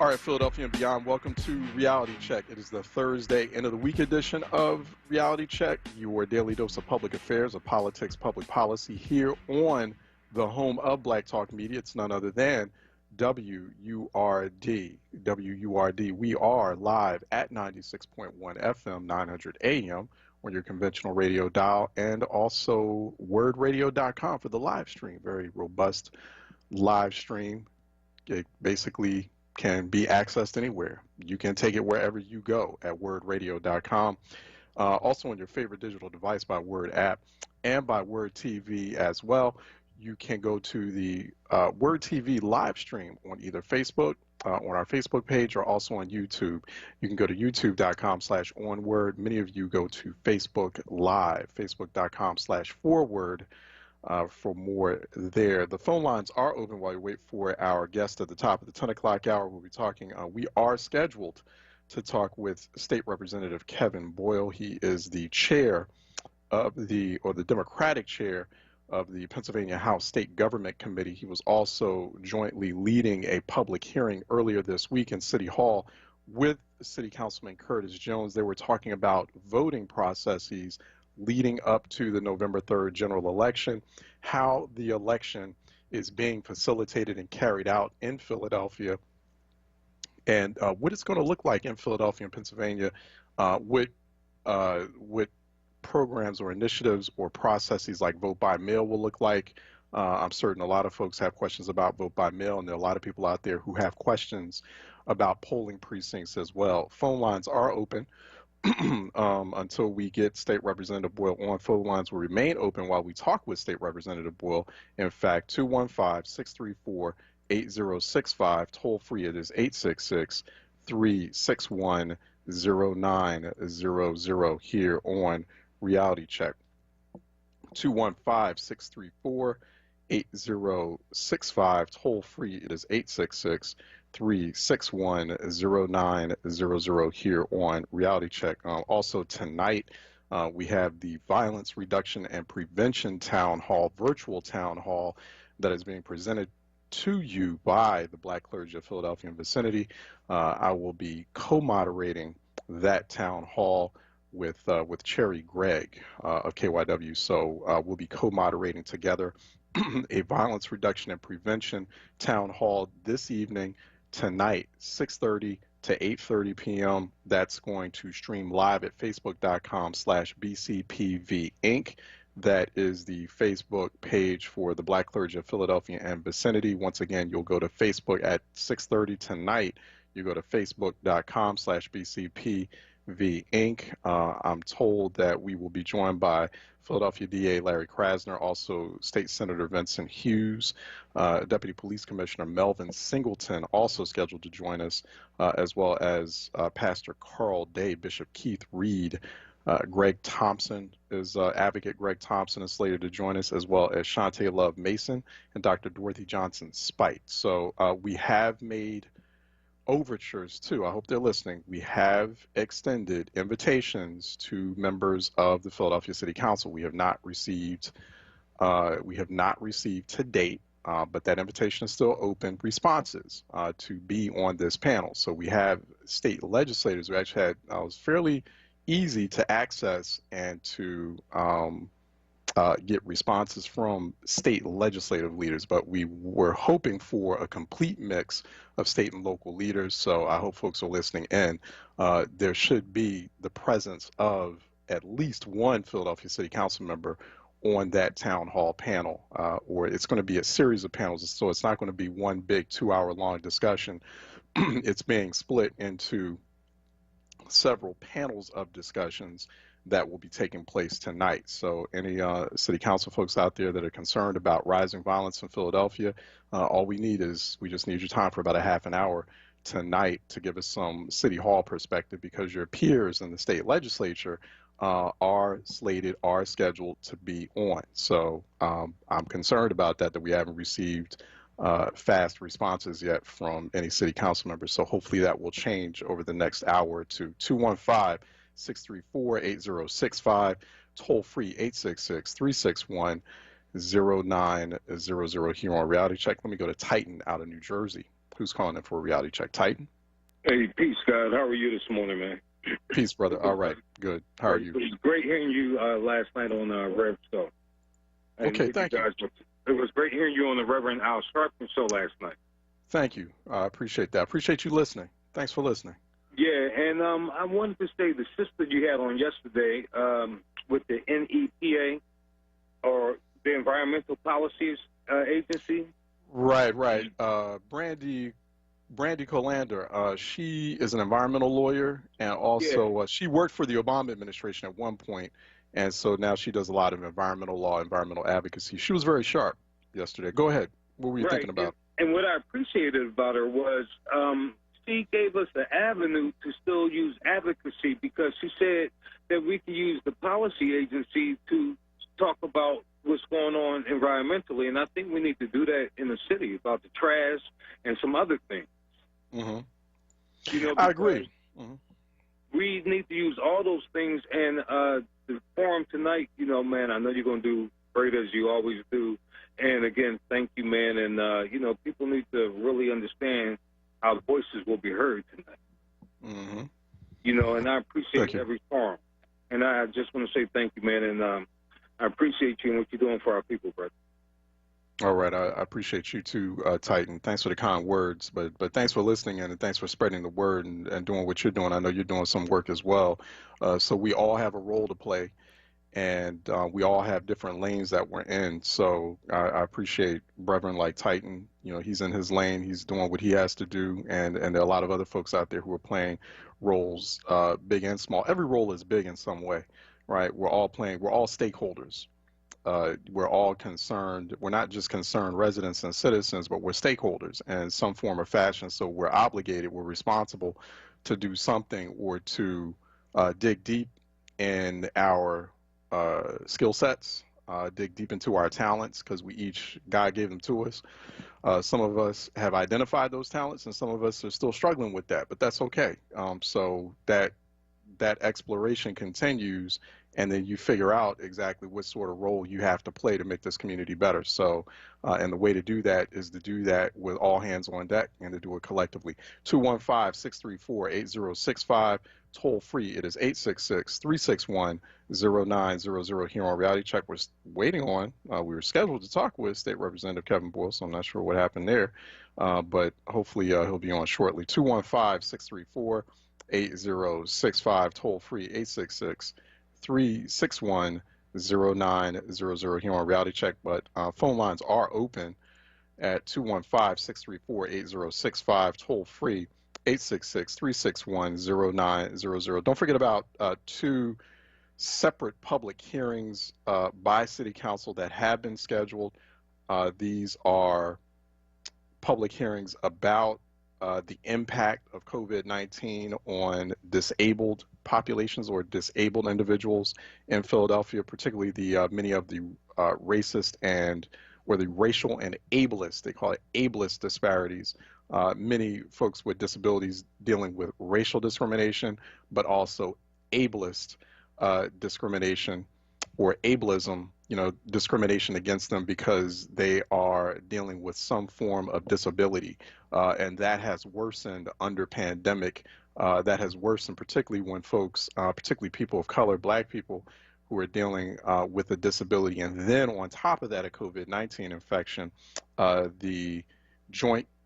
All right, Philadelphia and beyond, welcome to Reality Check. It is the Thursday end of the week edition of Reality Check, your daily dose of public affairs, of politics, public policy here on the home of Black Talk Media. It's none other than WURD. WURD. We are live at 96.1 FM, 900 AM on your conventional radio dial, and also wordradio.com for the live stream. Very robust live stream. It basically can be accessed anywhere. You can take it wherever you go at wordradio.com. Also on your favorite digital device by Word app and by Word TV as well. You can go to the Word TV live stream on either Facebook, on our Facebook page, or also on YouTube. You can go to youtube.com/onWURD. Many of you go to Facebook Live, facebook.com/forward. For more there. The phone lines are open while you wait for our guest at the top of the 10 o'clock hour. We'll be talking, we are scheduled to talk with State Representative Kevin Boyle. He is the chair of the Democratic chair of the Pennsylvania House State Government Committee. He was also jointly leading a public hearing earlier this week in City Hall with City Councilman Curtis Jones. They were talking about voting processes leading up to the November 3rd general election, how the election is being facilitated and carried out in Philadelphia, and what it's going to look like in Philadelphia and Pennsylvania, what programs or initiatives or processes like vote by mail will look like. I'm certain a lot of folks have questions about vote by mail, and there are a lot of people out there who have questions about polling precincts as well. Phone lines are open. Until we get State Representative Boyle on. Phone lines will remain open while we talk with State Representative Boyle. In fact, 215-634-8065. Toll free, it is 866-361-0900 here on Reality Check. 215-634-8065. Toll free, it is 866-361-0900 here on Reality Check. Also tonight, we have the Violence Reduction and Prevention Town Hall, virtual town hall, that is being presented to you by the Black clergy of Philadelphia and vicinity. I will be co-moderating that town hall with Cherry Gregg of KYW. So we'll be co-moderating together a violence reduction and prevention town hall this evening, tonight, 6:30 to 8:30 p.m. That's going to stream live at facebook.com/BCPV Inc. That is the Facebook page for the Black clergy of Philadelphia and vicinity. Once again, you'll go to Facebook at 6:30 tonight. You go to facebook.com/BCPV Inc. I'm told that we will be joined by Philadelphia DA Larry Krasner, also State Senator Vincent Hughes, Deputy Police Commissioner Melvin Singleton, also scheduled to join us, as well as Pastor Carl Day, Bishop Keith Reed, Greg Thompson is Advocate Greg Thompson is slated to join us, as well as Shantae Love Mason and Dr. Dorothy Johnson Spite. So we have made overtures too. I hope they're listening. We have extended invitations to members of the Philadelphia City Council. We have not received to date, but that invitation is still open, responses to be on this panel. So we have state legislators who actually had, it was fairly easy to access and to get responses from state legislative leaders, but we were hoping for a complete mix of state and local leaders. So I hope folks are listening in. There should be the presence of at least one Philadelphia City Council member on that town hall panel, or it's going to be a series of panels. So it's not going to be one big 2-hour-long discussion. It's being split into several panels of discussions that will be taking place tonight. So any city council folks out there that are concerned about rising violence in Philadelphia, all we just need your time for about a half an hour tonight to give us some city hall perspective, because your peers in the state legislature are scheduled to be on. So I'm concerned about that we haven't received fast responses yet from any city council members. So hopefully that will change over the next hour or two. 215-634-8065, toll free 866-361-0900 here on Reality Check. Let me go to Titan out of New Jersey, Who's calling in for a reality check? Titan? Hey, peace, God. How are you this morning, man? Peace, brother. All right, good. How are you? It was great hearing you last night on Rev Show. Okay, thank you. It was great hearing you on the Reverend Al Sharpton show last night. Thank you. I appreciate that. I appreciate you listening. Thanks for listening. Yeah, and I wanted to say the sister you had on yesterday with the NEPA, or the Environmental Policies Agency. Right. Brandy Colander, she is an environmental lawyer, and also she worked for the Obama administration at one point, and so now she does a lot of environmental law, environmental advocacy. She was very sharp yesterday. Go ahead. What were you thinking about? And what I appreciated about her was she gave us an avenue to still use advocacy, because she said that we can use the policy agency to talk about what's going on environmentally, and I think we need to do that in the city about the trash and some other things. Mm-hmm. You know, I agree. Mm-hmm. We need to use all those things, and the forum tonight, you know, man, I know you're going to do great as you always do. And again, thank you, man. And, you know, people need to really understand how voices will be heard tonight. Mm-hmm. You know, and I appreciate every forum. And I just want to say thank you, man. And I appreciate you and what you're doing for our people, brother. All right, I appreciate you too, Titan. Thanks for the kind words, but thanks for listening and thanks for spreading the word and doing what you're doing. I know you're doing some work as well. So we all have a role to play, and we all have different lanes that we're in. So I appreciate brethren like Titan. You know, he's in his lane, he's doing what he has to do, and there are a lot of other folks out there who are playing roles, big and small. Every role is big in some way, right? We're all stakeholders. We're all concerned. We're not just concerned residents and citizens, but we're stakeholders in some form or fashion. So we're obligated, we're responsible to do something, or to dig deep in our skill sets, dig deep into our talents, because God gave them to us. Some of us have identified those talents, and some of us are still struggling with that, but that's okay. So that exploration continues, and then you figure out exactly what sort of role you have to play to make this community better. So, and the way to do that is to do that with all hands on deck and to do it collectively. 215-634-8065, toll free. It is 866-361-0900 here on Reality Check. We're waiting on, we were scheduled to talk with State Representative Kevin Boyle, so I'm not sure what happened there, but hopefully he'll be on shortly. 215-634-8065, toll free, 866-361-0900 here on Reality Check. But phone lines are open at 215-634-8065, toll free, 866-361-0900. Don't forget about two separate public hearings by City Council that have been scheduled. These are public hearings about the impact of COVID-19 on disabled populations or disabled individuals in Philadelphia, particularly the many of the racist or the racial and ableist, they call it ableist disparities. Many folks with disabilities dealing with racial discrimination, but also ableist discrimination or ableism, you know, discrimination against them because they are dealing with some form of disability. And that has worsened under pandemic. That has worsened particularly when folks, particularly people of color, Black people, who are dealing with a disability. And then on top of that, a COVID-19 infection,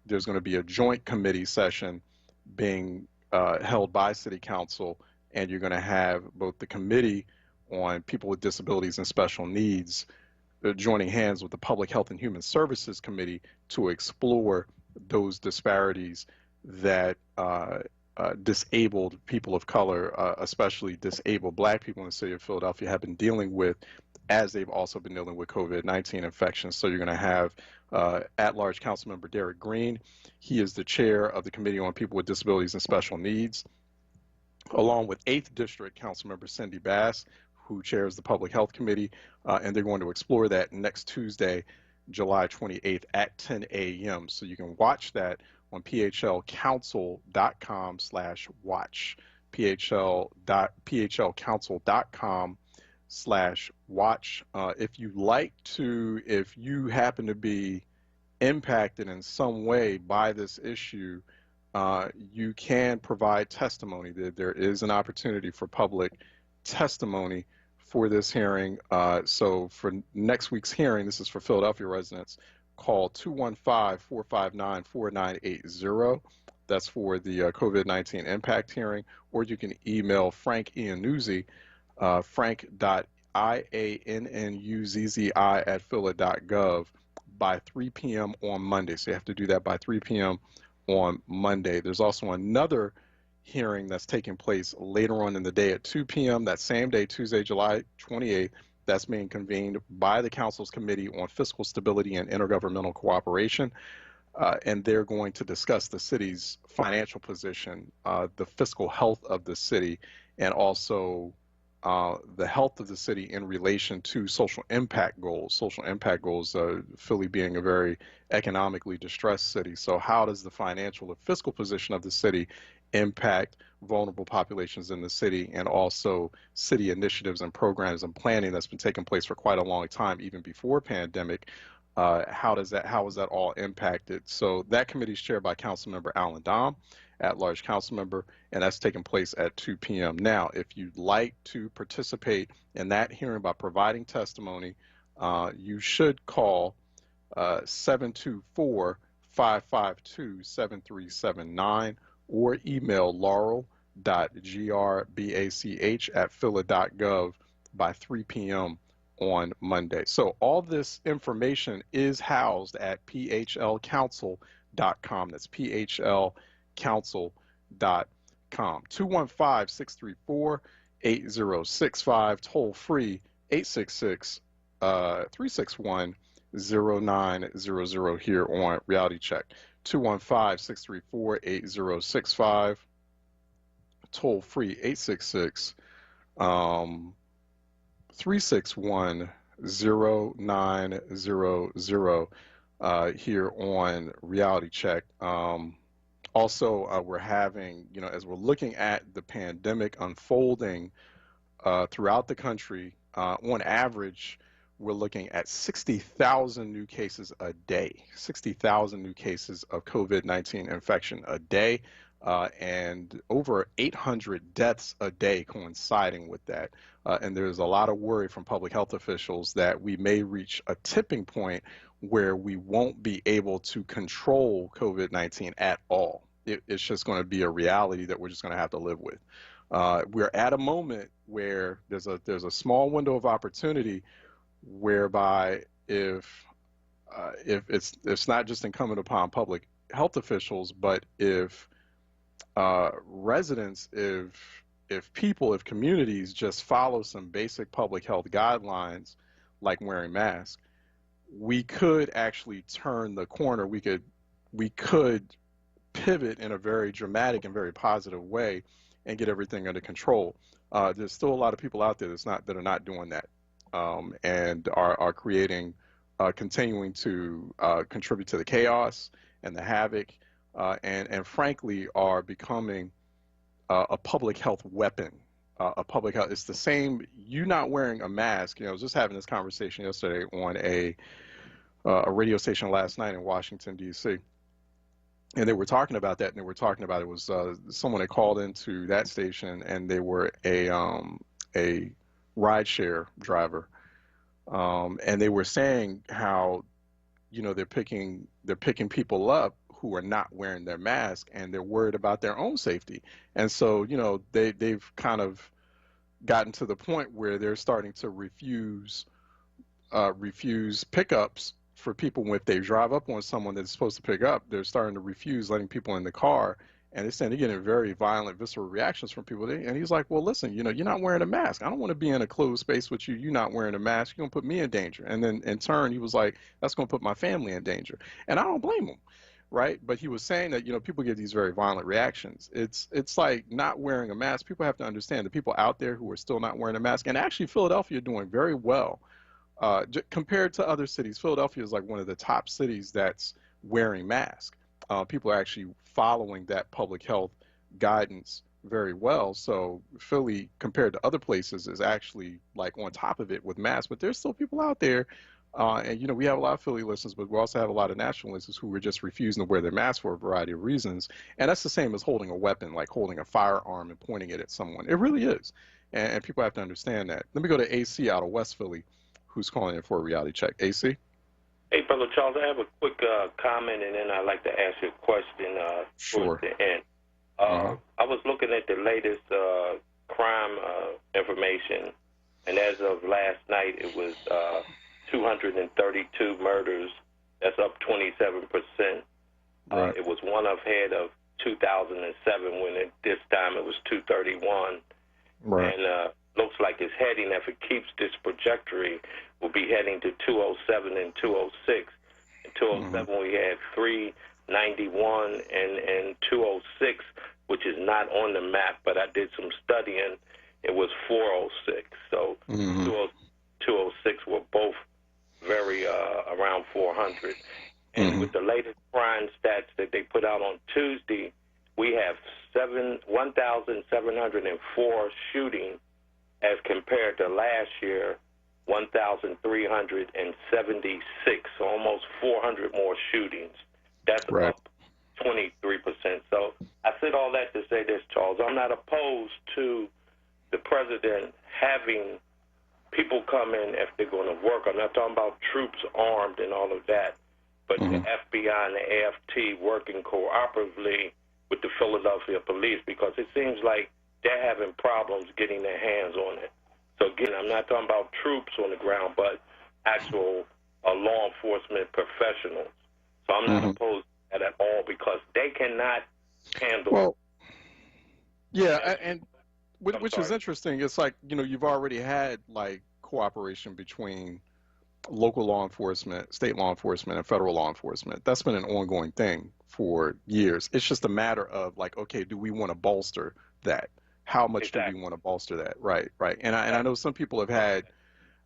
there's going to be a joint committee session being held by City Council, and you're going to have both the committee on people with disabilities and special needs joining hands with the Public Health and Human Services Committee to explore those disparities that disabled people of color, especially disabled Black people in the city of Philadelphia, have been dealing with, as they've also been dealing with COVID-19 infections. So you're going to have at-large Councilmember Derek Green. He is the chair of the Committee on People with Disabilities and Special Needs, along with 8th District Councilmember Cindy Bass, who chairs the Public Health Committee, and they're going to explore that next Tuesday, July 28th at 10 a.m. So you can watch that on phlcouncil.com/watch, phlcouncil.com/watch. If you happen to be impacted in some way by this issue, you can provide testimony. There is an opportunity for public testimony for this hearing. So for next week's hearing, this is for Philadelphia residents, call 215-459-4980. That's for the COVID-19 impact hearing. Or you can email Frank Iannuzzi, frank.iannuzzi@phila.gov by 3 p.m. on Monday. So you have to do that by 3 p.m. on Monday. There's also another hearing that's taking place later on in the day at 2 p.m. that same day, Tuesday, July 28th. That's being convened by the Council's Committee on Fiscal Stability and Intergovernmental Cooperation. And they're going to discuss the city's financial position, the fiscal health of the city, and also the health of the city in relation to social impact goals. Social impact goals, Philly being a very economically distressed city. So how does the financial or fiscal position of the city impact vulnerable populations in the city, and also city initiatives and programs and planning that's been taking place for quite a long time, even before pandemic? How is that all impacted? So that committee is chaired by Councilmember Alan Dom, at-large council member, and that's taking place at 2 p.m. Now, if you'd like to participate in that hearing by providing testimony, you should call 724-552-7379 or email laurel.grbach@phila.gov by 3 p.m. on Monday. So all this information is housed at phlcouncil.com. That's phlcouncil.com. 215-634-8065, toll free 866-361-0900 here on Reality Check. 215-634-8065, toll free 866 361-0900 here on Reality Check. Also, we're having, as we're looking at the pandemic unfolding throughout the country, on average, we're looking at 60,000 new cases a day, 60,000 new cases of COVID-19 infection a day, and over 800 deaths a day coinciding with that. And there's a lot of worry from public health officials that we may reach a tipping point where we won't be able to control COVID-19 at all. It's just going to be a reality that we're just going to have to live with. We're at a moment where there's a small window of opportunity whereby if it's not just incumbent upon public health officials, but if residents, if people, if communities just follow some basic public health guidelines like wearing masks, we could actually turn the corner. We could pivot in a very dramatic and very positive way and get everything under control. There's still a lot of people out there that are not doing that, and are creating, continuing to contribute to the chaos and the havoc, and frankly are becoming a public health weapon. A public health. It's the same. You not wearing a mask. I was just having this conversation yesterday on a radio station last night in Washington D.C. And they were talking about that, and they were talking about it was someone had called into that station, and they were a rideshare driver, and they were saying how they're picking people up who are not wearing their mask, and they're worried about their own safety. And so they've kind of gotten to the point where they're starting to refuse pickups for people. If they drive up on someone that's supposed to pick up, they're starting to refuse letting people in the car, and they're saying they're getting very violent, visceral reactions from people. And he's like, well, listen, you're not wearing a mask. I don't want to be in a closed space with you. You're not wearing a mask. You're going to put me in danger. And then in turn, he was like, that's going to put my family in danger. And I don't blame him, right? But he was saying that, people get these very violent reactions. It's like not wearing a mask. People have to understand the people out there who are still not wearing a mask. And actually, Philadelphia doing very well. Compared to other cities, Philadelphia is like one of the top cities that's wearing masks. People are actually following that public health guidance very well. So Philly, compared to other places, is actually like on top of it with masks. But there's still people out there And you know, we have a lot of Philly listeners, but we also have a lot of national listeners who are just refusing to wear their masks for a variety of reasons. And that's the same as holding a weapon, like holding a firearm and pointing it at someone. It really is. And people have to understand that. Let me go to AC out of West Philly, who's calling in for a reality check. AC? Hey, Brother Charles, I have a quick comment, and then I'd like to ask you a question towards Sure. the end. Mm-hmm. I was looking at the latest crime information, and as of last night, it was 232 murders. That's up 27%. Right. It was one ahead of 2007 when this time it was 231. Right. And looks like it's heading, if it keeps this trajectory, will be heading to 207 and 206. In 207 we had 391 and 206, which is not on the map, but I did some studying. It was 406. So 206 were both very around 400. And with the latest crime stats that they put out on Tuesday, we have 1,704 shootings as compared to last year, 1,376, so almost 400 more shootings. That's Right. up 23%. So I said all that to say this, Charles. I'm not opposed to the president having people come in if they're going to work. I'm not talking about troops armed and all of that, but the FBI and the AFT working cooperatively with the Philadelphia police, because it seems like they're having problems getting their hands on it. So again, I'm not talking about troops on the ground, but actual law enforcement professionals. So I'm not opposed to that at all, because they cannot handle. Well, yeah, and which is interesting. It's like, you know, you've already had like cooperation between local law enforcement, state law enforcement, and federal law enforcement. That's been an ongoing thing for years. It's just a matter of like, okay, do we want to bolster that? How much do we want to bolster that? Right, right. And I know some people have had,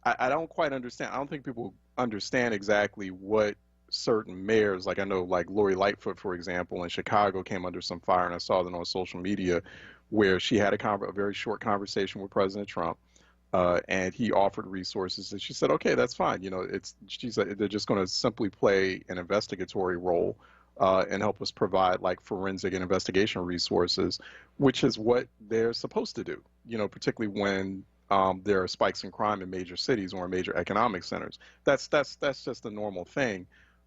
I don't quite understand. I don't think people understand exactly what certain mayors, like I know like Lori Lightfoot, for example, in Chicago came under some fire, and I saw that on social media where she had a very short conversation with President Trump. And he offered resources, and she said, "Okay, that's fine. You know, she said they're just going to simply play an investigatory role and help us provide like forensic and investigation resources, which is what they're supposed to do. You know, particularly when there are spikes in crime in major cities or in major economic centers. That's just a normal thing.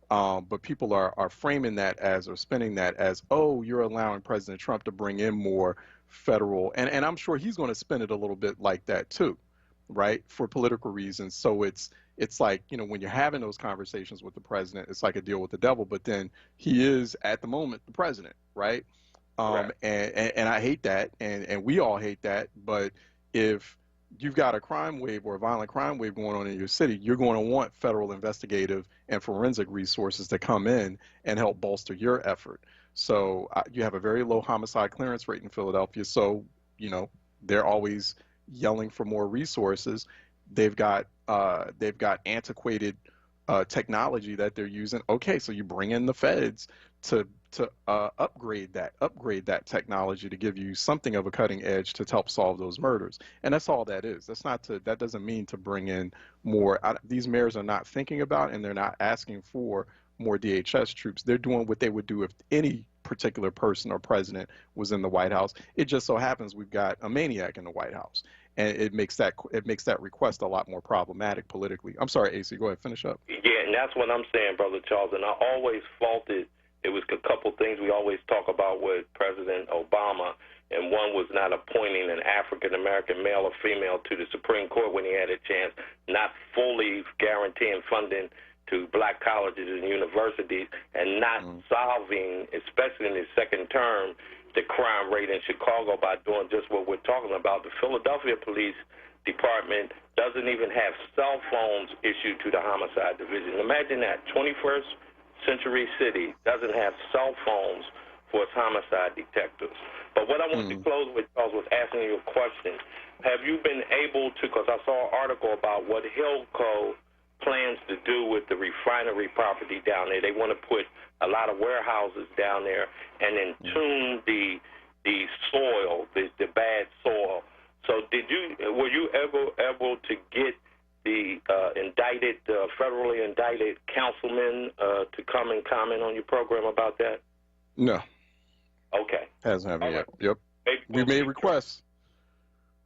But people are framing that as, or spinning that as, oh, you're allowing President Trump to bring in more federal, and I'm sure he's going to spin it a little bit like that too, right, for political reasons. So it's like, you know, when you're having those conversations with the president, it's like a deal with the devil. But then he is at the moment the president, right? And I hate that, and we all hate that. But if you've got a crime wave or a violent crime wave going on in your city, you're going to want federal investigative and forensic resources to come in and help bolster your effort. So you have a very low homicide clearance rate in Philadelphia. So, you know, they're always yelling for more resources. They've got antiquated technology that they're using. Okay, so you bring in the feds to upgrade that technology to give you something of a cutting edge to help solve those murders. And that's all that is. That doesn't mean to bring in more. These mayors are not thinking about, and they're not asking for more DHS troops. They're doing what they would do if any particular person or president was in the White House. It just so happens we've got a maniac in the White House, and it makes that request a lot more problematic politically. I'm sorry, AC, go ahead, finish up. Yeah, and that's what I'm saying, Brother Charles. And I always faulted, it was a couple things we always talk about with President Obama, and one was not appointing an African-American male or female to the Supreme Court when he had a chance, not fully guaranteeing funding to black colleges and universities, and not solving, especially in his second term, the crime rate in Chicago by doing just what we're talking about. The Philadelphia Police Department doesn't even have cell phones issued to the homicide division. Imagine that, 21st century city doesn't have cell phones for its homicide detectives. But what I want to close with, Charles, was asking you a question. Have you been able to, because I saw an article about what Hillco plans to do with the refinery property down there. They want to put a lot of warehouses down there and entomb the soil, the bad soil. So were you ever able to get the federally indicted councilman to come and comment on your program about that? No. Okay. Hasn't happened yet. Right. Yep. We made requests.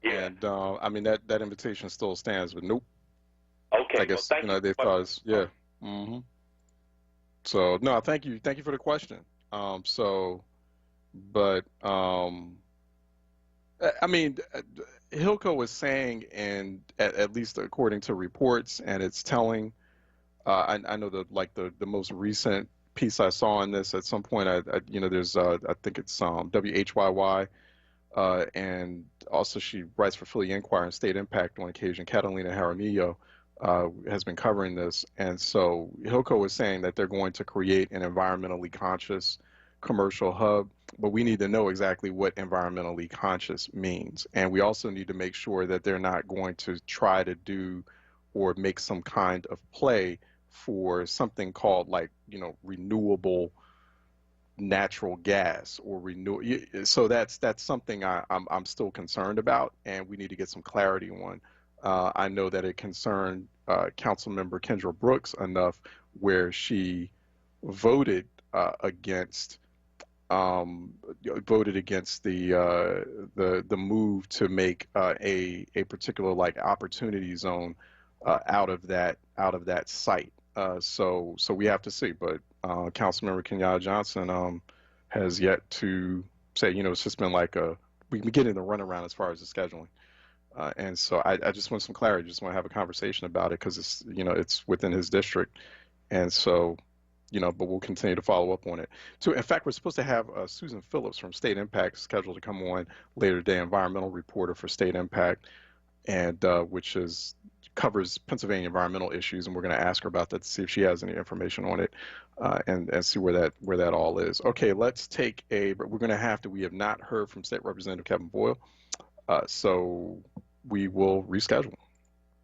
Yeah. And I mean that invitation still stands, but nope. Okay. I guess they thought it's Mm-hmm. So no, thank you for the question. I mean, Hilco was saying, and at least according to reports, and it's telling. I know the most recent piece I saw on this at some point. There's I think it's WHYY, and also she writes for Philly Inquirer and State Impact on occasion. Catalina Jaramillo has been covering this, and so Hilco is saying that they're going to create an environmentally conscious commercial hub, but we need to know exactly what environmentally conscious means, and we also need to make sure that they're not going to try to do or make some kind of play for something called renewable natural gas or so that's something I'm still concerned about, and we need to get some clarity on. I know that it concerned Councilmember Kendra Brooks enough where she voted against the move to make a particular opportunity zone out of that site. So we have to see. But Councilmember Kenyatta Johnson has yet to say. It's just been we've been getting the runaround as far as the scheduling. And so I just want some clarity. Just want to have a conversation about it because it's within his district, and so but we'll continue to follow up on it. So in fact, we're supposed to have Susan Phillips from State Impact scheduled to come on later today, environmental reporter for State Impact, and which covers Pennsylvania environmental issues, and we're going to ask her about that to see if she has any information on it, and see where that all is. Okay, let's take we're going to have to. We have not heard from State Representative Kevin Boyle, so we will reschedule.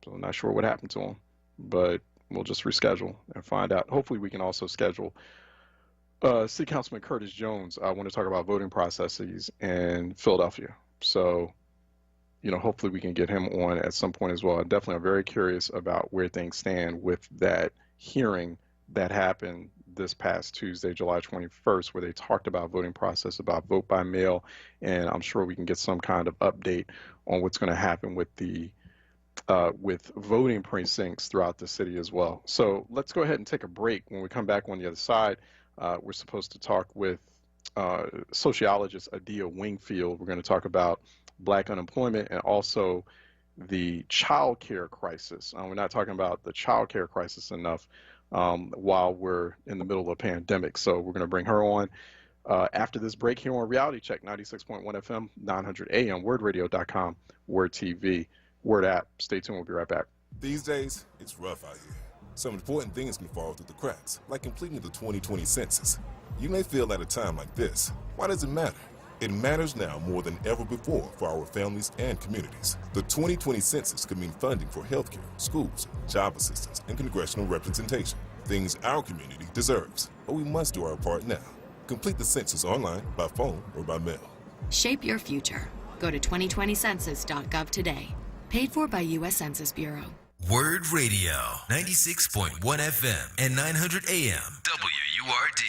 So I'm not sure what happened to him, but we'll just reschedule and find out. Hopefully we can also schedule City Councilman Curtis Jones. I want to talk about voting processes in Philadelphia. So, hopefully we can get him on at some point as well. I definitely am very curious about where things stand with that hearing that happened this past Tuesday, July 21st, where they talked about voting process, about vote by mail, and I'm sure we can get some kind of update on what's going to happen with with voting precincts throughout the city as well. So let's go ahead and take a break. When we come back on the other side, we're supposed to talk with sociologist Adia Wingfield. We're going to talk about Black unemployment and also the child care crisis. We're not talking about the child care crisis enough while we're in the middle of a pandemic. So we're going to bring her on after this break here on Reality Check, 96.1 FM, 900 AM, wordradio.com, Word TV, Word app. Stay tuned. We'll be right back. These days, it's rough out here. Some important things can fall through the cracks, like completing the 2020 census. You may feel at a time like this, why does it matter? It matters now more than ever before for our families and communities. The 2020 census could mean funding for healthcare, schools, job assistance, and congressional representation. Things our community deserves, but we must do our part now. Complete the census online, by phone, or by mail. Shape your future. Go to 2020census.gov today. Paid for by U.S. Census Bureau. Word Radio, 96.1 FM and 900 AM. WURD.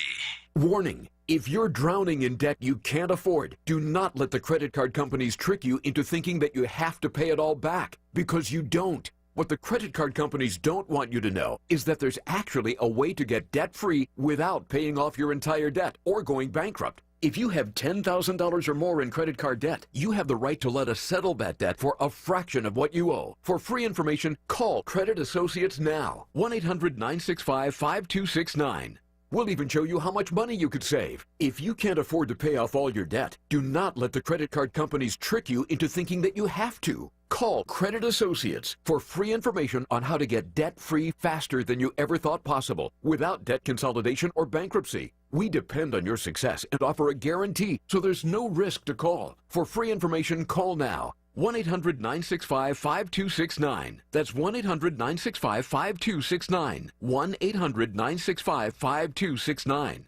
Warning. If you're drowning in debt you can't afford, do not let the credit card companies trick you into thinking that you have to pay it all back, because you don't. What the credit card companies don't want you to know is that there's actually a way to get debt-free without paying off your entire debt or going bankrupt. If you have $10,000 or more in credit card debt, you have the right to let us settle that debt for a fraction of what you owe. For free information, call Credit Associates now. 1-800-965-5269. We'll even show you how much money you could save. If you can't afford to pay off all your debt, do not let the credit card companies trick you into thinking that you have to. Call Credit Associates for free information on how to get debt-free faster than you ever thought possible, without debt consolidation or bankruptcy. We depend on your success and offer a guarantee, so there's no risk to call. For free information, call now. 1-800-965-5269. That's 1-800-965-5269. 1-800-965-5269.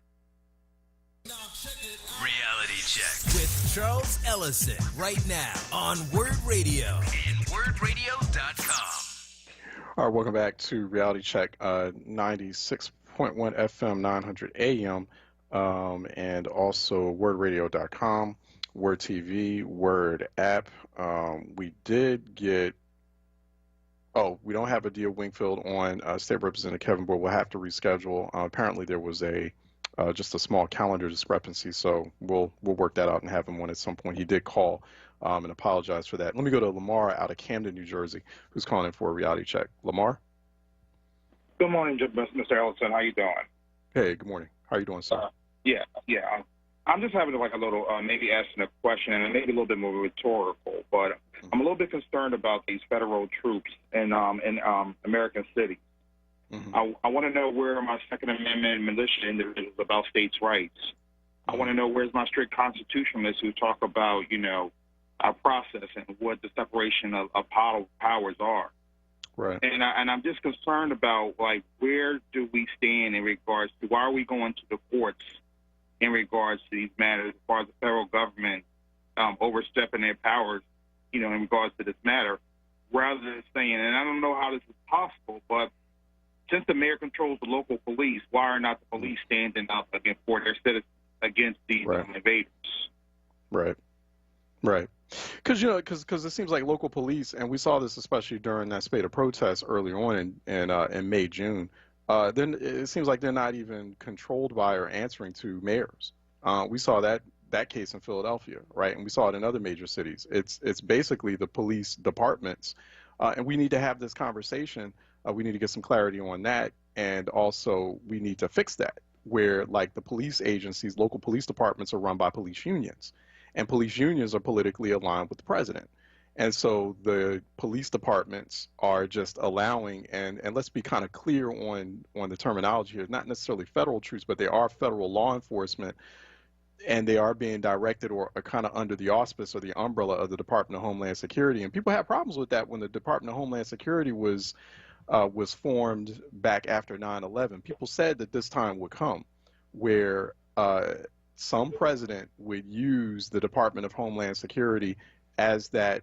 Reality Check with Charles Ellison right now on Word Radio and wordradio.com. All right, welcome back to Reality Check, 96.1 FM, 900 AM, and also wordradio.com, Word TV, Word app. We did get, we don't have Adia Wingfield on. State Representative Kevin Boyd will have to reschedule. Apparently there was just a small calendar discrepancy, so we'll work that out and have him on at some point. He did call and apologize for that. Let me go to Lamar out of Camden, New Jersey, who's calling in for a reality check. Lamar? Good morning, Mr. Ellison. How you doing? Hey, good morning. How are you doing, sir? Yeah. I'm just having like a little, maybe asking a question, and maybe a little bit more rhetorical, but I'm a little bit concerned about these federal troops in American cities. Mm-hmm. I want to know where my Second Amendment militia individuals about states' rights. Mm-hmm. I want to know where's my strict constitutionalists who talk about, our process and what the separation of powers are. Right. And I'm just concerned about, like, where do we stand in regards to why are we going to the courts in regards to these matters, as far as the federal government overstepping their powers, in regards to this matter, rather than saying, and I don't know how this is possible, but since the mayor controls the local police, why are not the police standing up for their citizens against these invaders? Right. Because it seems like local police, and we saw this especially during that spate of protests early on in May, June. Then it seems like they're not even controlled by or answering to mayors. We saw that case in Philadelphia, right? And we saw it in other major cities. It's basically the police departments, and we need to have this conversation. We need to get some clarity on that, and also we need to fix that, where like the police agencies, local police departments are run by police unions, and police unions are politically aligned with the president. And so the police departments are just allowing, and let's be kind of clear on the terminology here, not necessarily federal troops, but they are federal law enforcement, and they are being directed or kind of under the auspice or the umbrella of the Department of Homeland Security. And people had problems with that when the Department of Homeland Security was formed back after 9/11. People said that this time would come where some president would use the Department of Homeland Security as that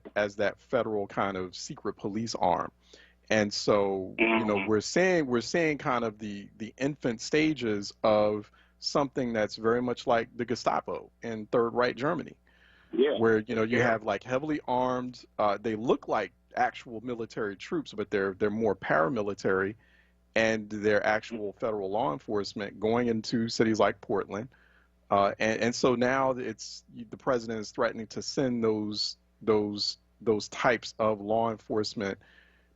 federal kind of secret police arm. And so, we're seeing kind of the infant stages of something that's very much like the Gestapo in Third Reich Germany, where you have like heavily armed. They look like actual military troops, but they're more paramilitary, and they're actual federal law enforcement going into cities like Portland. And so now it's the president is threatening to send those types of law enforcement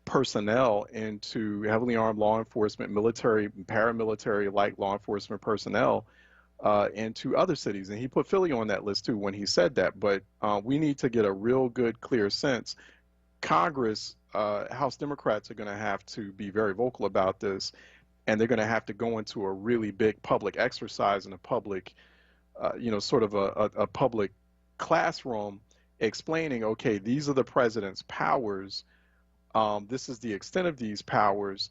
personnel into heavily armed law enforcement, military, paramilitary like law enforcement personnel into other cities. And he put Philly on that list too when he said that. But we need to get a real good, clear sense. Congress, House Democrats are going to have to be very vocal about this, and they're going to have to go into a really big public exercise and a public, sort of a public classroom explaining, okay, these are the president's powers. This is the extent of these powers.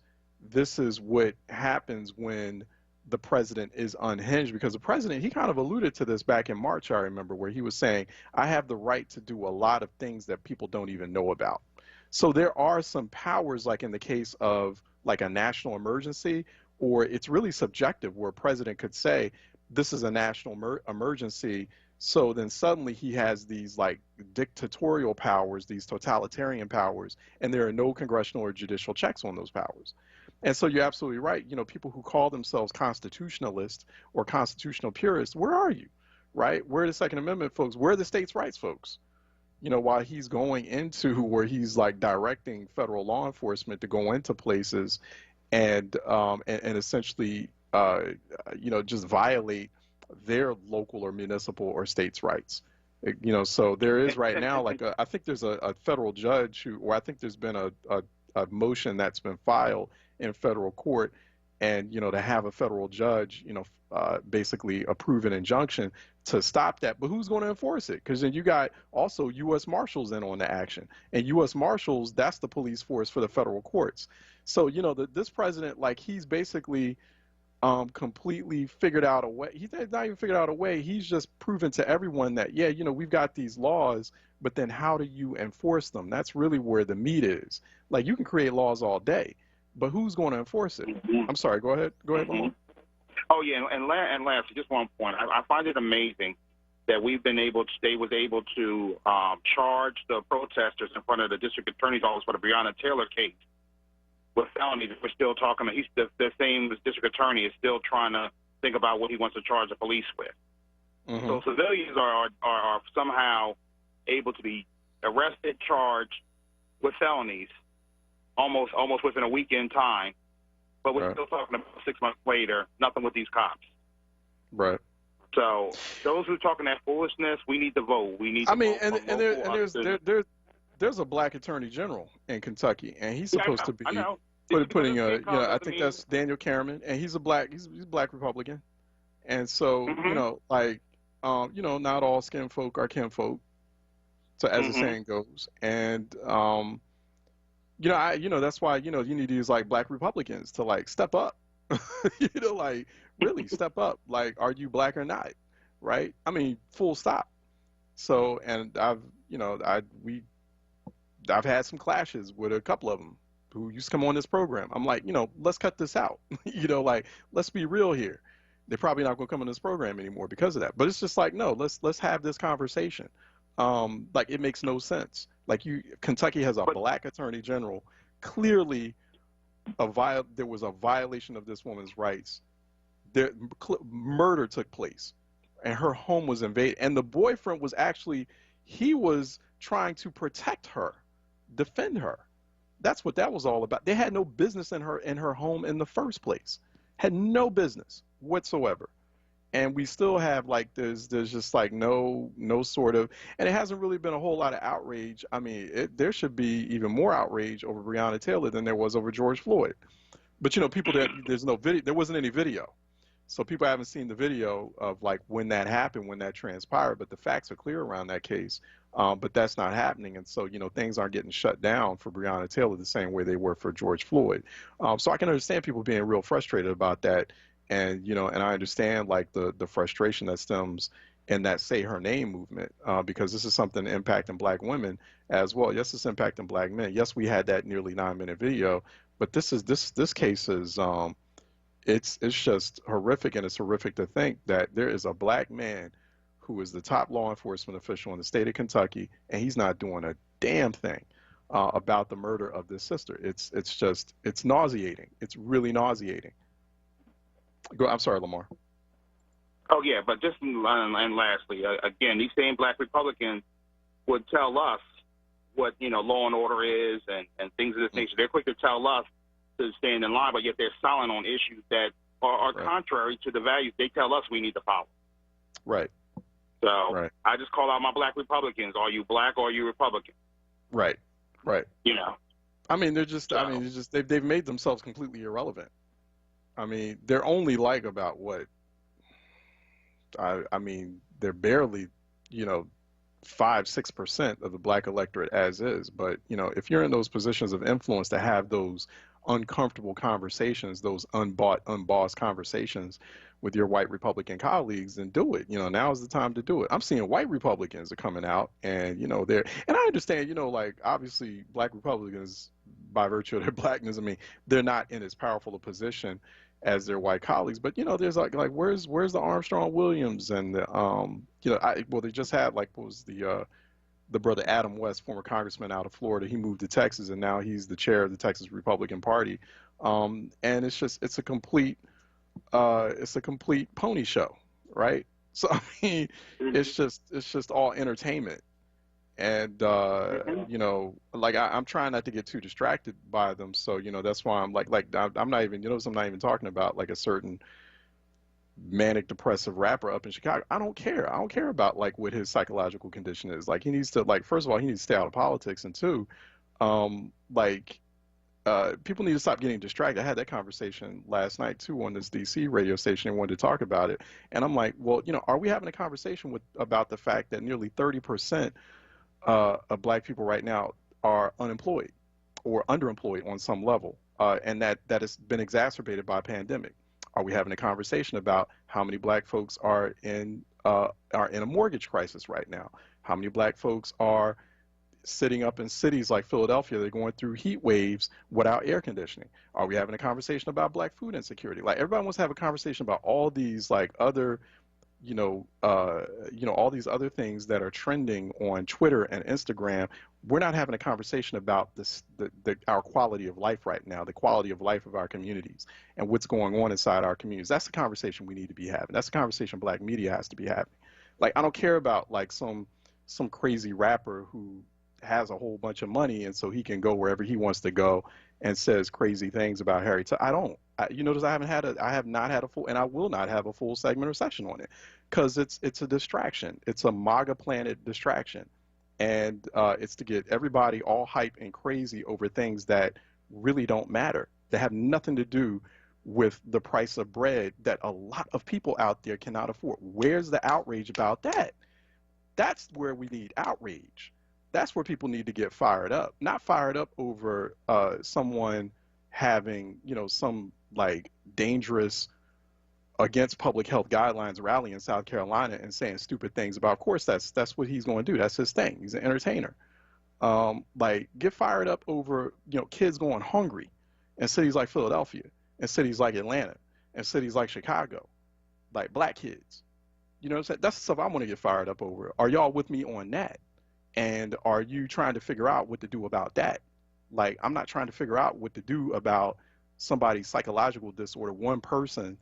This is what happens when the president is unhinged, because the president, he kind of alluded to this back in March, I remember, where he was saying, I have the right to do a lot of things that people don't even know about. So there are some powers, like in the case of like a national emergency, or it's really subjective, where a president could say, this is a national emergency. So then suddenly he has these like dictatorial powers, these totalitarian powers, and there are no congressional or judicial checks on those powers. And so you're absolutely right. People who call themselves constitutionalists or constitutional purists, where are you, right? Where are the Second Amendment folks? Where are the states' rights folks? While he's going into where he's like directing federal law enforcement to go into places and essentially, just violate their local or municipal or states' rights. So there is right now, like I think there's a federal judge or I think there's been a motion that's been filed in federal court, and to have a federal judge basically approve an injunction to stop that. But who's going to enforce it? Because then you got also U.S. Marshals in on the action, and U.S. Marshals, that's the police force for the federal courts. So this president, like, he's basically completely figured out a way. He's not even figured out a way. He's just proven to everyone that, we've got these laws, but then how do you enforce them? That's really where the meat is. Like, you can create laws all day, but who's going to enforce it? I'm sorry, go ahead, Lamar. Oh yeah, and lastly, just one point. I find it amazing that they was able to charge the protesters in front of the district attorney's office for the Breonna Taylor case with felonies. We're still talking. The same district attorney is still trying to think about what he wants to charge the police with. So civilians are somehow able to be arrested, charged with felonies, almost within a weekend time. But we're still talking about 6 months later, nothing with these cops. Right. So those who are talking that foolishness, we need to vote. We need to vote. There's a black attorney general in Kentucky, and he's supposed to be putting I think that's Daniel Cameron, and he's a black Republican, and so not all skin folk are kinfolk, so as the saying goes, and that's why you need to use like black Republicans to like step up, like really step up. Like, are you black or not? Right? I mean, full stop. So, and I've had some clashes with a couple of them who used to come on this program. I'm like, let's cut this out. Like, let's be real here. They're probably not going to come on this program anymore because of that. But it's just like, no, let's have this conversation. Like, it makes no sense. Like, Kentucky has a black attorney general. Clearly, there was a violation of this woman's rights. Murder took place, and her home was invaded. And the boyfriend was he was trying to protect her, defend her. That's what that was all about. They had no business in her home in the first place. Had no business whatsoever. And we still have like there's just like no sort of, and it hasn't really been a whole lot of outrage. I mean, there should be even more outrage over Breonna Taylor than there was over George Floyd. But people there's no video. There wasn't any video, so people haven't seen the video of like when that happened, when that transpired. But the facts are clear around that case. But that's not happening, and so things aren't getting shut down for Breonna Taylor the same way they were for George Floyd. So I can understand people being real frustrated about that. And, and I understand like the frustration that stems in that Say Her Name movement, because this is something impacting black women as well. Yes, it's impacting black men. Yes, we had that nearly 9-minute video, but this case is, it's just horrific. And it's horrific to think that there is a black man who is the top law enforcement official in the state of Kentucky, and he's not doing a damn thing about the murder of this sister. It's nauseating. It's really nauseating. I'm sorry, Lamar. Oh, yeah, but just and lastly, again, these same black Republicans would tell us what, law and order is and things of this nature. They're quick to tell us to stand in line, but yet they're silent on issues that are contrary to the values they tell us we need to follow. Right. So I just call out my black Republicans. Are you black or are you Republican? Right. I mean, they've made themselves completely irrelevant. I mean, they're only like about what? I mean, they're barely, 5-6% of the black electorate as is. But, if you're in those positions of influence to have those uncomfortable conversations, those unbossed conversations with your white Republican colleagues, then do it. Now is the time to do it. I'm seeing white Republicans are coming out and, and I understand, like obviously black Republicans by virtue of their blackness, I mean, they're not in as powerful a position as their white colleagues, but there's like where's the Armstrong Williams and the they just had what was the brother Adam West, former congressman out of Florida. He moved to Texas and now he's the chair of the Texas Republican Party, and it's a complete pony show, right? So I mean, it's just all entertainment. And, I'm trying not to get too distracted by them. So, that's why I'm I'm not even, I'm not even talking about like a certain manic depressive rapper up in Chicago. I don't care. I don't care about like what his psychological condition is. Like he needs to first of all, he needs to stay out of politics. And two, people need to stop getting distracted. I had that conversation last night too on this DC radio station. They wanted to talk about it. And I'm like, well, are we having a conversation about the fact that nearly 30% of black people right now are unemployed or underemployed on some level, and that has been exacerbated by a pandemic? Are we having a conversation about how many black folks are in a mortgage crisis right now? How many black folks are sitting up in cities like Philadelphia? They're going through heat waves without air conditioning. Are we having a conversation about black food insecurity? Like, everybody wants to have a conversation about all these like other, all these other things that are trending on Twitter and Instagram. We're not having a conversation about our quality of life right now, the quality of life of our communities, and what's going on inside our communities. That's the conversation we need to be having. That's the conversation black media has to be having. Like, I don't care about like some crazy rapper who has a whole bunch of money and so he can go wherever he wants to go and says crazy things about Harry. You notice I have not had a full, and I will not have a full segment or session on it, because it's a distraction. It's a MAGA planet distraction, and it's to get everybody all hype and crazy over things that really don't matter, that have nothing to do with the price of bread that a lot of people out there cannot afford. Where's the outrage about that? That's where we need outrage. That's where people need to get fired up, not fired up over someone having, some like dangerous against public health guidelines rally in South Carolina and saying stupid things about. Of course, that's what he's going to do. That's his thing. He's an entertainer. Like, get fired up over, kids going hungry in cities like Philadelphia and cities like Atlanta and cities like Chicago, like black kids. You know what I'm saying? That's the stuff I want to get fired up over. Are y'all with me on that? And are you trying to figure out what to do about that? Like, I'm not trying to figure out what to do about somebody's psychological disorder. One person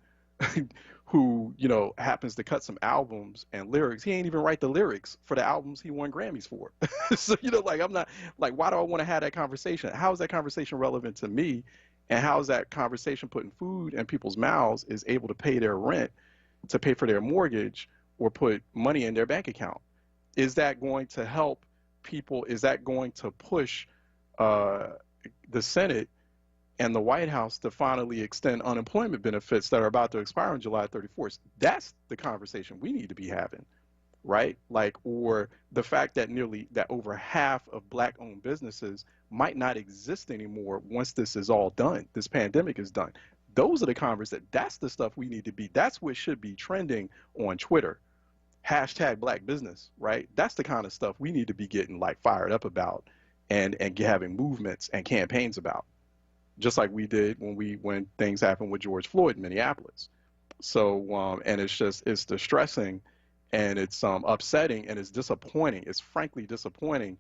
who, happens to cut some albums and lyrics. He ain't even write the lyrics for the albums he won Grammys for. So, I'm not, like, why do I want to have that conversation? How is that conversation relevant to me? And how is that conversation putting food in people's mouths is able to pay their rent, to pay for their mortgage, or put money in their bank account? Is that going to help people? Is that going to push the Senate and the White House to finally extend unemployment benefits that are about to expire on July 34th? That's the conversation we need to be having, right? Like, or the fact that over half of black-owned businesses might not exist anymore once this is all done, this pandemic is done. Those are the conversations. That's the stuff we need to be. That's what should be trending on Twitter. Hashtag black business, right? That's the kind of stuff we need to be getting like fired up about and having movements and campaigns about, just like we did when things happened with George Floyd in Minneapolis. So, and it's distressing, and it's upsetting, and it's disappointing. It's frankly disappointing,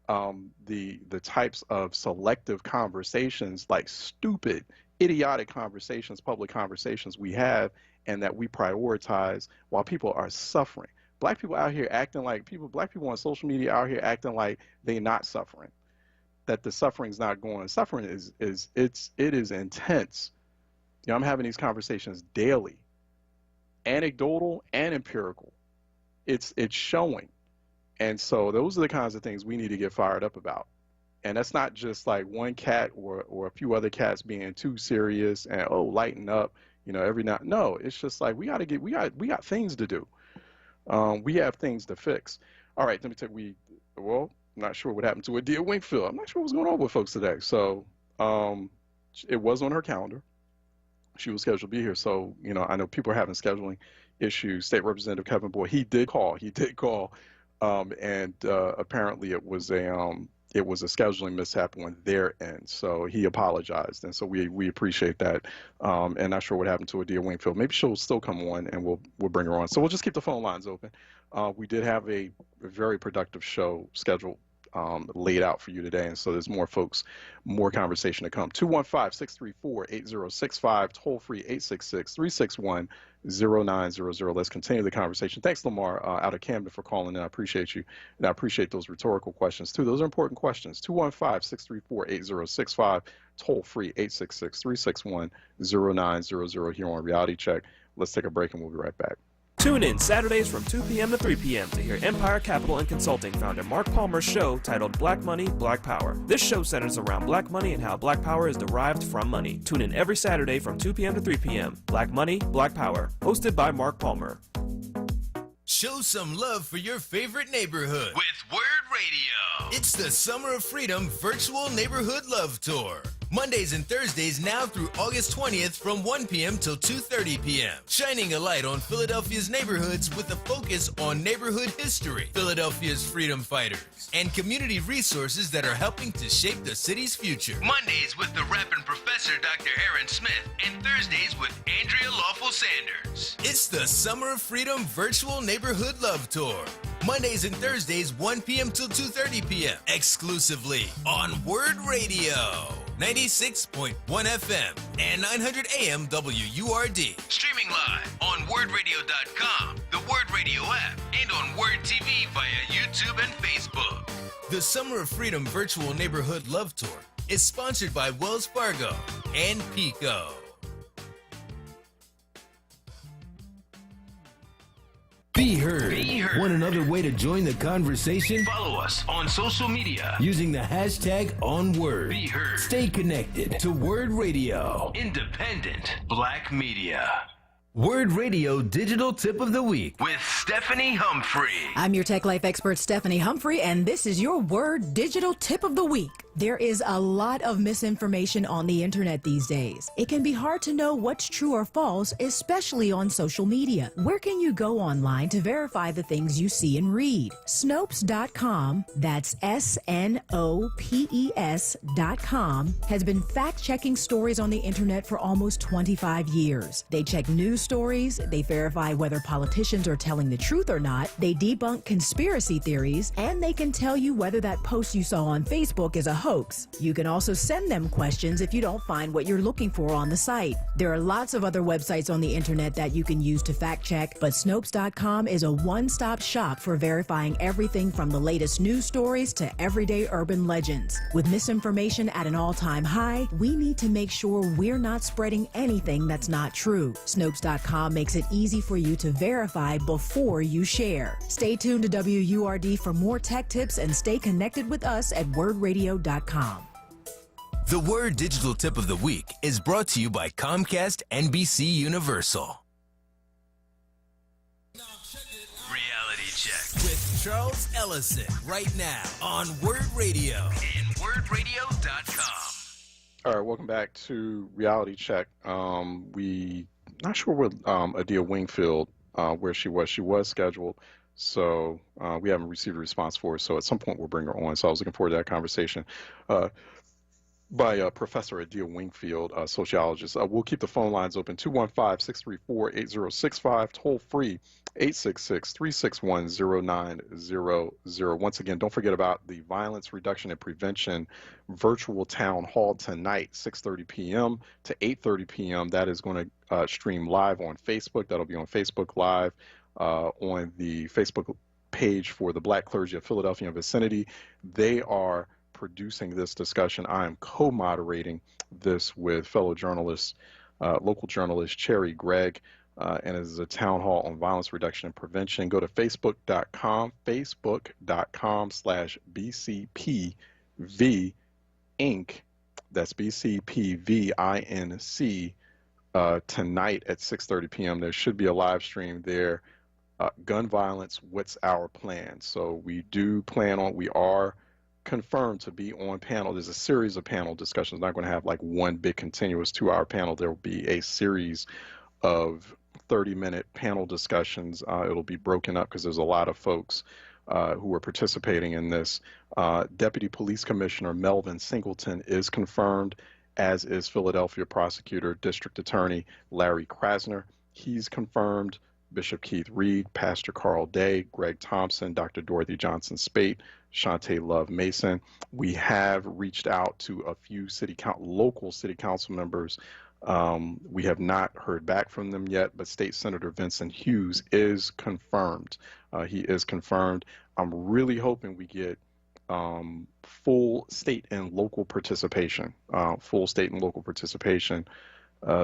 the types of selective conversations, like stupid, idiotic conversations, public conversations we have, and that we prioritize while people are suffering. Black people out here acting like black people on social media out here acting like they're not suffering, that the suffering's not going. Suffering it is intense. I'm having these conversations daily, anecdotal and empirical. It's showing. And so those are the kinds of things we need to get fired up about. And that's not just like one cat or a few other cats being too serious and, lighten up, every night. No, it's just like we got things to do. We have things to fix. All right, let me tell you, I'm not sure what happened to Adia Winkfield. I'm not sure what's going on with folks today. So it was on her calendar. She was scheduled to be here. So, I know people are having scheduling issues. State Representative Kevin Boyd, he did call. And apparently it was a scheduling mishap on their end, so he apologized, and so we appreciate that. And not sure what happened to Adia Wingfield. Maybe she'll still come on, and we'll bring her on. So we'll just keep the phone lines open. We did have a very productive show scheduled, laid out for you today, and so there's more conversation to come. 215-634-8065, toll free 866-361-0900. Let's continue the conversation. Thanks, Lamar, out of Camden, for calling in. I appreciate you, and I appreciate those rhetorical questions too. Those are important questions. 215-634-8065, toll free 866-361-0900 here on Reality Check. Let's take a break and we'll be right back. Tune in Saturdays from 2 p.m. to 3 p.m. to hear Empire Capital and Consulting founder Mark Palmer's show titled Black Money, Black Power. This show centers around black money and how black power is derived from money. Tune in every Saturday from 2 p.m. to 3 p.m. Black Money, Black Power, hosted by Mark Palmer. Show some love for your favorite neighborhood with WURD Radio. It's the Summer of Freedom Virtual Neighborhood Love Tour. Mondays and Thursdays now through August 20th from 1 p.m. till 2:30 p.m. Shining a light on Philadelphia's neighborhoods with a focus on neighborhood history, Philadelphia's freedom fighters, and community resources that are helping to shape the city's future. Mondays with the rapping professor Dr. Aaron Smith, and Thursdays with Andrea Lawful Sanders. It's the Summer of Freedom Virtual Neighborhood Love Tour. Mondays and Thursdays, 1 p.m. till 2:30 p.m. exclusively on Word Radio. 96.1 FM and 900 AM WURD. Streaming live on WordRadio.com, the Word Radio app, and on Word TV via YouTube and Facebook. The Summer of Freedom Virtual Neighborhood Love Tour is sponsored by Wells Fargo and Pico. Be heard. Want another way to join the conversation? Follow us on social media Using the hashtag onWURD. Be heard. Stay connected to Word Radio. Independent Black Media. Word Radio Digital Tip of the Week With Stephanie Humphrey. I'm your Tech Life expert, Stephanie Humphrey, and this is your Word Digital Tip of the Week. There is a lot of misinformation on the internet these days. It can be hard to know what's true or false, especially on social media. Where can you go online to verify the things you see and read? Snopes.com, that's SNOPES.com, has been fact-checking stories on the internet for almost 25 years. They check news stories, they verify whether politicians are telling the truth or not, they debunk conspiracy theories, and they can tell you whether that post you saw on Facebook is a hoax. You can also send them questions if you don't find what you're looking for on the site. There are lots of other websites on the internet that you can use to fact check, but Snopes.com is a one-stop shop for verifying everything from the latest news stories to everyday urban legends. With misinformation at an all-time high, we need to make sure we're not spreading anything that's not true. Snopes.com makes it easy for you to verify before you share. Stay tuned to WURD for more tech tips and stay connected with us at wordradio.com. The Word Digital Tip of the Week is brought to you by Comcast NBC Universal. Reality Check with Charles Ellison right now on Word Radio and wordradio.com. All right, welcome back to Reality Check. We not sure what Adia Wingfield, where she was scheduled. So we haven't received a response for her. So at some point we'll bring her on. So I was looking forward to that conversation by Professor Adia Wingfield, sociologist. We'll keep the phone lines open, 215-634-8065, toll free, 866-361-0900. Once again, don't forget about the Violence Reduction and Prevention virtual town hall tonight, 6:30 p.m. to 8:30 p.m. That is going to stream live on Facebook. That'll be on Facebook Live. On the Facebook page for the Black Clergy of Philadelphia and vicinity. They are producing this discussion. I am co-moderating this with fellow journalist, local journalist Cherry Gregg, and it is a town hall on violence reduction and prevention. Go to facebook.com/BCPV Inc. That's BCPVINC. Tonight at 6:30 p.m. There should be a live stream there. Gun violence, what's our plan? So we are confirmed to be on panel. There's a series of panel discussions. Not going to have like one big continuous 2-hour panel. There will be a series of 30-minute panel discussions. It'll be broken up because there's a lot of folks who are participating in this. Deputy Police Commissioner Melvin Singleton is confirmed, as is Philadelphia Prosecutor District Attorney Larry Krasner. He's confirmed. Bishop Keith Reed, Pastor Carl Day, Greg Thompson, Dr. Dorothy Johnson Spate, Shantae Love Mason. We have reached out to a few local city council members. We have not heard back from them yet, but State Senator Vincent Hughes is confirmed. He is confirmed. I'm really hoping we get full state and local participation.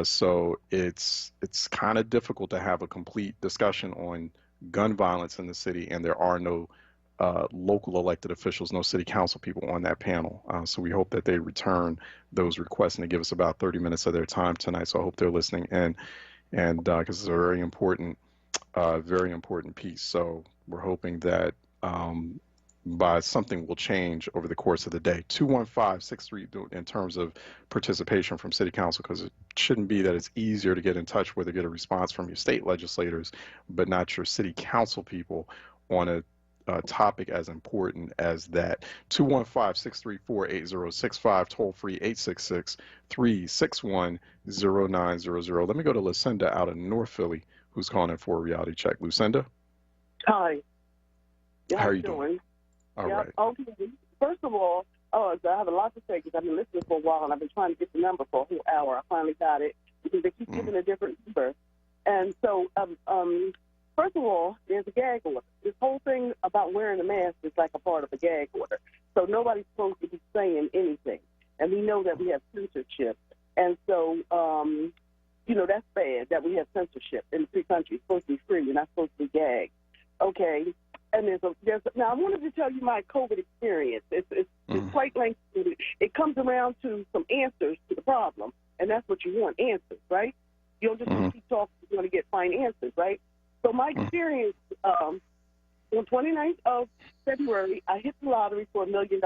So it's kind of difficult to have a complete discussion on gun violence in the city, and there are no local elected officials, no city council people on that panel. So we hope that they return those requests, and they give us about 30 minutes of their time tonight. So I hope they're listening in, and because it's a very important piece. So we're hoping that by something will change over the course of the day. 215-63 in terms of participation from City Council, because it shouldn't be that it's easier to get in touch with or get a response from your state legislators, but not your City Council people on a topic as important as that. 215-634-8065, toll free 866-361-0900. Let me go to Lucinda out of North Philly, who's calling in for a reality check. Lucinda? Hi. Yeah, how are you doing? All right. Okay. First of all, I have a lot to say because I've been listening for a while and I've been trying to get the number for a whole hour. I finally got it because they keep giving a different number. And so, first of all, there's a gag order. This whole thing about wearing a mask is like a part of a gag order. So nobody's supposed to be saying anything. And we know that we have censorship. And so, that's bad that we have censorship in the free country. It's supposed to be free. You're not supposed to be gagged. Okay. And now I wanted to tell you my COVID experience. It's quite lengthy. It comes around to some answers to the problem, and that's what you want, answers, right? You don't just want to keep talking. You want to get fine answers, right? So my experience, on 29th of February, I hit the lottery for $1 million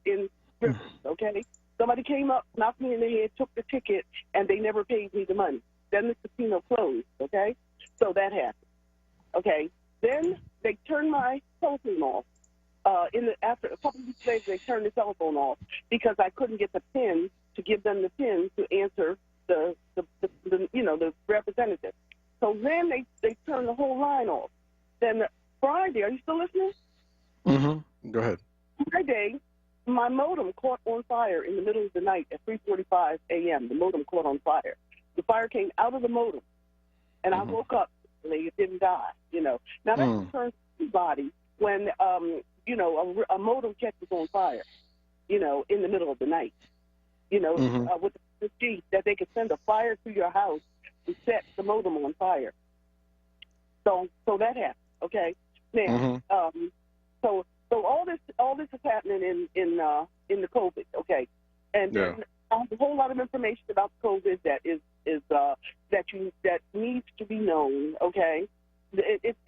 in Rivers, okay? Somebody came up, knocked me in the head, took the ticket, and they never paid me the money. Then the casino closed, okay? So that happened, okay? Then they turned my telephone off. After a couple of weeks later, they turned the telephone off because I couldn't get the PIN to give them the PIN to answer the representative. So then they turned the whole line off. Then Friday, are you still listening? Mm-hmm. Go ahead. Friday, my modem caught on fire in the middle of the night at 3:45 a.m. The modem caught on fire. The fire came out of the modem, and I woke up. It didn't die, Now that concerns everybody when, a modem catches on fire, in the middle of the night, with the sheet that they could send a fire to your house to set the modem on fire. So that happened, okay? Now, so all this is happening in the COVID, okay? And then I have a whole lot of information about COVID that that needs to be known. Okay, it's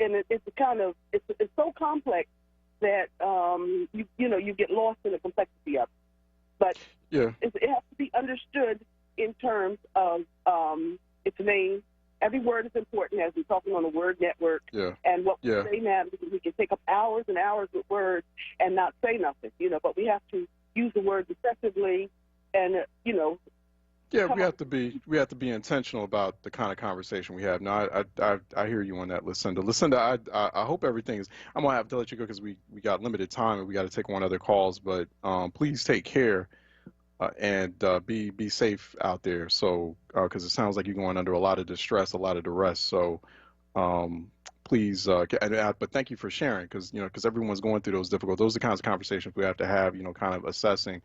so complex that you get lost in the complexity of it. But it has to be understood in terms of its name. Every word is important, as we're talking on the Word Network. And what we say now, we can take up hours and hours with words and not say nothing. But we have to use the words effectively. And we have to be intentional about the kind of conversation we have. Now, I hear you on that, Lucinda. Lucinda, I hope everything is. I'm gonna have to let you go because we got limited time and we got to take on other calls. But please take care and be safe out there. So because it sounds like you're going under a lot of distress, a lot of duress. So please, but thank you for sharing because everyone's going through those are the kinds of conversations we have to have. Kind of assessing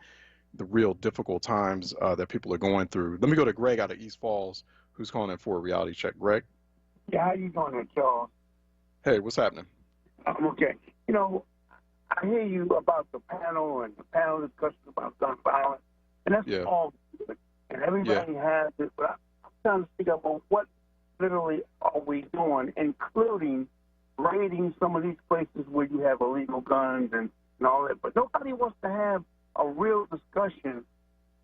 the real difficult times that people are going through. Let me go to Greg out of East Falls, who's calling in for a reality check. Greg? Yeah, how you doing there, Charles? Hey, what's happening? I'm okay. I hear you about the panel and the panel discussion about gun violence, and that's all good. And everybody has it, but I'm trying to figure out what literally are we doing, including raiding some of these places where you have illegal guns and all that. But nobody wants to have a real discussion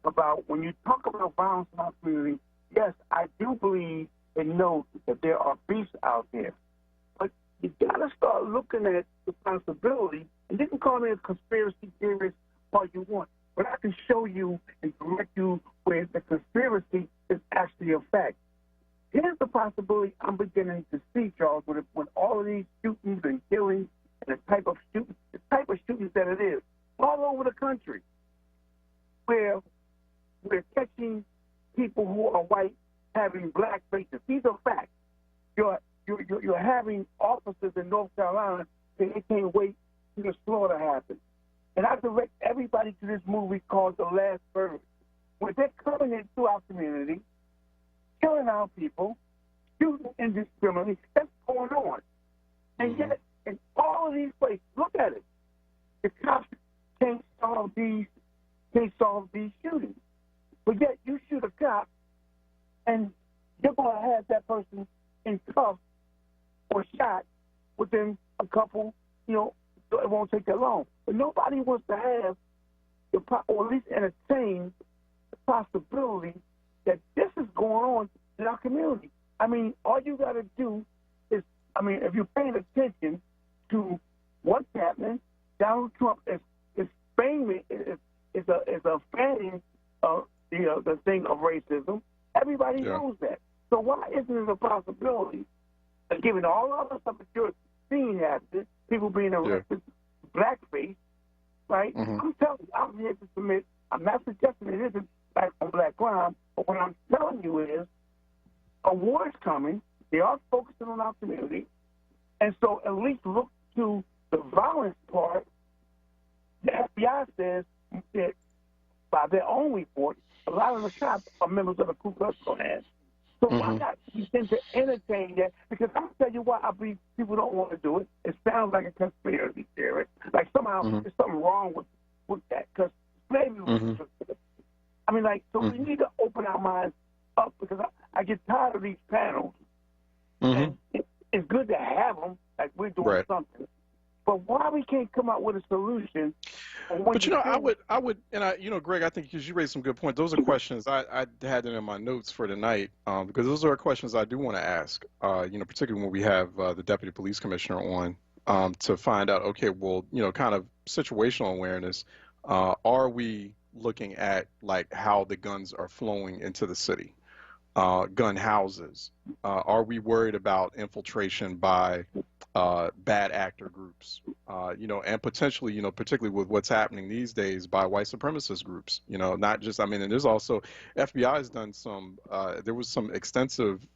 about when you talk about violence in our community. Yes, I do believe and know that there are beasts out there, but you got to start looking at the possibility. And you can call me a conspiracy theorist all you want, but I can show you and direct you where the conspiracy is actually a fact. Here's the possibility I'm beginning to see, Charles, when all of these shootings and killings and the type of shootings that it is all over the country, where we're catching people who are white having black faces. These are facts. You're having officers in North Carolina saying they can't wait till the slaughter happens. And I direct everybody to this movie called The Last Bird, where they're coming into our community, killing our people, shooting indiscriminately. That's going on. And yet, in all of these places, look at it. The cops can't solve these shootings. But yet you shoot a cop and you're going to have that person in cuffs or shot within a couple, So it won't take that long. But nobody wants to have, or at least entertain, the possibility that this is going on in our community. I mean, all you got to do is, I mean, if you're paying attention to what's happening, Donald Trump is fanning the thing of racism. Everybody knows that. So why isn't it a possibility, given all the other stuff that you're seeing happening, people being arrested, blackface, right? I'm telling you, I'm here to submit. I'm not suggesting it isn't black on black crime, but what I'm telling you is awards coming. They are focusing on our community, and so at least look to the violence part. The FBI says that by their own report, a lot of the cops are members of the Ku Klux Klan. So why not begin to entertain that? Because I'm going to tell you why I believe people don't want to do it. It sounds like a conspiracy theory. Like somehow there's something wrong with that. Because maybe I mean, like, so we need to open our minds up because I get tired of these panels. And it's good to have them, like we're doing something. But why we can't come up with a solution? But I would, and Greg, I think because you raised some good points. Those are questions I had them in my notes for tonight because those are questions I do want to ask. Particularly when we have the deputy police commissioner on to find out. Okay, well, kind of situational awareness. Are we looking at like how the guns are flowing into the city? Gun houses. Are we worried about infiltration by bad actor groups? And potentially, particularly with what's happening these days by white supremacist groups. Not just, and there's also FBI has done some. There was some extensive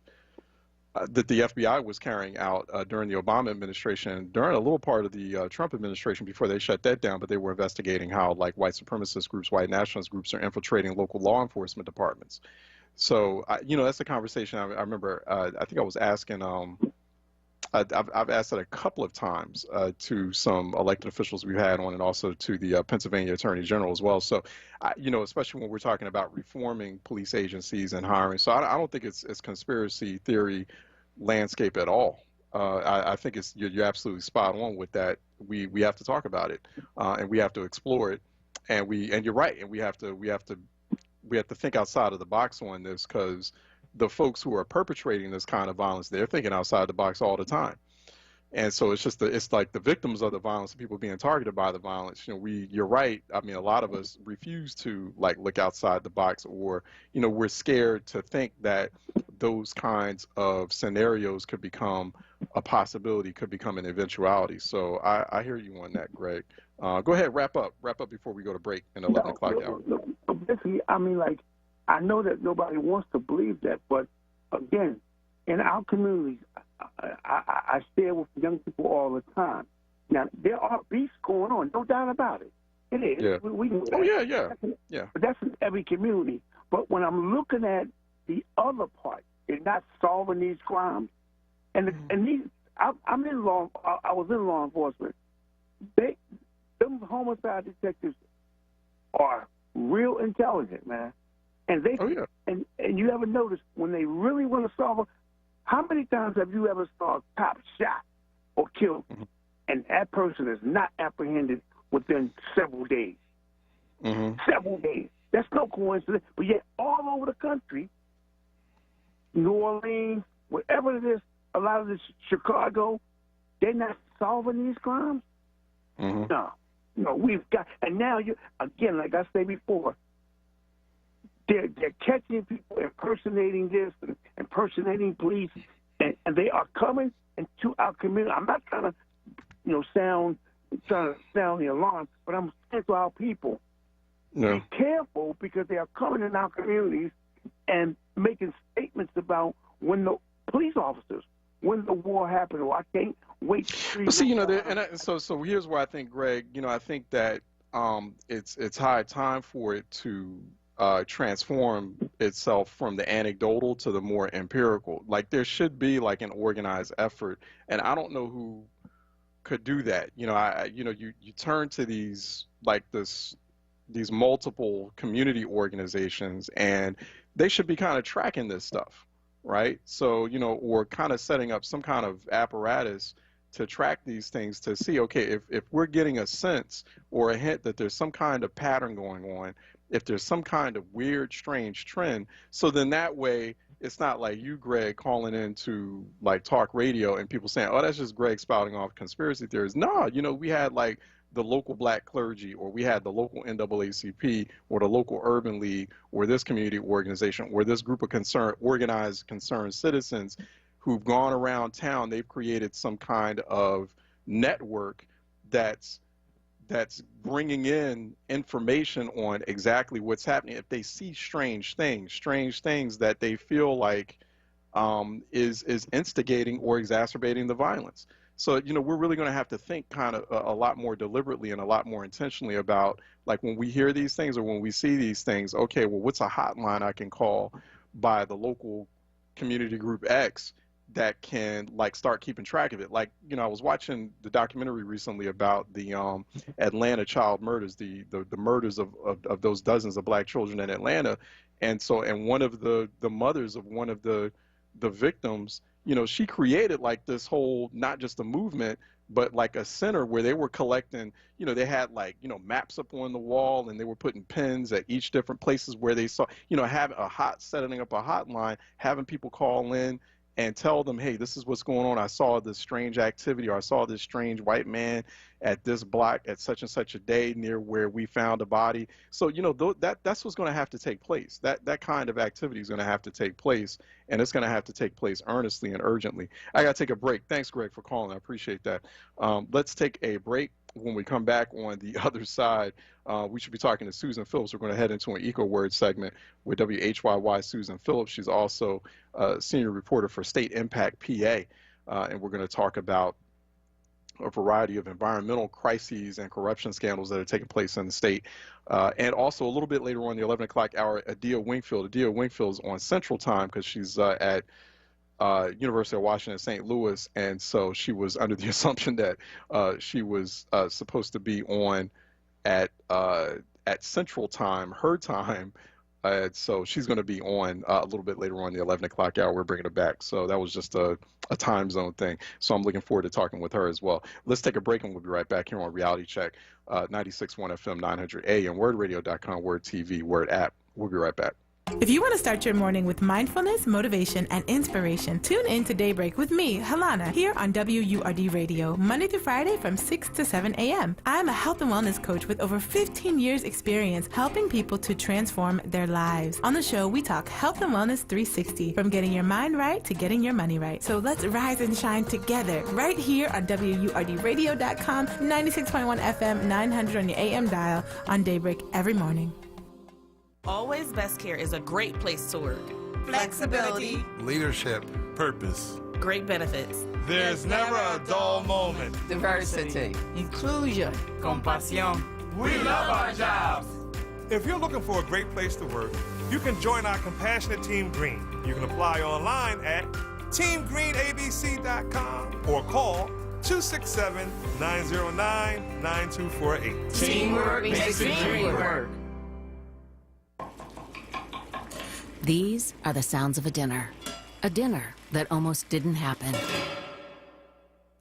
that the FBI was carrying out during the Obama administration, during a little part of the Trump administration before they shut that down. But they were investigating how like white supremacist groups, white nationalist groups are infiltrating local law enforcement departments. So, that's a conversation I remember. I think I was asking, I've asked it a couple of times to some elected officials we've had on and also to the Pennsylvania Attorney General as well. So, especially when we're talking about reforming police agencies and hiring. So I don't think it's conspiracy theory landscape at all. I think you're absolutely spot on with that. We have to talk about it and we have to explore it. And you're right. And we have to think outside of the box on this because the folks who are perpetrating this kind of violence, they're thinking outside the box all the time. And so it's like the victims of the violence, people being targeted by the violence. You're right. A lot of us refuse to like look outside the box, or we're scared to think that those kinds of scenarios could become a possibility, could become an eventuality. So I hear you on that, Greg. Go ahead, wrap up before we go to break in 11 o'clock hour. Basically, I know that nobody wants to believe that, but again, in our communities, I share with young people all the time. Now, there are beefs going on, no doubt about it. It is. Yeah. We know that. Yeah. But that's in every community. But when I'm looking at the other part, they're not solving these crimes. And these, I'm in law. I was in law enforcement. Them homicide detectives are real intelligent, man. And they and you ever notice when they really want to solve it, how many times have you ever saw a cop shot or killed and that person is not apprehended within several days? Several days. That's no coincidence. But yet all over the country, New Orleans, wherever it is, a lot of this Chicago, they're not solving these crimes? No, we've got, and now again, like I said before, they're catching people impersonating this and impersonating police, and they are coming into our community. I'm not trying to, sound the alarm, but I'm saying to our people, be careful because they are coming in our communities and making statements about when the police officers, when the war happened, or I can't wait. But see, so here's where I think, Greg, I think that it's high time for it to transform itself from the anecdotal to the more empirical. Like there should be like an organized effort, and I don't know who could do that. You turn to these these multiple community organizations, and they should be kind of tracking this stuff, right? So or kind of setting up some kind of apparatus to track these things to see, okay, if we're getting a sense or a hint that there's some kind of pattern going on, if there's some kind of weird, strange trend, so then that way it's not like you, Greg, calling into like talk radio and people saying, oh, that's just Greg spouting off conspiracy theories. No, we had like the local black clergy, or we had the local NAACP, or the local urban league, or this community organization, or this group of organized concerned citizens who've gone around town. They've created some kind of network that's bringing in information on exactly what's happening. If they see strange things that they feel like is instigating or exacerbating the violence. So, we're really going to have to think kind of a lot more deliberately and a lot more intentionally about, like, when we hear these things or when we see these things, okay, well, what's a hotline I can call by the local community group X that can, like, start keeping track of it? Like, I was watching the documentary recently about the Atlanta child murders, the murders of those dozens of black children in Atlanta. And one of the mothers of one of the victims, she created like this whole, not just a movement, but like a center where they were collecting, they had like, maps up on the wall, and they were putting pins at each different places where they saw, setting up a hotline, having people call in and tell them, hey, this is what's going on. I saw this strange activity, or I saw this strange white man at this block at such and such a day near where we found a body. So, that's what's going to have to take place. That kind of activity is going to have to take place, and it's going to have to take place earnestly and urgently. I got to take a break. Thanks, Greg, for calling. I appreciate that. Let's take a break. When we come back on the other side, we should be talking to Susan Phillips. We're going to head into an EcoWord segment with WHYY Susan Phillips. She's also a senior reporter for State Impact PA, and we're going to talk about a variety of environmental crises and corruption scandals that are taking place in the state. And also a little bit later on, the 11 o'clock hour, Adia Wingfield. Adia Wingfield's on Central Time because she's at University of Washington, St. Louis, and so she was under the assumption that she was supposed to be on at Central Time, her time. So she's going to be on a little bit later on the 11 o'clock hour. We're bringing her back. So that was just a time zone thing. So I'm looking forward to talking with her as well. Let's take a break, and we'll be right back here on Reality Check, 96.1 FM, 900 AM, WordRadio.com, Word TV, Word app. We'll be right back. If you want to start your morning with mindfulness, motivation, and inspiration, tune in to Daybreak with me, Halana, here on WURD Radio, Monday through Friday from 6 to 7 a.m. I am a health and wellness coach with over 15 years experience helping people to transform their lives. On the show, we talk health and wellness 360, from getting your mind right to getting your money right. So let's rise and shine together right here on WURDradio.com, 96.1 FM, 900 on your AM dial, on Daybreak every morning. Always Best Care is a great place to work. Flexibility, leadership, purpose, great benefits. There's never a dull moment. Diversity, inclusion, compasión. We love our jobs. If you're looking for a great place to work, you can join our compassionate Team Green. You can apply online at teamgreenabc.com or call 267-909-9248. Teamwork makes the dream work. These are the sounds of a dinner that almost didn't happen.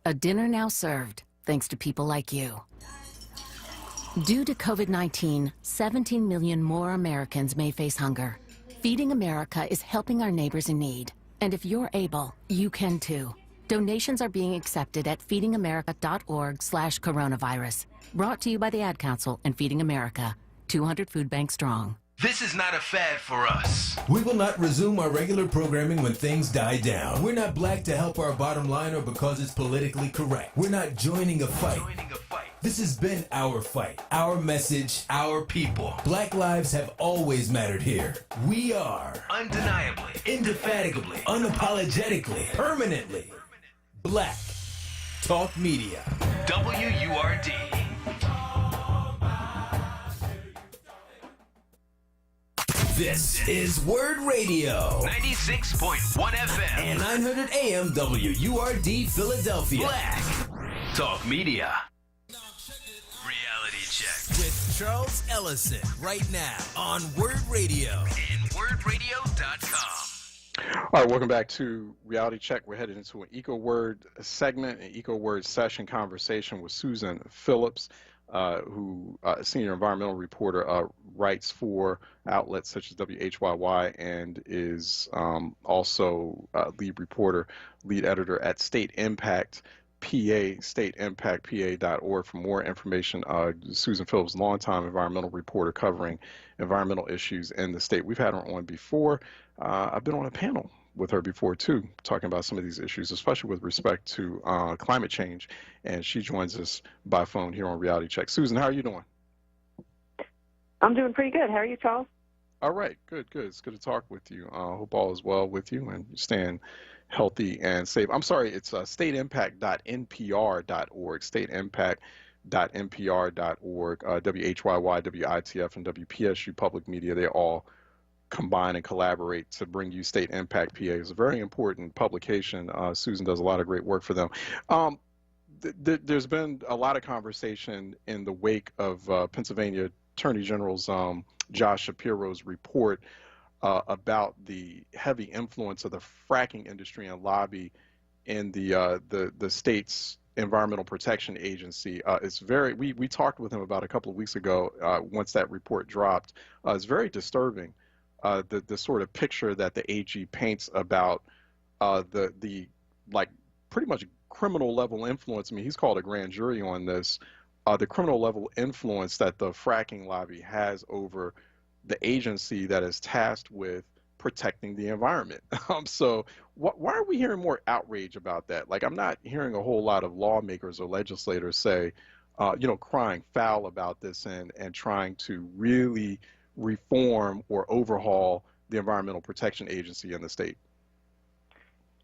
A dinner now served thanks to people like you. Due to COVID-19, 17 million more Americans may face hunger. Feeding America is helping our neighbors in need. And if you're able, you can too. Donations are being accepted at feedingamerica.org/coronavirus. Brought to you by the Ad Council and Feeding America, 200 food banks strong. This is not a fad for us. We will not resume our regular programming when things die down. We're not black to help our bottom line or because it's politically correct. We're not joining a fight. This has been our fight, our message, our people. Black lives have always mattered here. We are undeniably, indefatigably, unapologetically, permanently Black Talk Media. WURD. This is Word Radio. 96.1 FM. And 900 AM WURD Philadelphia. Black Talk Media. Reality Check with Charles Ellison right now on Word Radio and WordRadio.com. All right, welcome back to Reality Check. We're headed into an EcoWord segment, an EcoWord session conversation with Susan Phillips, who senior environmental reporter, writes for outlets such as WHYY and is also lead reporter, lead editor at State Impact PA, stateimpactpa.org. For more information, Susan Phillips, longtime environmental reporter covering environmental issues in the state. We've had her on before. I've been on a panel with her before too, talking about some of these issues, especially with respect to climate change. And she joins us by phone here on Reality Check. Susan, how are you doing? I'm doing pretty good. How are you, Charles? All right, good. It's good to talk with you. Hope all is well with you and you're staying healthy and safe. I'm sorry, it's stateimpact.npr.org, stateimpact.npr.org, WHYY, WITF, and WPSU Public Media. They all combine and collaborate to bring you State Impact PA. It's a very important publication. Susan does a lot of great work for them. There's been a lot of conversation in the wake of Pennsylvania Attorney General's Josh Shapiro's report about the heavy influence of the fracking industry and lobby in the state's Environmental Protection Agency. It's very, we talked with him about a couple of weeks ago once that report dropped. It's very disturbing. The sort of picture that the AG paints about the like pretty much criminal level influence. I mean, he's called a grand jury on this. The criminal level influence that the fracking lobby has over the agency that is tasked with protecting the environment. So why are we hearing more outrage about that? Like, I'm not hearing a whole lot of lawmakers or legislators say, crying foul about this and trying to really reform or overhaul the Environmental Protection Agency in the state.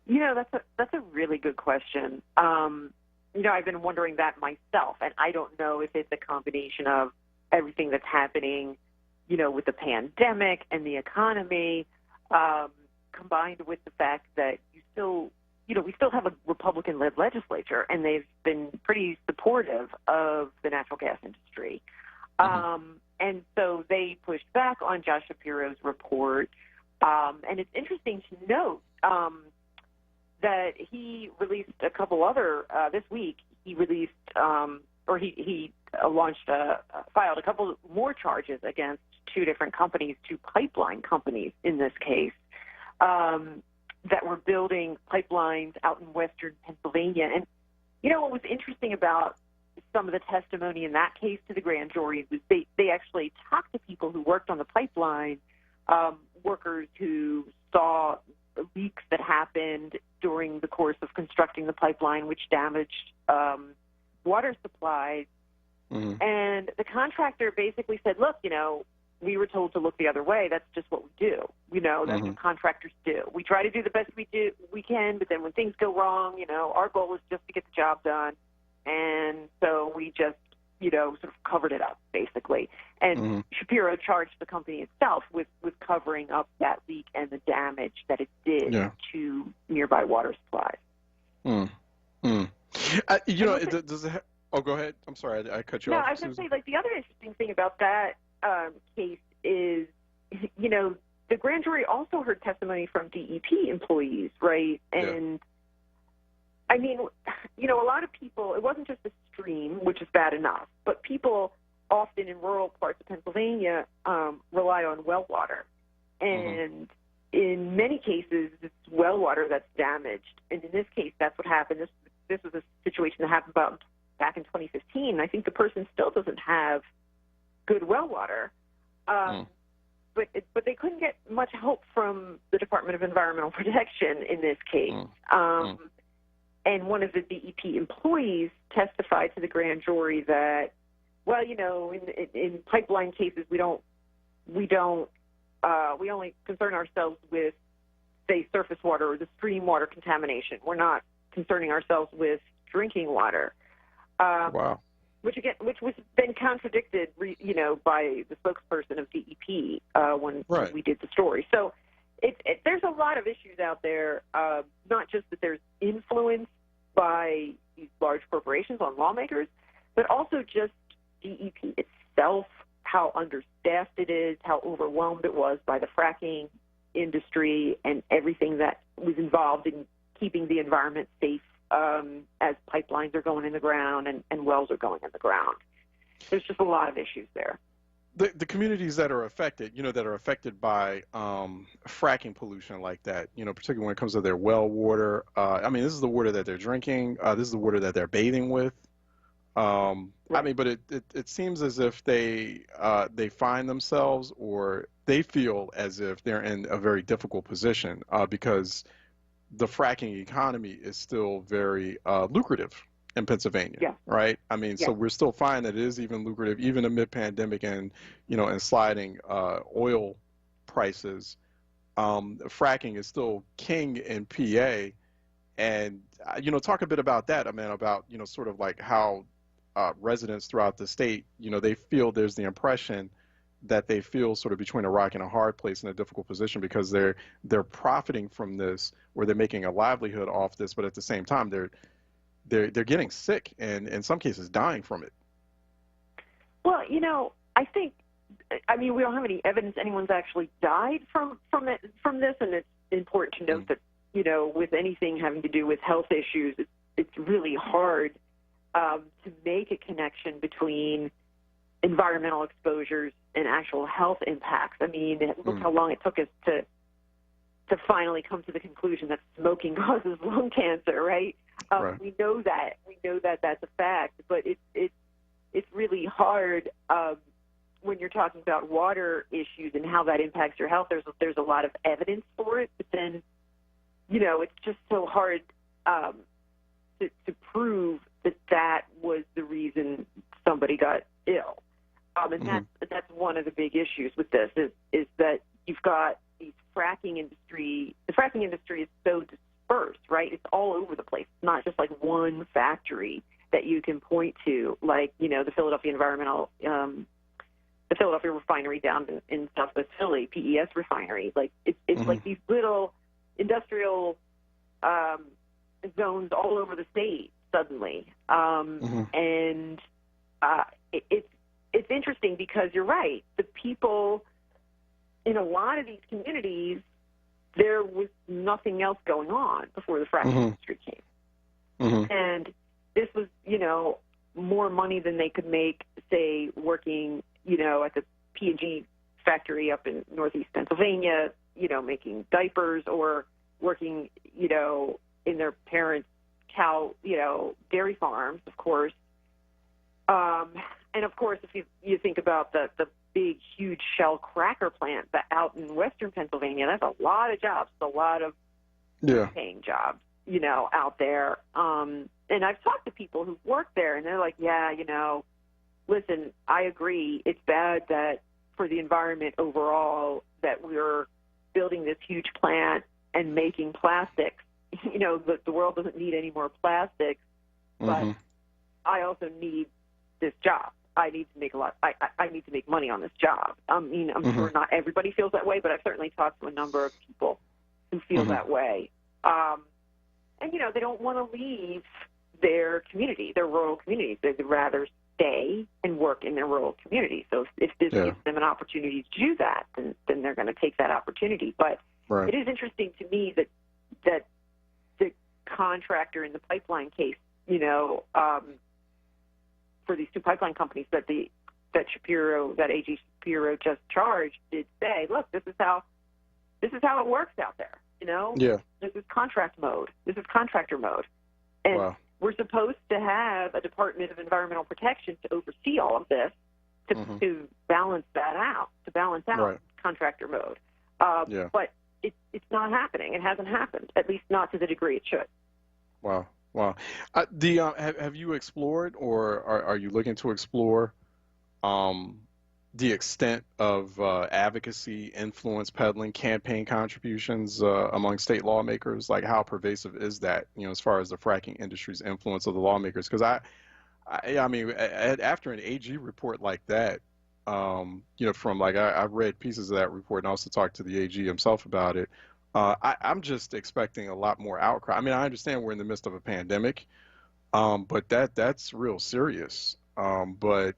That's a really good question. I've been wondering that myself, and I don't know if it's a combination of everything that's happening, with the pandemic and the economy, combined with the fact that we still have a Republican-led legislature, and they've been pretty supportive of the natural gas industry. And so they pushed back on Josh Shapiro's report. And it's interesting to note that he released a couple other, this week, he released, he filed a couple more charges against two different companies, two pipeline companies in this case, that were building pipelines out in western Pennsylvania. And, what was interesting about some of the testimony in that case to the grand jury was they actually talked to people who worked on the pipeline, workers who saw leaks that happened during the course of constructing the pipeline, which damaged water supplies. And the contractor basically said, look, we were told to look the other way. That's just what we do. That's what contractors do. We try to do the best we can, but then when things go wrong, our goal is just to get the job done. And so we just, sort of covered it up, basically. And Shapiro charged the company itself with covering up that leak and the damage that it did to nearby water supplies. Does it go ahead. I'm sorry, I cut you off. No, I was going to say, the other interesting thing about that case is, the grand jury also heard testimony from DEP employees, right? And I mean, a lot of people, it wasn't just the stream, which is bad enough, but people often in rural parts of Pennsylvania rely on well water. And in many cases, it's well water that's damaged. And in this case, that's what happened. This was a situation that happened back in 2015. I think the person still doesn't have good well water. But they couldn't get much help from the Department of Environmental Protection in this case. And one of the DEP employees testified to the grand jury that, well, in pipeline cases, we only concern ourselves with, say, surface water or the stream water contamination. We're not concerning ourselves with drinking water. Wow. Which was then contradicted, by the spokesperson of DEP when we did the story. So there's a lot of issues out there, not just that there's influence by these large corporations on lawmakers, but also just DEP itself, how understaffed it is, how overwhelmed it was by the fracking industry and everything that was involved in keeping the environment safe as pipelines are going in the ground and wells are going in the ground. There's just a lot of issues there. The communities that are affected, that are affected by fracking pollution like that, particularly when it comes to their well water. I mean, this is the water that they're drinking. This is the water that they're bathing with. Right. I mean, but it seems as if they find themselves, or they feel as if they're in a very difficult position because the fracking economy is still very lucrative in Pennsylvania, right? I mean, so we're still finding that it is even lucrative, even amid pandemic and, and sliding oil prices. Fracking is still king in PA. And, talk a bit about that, I mean, about, sort of like how residents throughout the state, they feel there's the impression that they feel sort of between a rock and a hard place in a difficult position because they're profiting from this, or they're making a livelihood off this, but at the same time, they're getting sick and in some cases dying from it. Well, I think, we don't have any evidence anyone's actually died from this, and it's important to note that, with anything having to do with health issues, it's really hard to make a connection between environmental exposures and actual health impacts. I mean, look how long it took us to finally come to the conclusion that smoking causes lung cancer, right? Right. We know that that's a fact, but it's really hard when you're talking about water issues and how that impacts your health. There's a lot of evidence for it, but then it's just so hard to prove that was the reason somebody got ill. And that's one of the big issues with this is that you've got these fracking industry. The fracking industry is so dispersed, right? It's all over the place. It's not just like one factory that you can point to, like, the Philadelphia the Philadelphia refinery down in Southwest Philly, PES refinery. Like it's like these little industrial zones all over the state suddenly. And it's interesting because you're right. The people in a lot of these communities, there was nothing else going on before the fracking industry came. And this was, more money than they could make, say, working, at the P&G factory up in northeast Pennsylvania, making diapers, or working, in their parents' cow, dairy farms, of course. And of course, if you think about the big, huge Shell cracker plant out in western Pennsylvania, that's a lot of jobs, a lot of paying jobs, out there. And I've talked to people who've worked there, and they're like, listen, I agree. It's bad that for the environment overall that we're building this huge plant and making plastics. The world doesn't need any more plastics, but I also need this job. I need to make I need to make money on this job. I mean, I'm sure not everybody feels that way, but I've certainly talked to a number of people who feel that way. And, they don't want to leave their community, their rural communities. They'd rather stay and work in their rural community. So if this gives them an opportunity to do that, then they're going to take that opportunity. But it is interesting to me that the contractor in the pipeline case, for these two pipeline companies that AG Shapiro just charged, did say, look, this is how it works out there. This is contract mode. This is contractor mode. And we're supposed to have a Department of Environmental Protection to oversee all of this, to balance that out, contractor mode. But it's not happening. It hasn't happened, at least not to the degree it should. Wow. Have you explored, or are you looking to explore the extent of advocacy, influence peddling, campaign contributions among state lawmakers? Like, how pervasive is that, as far as the fracking industry's influence of the lawmakers? Because I mean, after an AG report like that, from I've read pieces of that report and also talked to the AG himself about it. I'm just expecting a lot more outcry. I mean, I understand we're in the midst of a pandemic, but that's real serious. But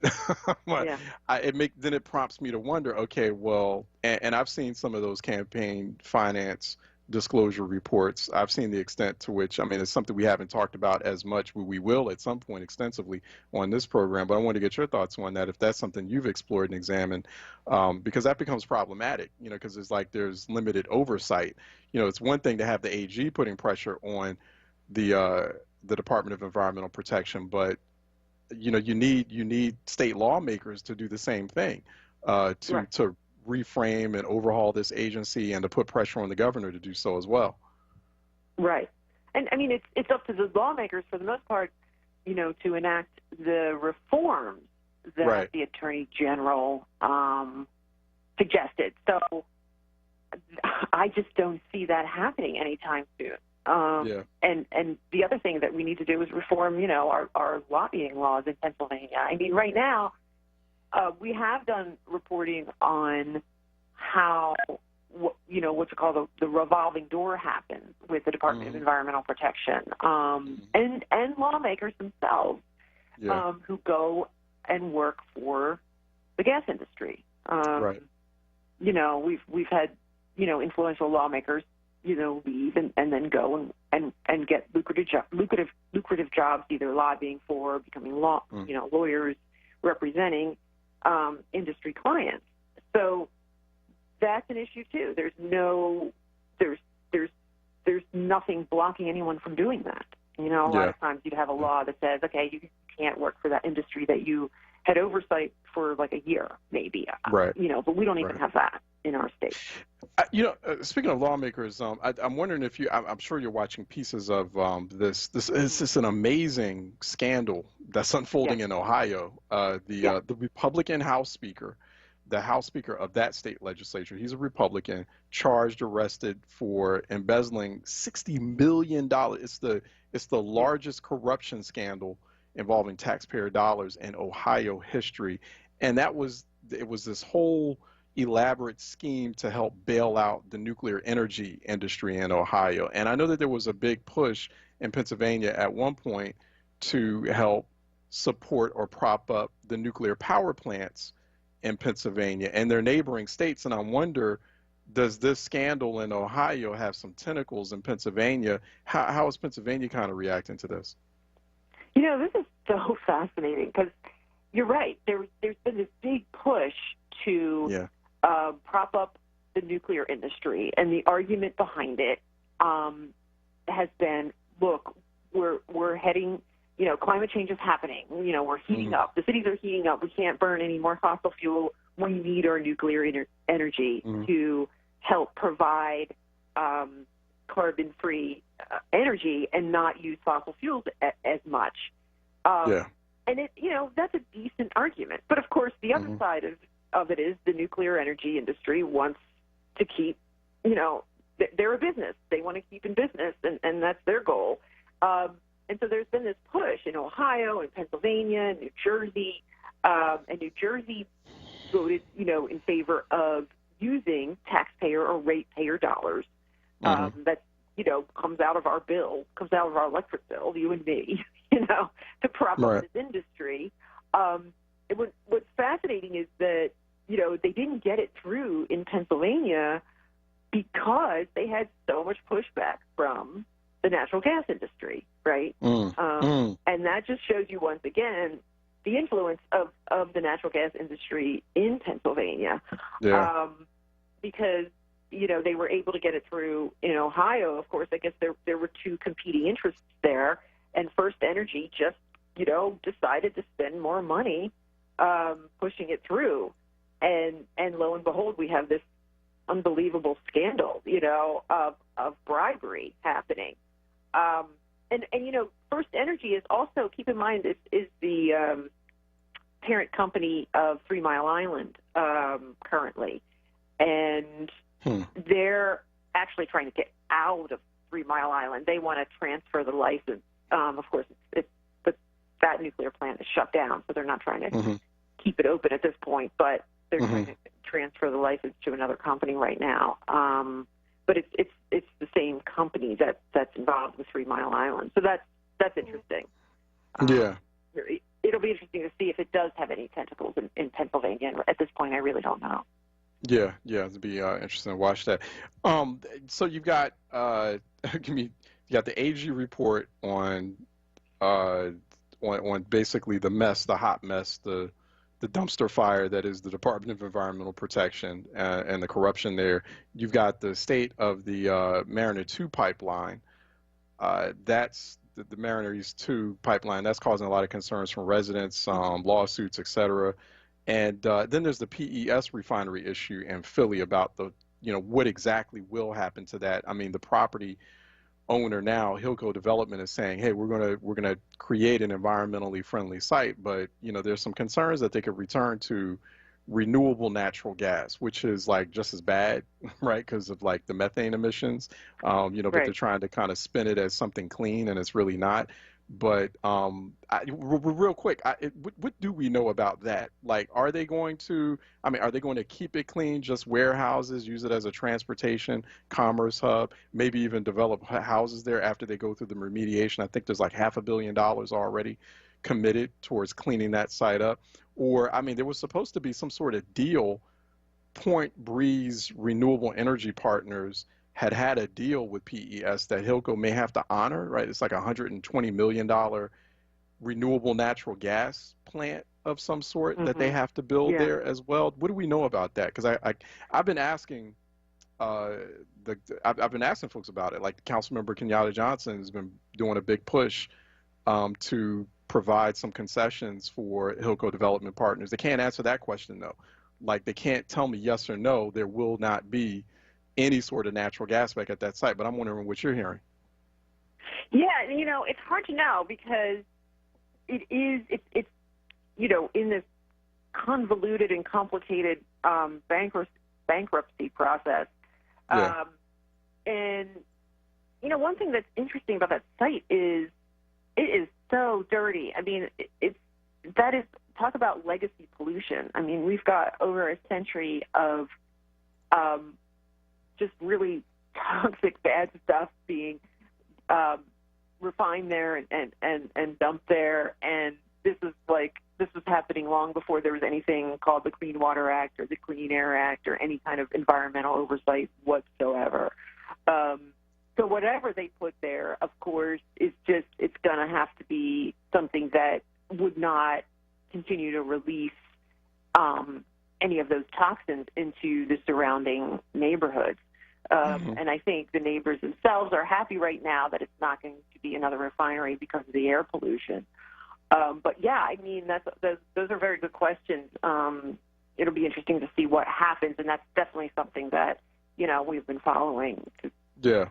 Yeah. then it prompts me to wonder, okay, well, and I've seen some of those campaign finance disclosure reports. I've seen the extent to which, I mean, it's something we haven't talked about as much, but we will at some point extensively on this program. But I want to get your thoughts on that, if that's something you've explored and examined, because that becomes problematic, you know, because it's like there's limited oversight. You know, it's one thing to have the AG putting pressure on the Department of Environmental Protection, but you know, you need state lawmakers to do the same thing, to reframe and overhaul this agency and to put pressure on the governor to do so as well. Right. And I mean, it's up to the lawmakers for the most part, you know, to enact the reforms that the Attorney General suggested. So I just don't see that happening anytime soon. And the other thing that we need to do is reform, you know, our lobbying laws in Pennsylvania. I mean, right now, we have done reporting on how, you know, what's called the revolving door happens with the Department of Environmental Protection, and lawmakers themselves who go and work for the gas industry. You know, we've had, you know, influential lawmakers, you know, leave and then go and get lucrative jobs, either lobbying for, becoming you know, lawyers representing industry clients. So that's an issue too. There's nothing blocking anyone from doing that. You know, a lot of times you'd have a law that says, okay, you can't work for that industry that you had oversight for like a year, maybe. You know, but we don't even have that in our state. You know, speaking of lawmakers, I'm wondering if I'm sure you're watching pieces of this. This is an amazing scandal that's unfolding in Ohio. The Republican House Speaker, the House Speaker of that state legislature, he's a Republican, charged, arrested for embezzling $60 million. It's the largest corruption scandal involving taxpayer dollars in Ohio history, and it was this whole elaborate scheme to help bail out the nuclear energy industry in Ohio. And I know that there was a big push in Pennsylvania at one point to help support or prop up the nuclear power plants in Pennsylvania and their neighboring states. And I wonder, does this scandal in Ohio have some tentacles in Pennsylvania? How is Pennsylvania kind of reacting to this? You know, this is so fascinating because you're right. There's been this big push to prop up the nuclear industry, and the argument behind it has been, look, we're heading, you know, climate change is happening. You know, we're heating up. The cities are heating up. We can't burn any more fossil fuel. We need our nuclear energy to help provide carbon-free energy and not use fossil fuels as much. And it, you know, that's a decent argument. But of course, the other side of it is the nuclear energy industry wants to keep, you know, they're a business. They want to keep in business, and that's their goal. And so there's been this push in Ohio and Pennsylvania and New Jersey. And New Jersey voted, you know, in favor of using taxpayer or ratepayer dollars that, you know, comes out of our electric bill, you and me, you know, to prop up this industry. What's fascinating is that, you know, they didn't get it through in Pennsylvania because they had so much pushback from the natural gas industry, right? And that just shows you once again the influence of the natural gas industry in Pennsylvania. Because, you know, they were able to get it through in Ohio. Of course, I guess there were two competing interests there, and First Energy just, you know, decided to spend more money pushing it through. And lo and behold, we have this unbelievable scandal, you know, of bribery happening. And you know, First Energy is also, keep in mind, is the parent company of 3 Mile Island currently. And they're actually trying to get out of 3 Mile Island. They want to transfer the license. Of course, but that nuclear plant is shut down, so they're not trying to keep it open at this point. But they're trying to transfer the license to another company right now. But it's the same company that's involved with 3 Mile Island. So that's interesting. it'll be interesting to see if it does have any tentacles in Pennsylvania. And at this point, I really don't know. Yeah, it'd be interesting to watch that. So you've got you got the AG report on basically the mess, the hot mess, the dumpster fire that is the Department of Environmental Protection and the corruption there. You've got the state of the Mariner 2 pipeline. That's the Mariner East 2 pipeline. That's causing a lot of concerns from residents, lawsuits, et cetera. And then there's the PES refinery issue in Philly about what exactly will happen to that. I mean, the property owner now, Hilco Development, is saying, hey, we're gonna create an environmentally friendly site, but there's some concerns that they could return to renewable natural gas, which is like just as bad, right? Because of like the methane emissions, but they're trying to kind of spin it as something clean, and it's really not. But real quick, what do we know about that? Like, are they going to keep it clean, just warehouses, use it as a transportation, commerce hub, maybe even develop houses there after they go through the remediation? I think there's like $500 million already committed towards cleaning that site up. Or, I mean, there was supposed to be some sort of deal. Point Breeze Renewable Energy Partners had a deal with PES that Hilco may have to honor, right? It's like a $120 million renewable natural gas plant of some sort that they have to build there as well. What do we know about that? Because I've been asking I've been asking folks about it. Like Councilmember Kenyatta Johnson has been doing a big push to provide some concessions for Hilco Development Partners. They can't answer that question though. Like they can't tell me yes or no, there will not be any sort of natural gas back at that site, but I'm wondering what you're hearing. Yeah, it's hard to know because it's in this convoluted and complicated bankruptcy process. Yeah. And one thing that's interesting about that site is it is so dirty. I mean, talk about legacy pollution. I mean, we've got over a century of just really toxic, bad stuff being refined there and dumped there. And this was happening long before there was anything called the Clean Water Act or the Clean Air Act or any kind of environmental oversight whatsoever. So whatever they put there, of course, it's going to have to be something that would not continue to release any of those toxins into the surrounding neighborhoods. And I think the neighbors themselves are happy right now that it's not going to be another refinery because of the air pollution. But yeah, I mean, those are very good questions. It'll be interesting to see what happens, and that's definitely something that, we've been following. Yeah,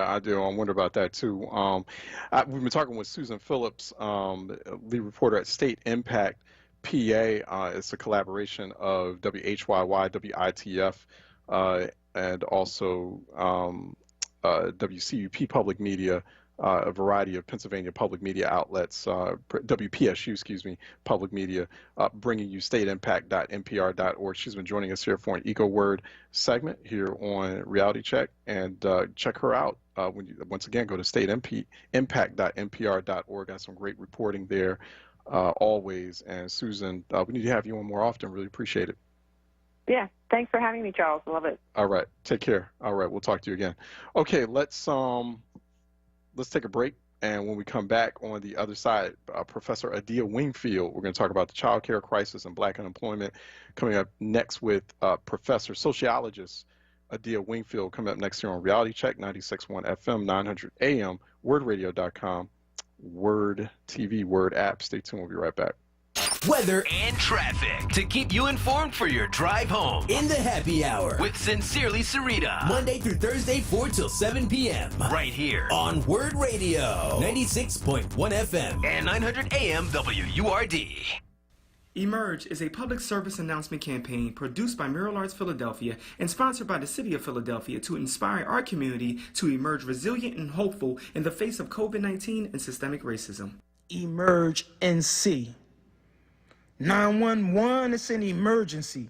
I do. I wonder about that too. We've been talking with Susan Phillips, lead reporter at State Impact PA. It's a collaboration of WHYY, WITF, and also WCUP Public Media, a variety of Pennsylvania public media outlets, WPSU, public media, bringing you stateimpact.npr.org. She's been joining us here for an onWURD segment here on Reality Check, and check her out. Once again, go to stateimpact.npr.org. Got some great reporting there always. And Susan, we need to have you on more often. Really appreciate it. Yeah, thanks for having me, Charles. Love it. All right, take care. All right, we'll talk to you again. Okay, let's take a break, and when we come back on the other side, Professor Adia Wingfield, we're going to talk about the child care crisis and black unemployment. Coming up next with Professor Sociologist Adia Wingfield, coming up next here on Reality Check, 96.1 FM, 900 AM, WordRadio.com, Word TV, Word app. Stay tuned. We'll be right back. Weather and traffic to keep you informed for your drive home. In the happy hour with Sincerely Sarita. Monday through Thursday, 4 till 7 p.m. Right here on Word Radio, 96.1 FM and 900 AM WURD. Emerge is a public service announcement campaign produced by Mirror Arts Philadelphia and sponsored by the City of Philadelphia to inspire our community to emerge resilient and hopeful in the face of COVID-19 and systemic racism. Emerge NC. 911, it's an emergency.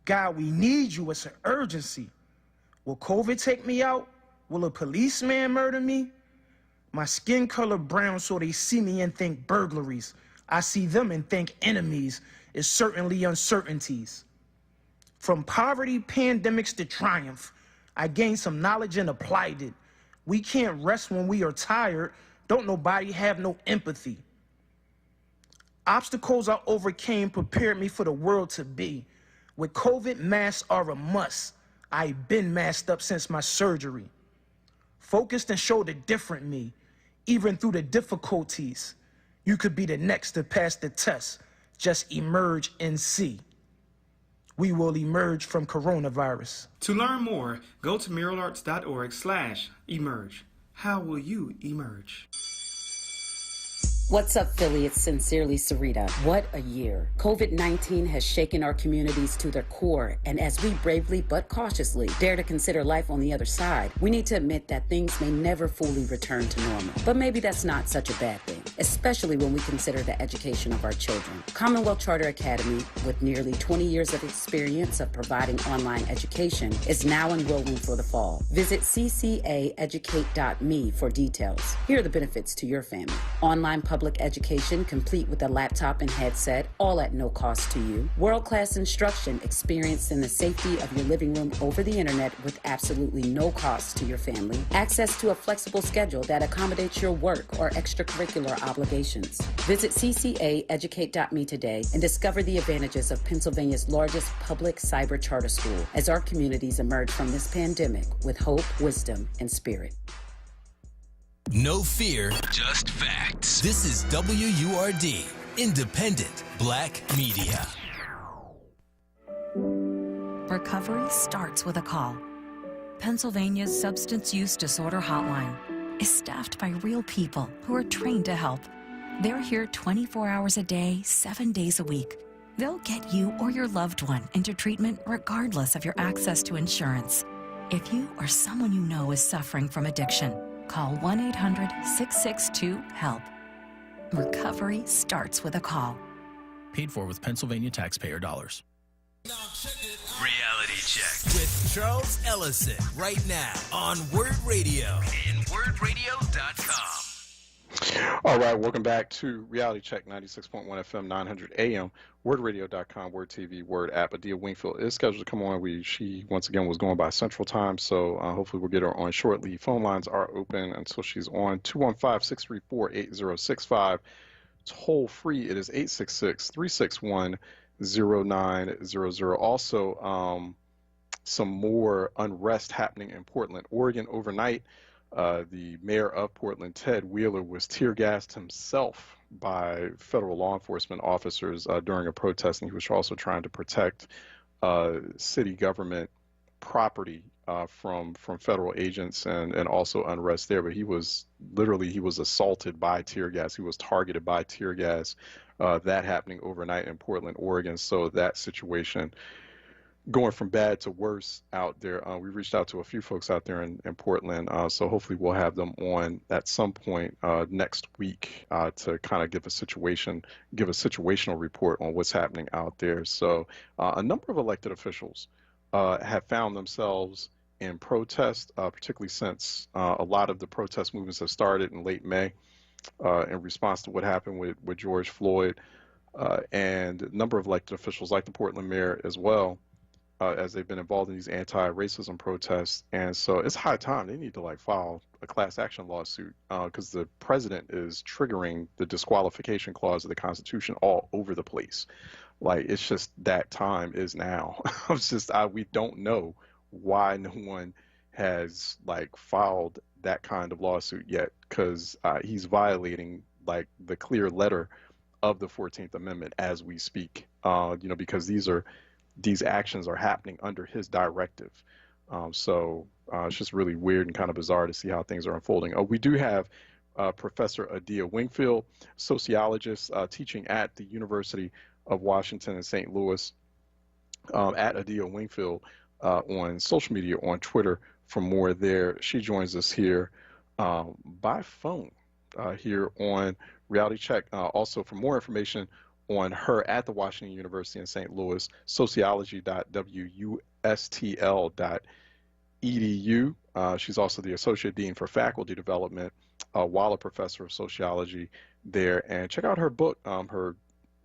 God, we need you, it's an urgency. Will COVID take me out? Will a policeman murder me? My skin color brown so they see me and think burglaries. I see them and think enemies is certainly uncertainties. From poverty, pandemics to triumph, I gained some knowledge and applied it. We can't rest when we are tired. Don't nobody have no empathy. Obstacles I overcame prepared me for the world to be. With COVID, masks are a must. I've been masked up since my surgery. Focused and showed a different me, even through the difficulties. You could be the next to pass the test. Just emerge and see. We will emerge from coronavirus. To learn more, go to muralarts.org/emerge. How will you emerge? What's up, Philly? It's sincerely Sarita. What a year. COVID-19 has shaken our communities to their core, and as we bravely but cautiously dare to consider life on the other side, we need to admit that things may never fully return to normal. But maybe that's not such a bad thing, especially when we consider the education of our children. Commonwealth Charter Academy, with nearly 20 years of experience of providing online education, is now enrolling for the fall. Visit ccaeducate.me for details. Here are the benefits to your family. Online public education complete with a laptop and headset, all at no cost to you. World-class instruction experienced in the safety of your living room over the internet with absolutely no cost to your family. Access to a flexible schedule that accommodates your work or extracurricular obligations. Visit ccaeducate.me today and discover the advantages of Pennsylvania's largest public cyber charter school as our communities emerge from this pandemic with hope, wisdom, and spirit. No fear, just facts. This is WURD, independent Black media. Recovery starts with a call. Pennsylvania's substance use disorder hotline is staffed by real people who are trained to help. They're here 24 hours a day, 7 days a week. They'll get you or your loved one into treatment regardless of your access to insurance. If you or someone you know is suffering from addiction, call 1-800-662-HELP. Recovery starts with a call. Paid for with Pennsylvania taxpayer dollars. Reality Check with Charles Ellison right now on Word Radio and WordRadio.com. All right, welcome back to Reality Check 96.1 FM 900 AM, WordRadio.com, Word TV, Word app. Adia Wingfield is scheduled to come on. She once again was going by Central Time, so hopefully we'll get her on shortly. Phone lines are open until she's on. 215-634-8065. Toll free, it is 866-361-0900. Also, some more unrest happening in Portland, Oregon overnight. The mayor of Portland, Ted Wheeler, was tear gassed himself by federal law enforcement officers during a protest, and he was also trying to protect city government property from federal agents and also unrest there. But he was assaulted by tear gas. He was targeted by tear gas. That happening overnight in Portland, Oregon. So that situation going from bad to worse out there. We reached out to a few folks out there in Portland, so hopefully we'll have them on at some point next week to kind of give a situational report on what's happening out there. So a number of elected officials have found themselves in protest, particularly since a lot of the protest movements have started in late May in response to what happened with George Floyd, and a number of elected officials like the Portland mayor as well, as they've been involved in these anti-racism protests. And so it's high time. They need to file a class action lawsuit because the president is triggering the disqualification clause of the Constitution all over the place. It's just that time is now. We don't know why no one has filed that kind of lawsuit yet, because he's violating the clear letter of the 14th Amendment as we speak, because these actions are happening under his directive. So it's just really weird and kind of bizarre to see how things are unfolding. We do have Professor Adia Wingfield, sociologist, teaching at the University of Washington in St. Louis, at Adia Wingfield on social media, on Twitter for more there. She joins us here by phone here on Reality Check. Also, for more information on her at the Washington University in St. Louis, sociology.wustl.edu. She's also the Associate Dean for Faculty Development Waller Professor of Sociology there. And check out her book, her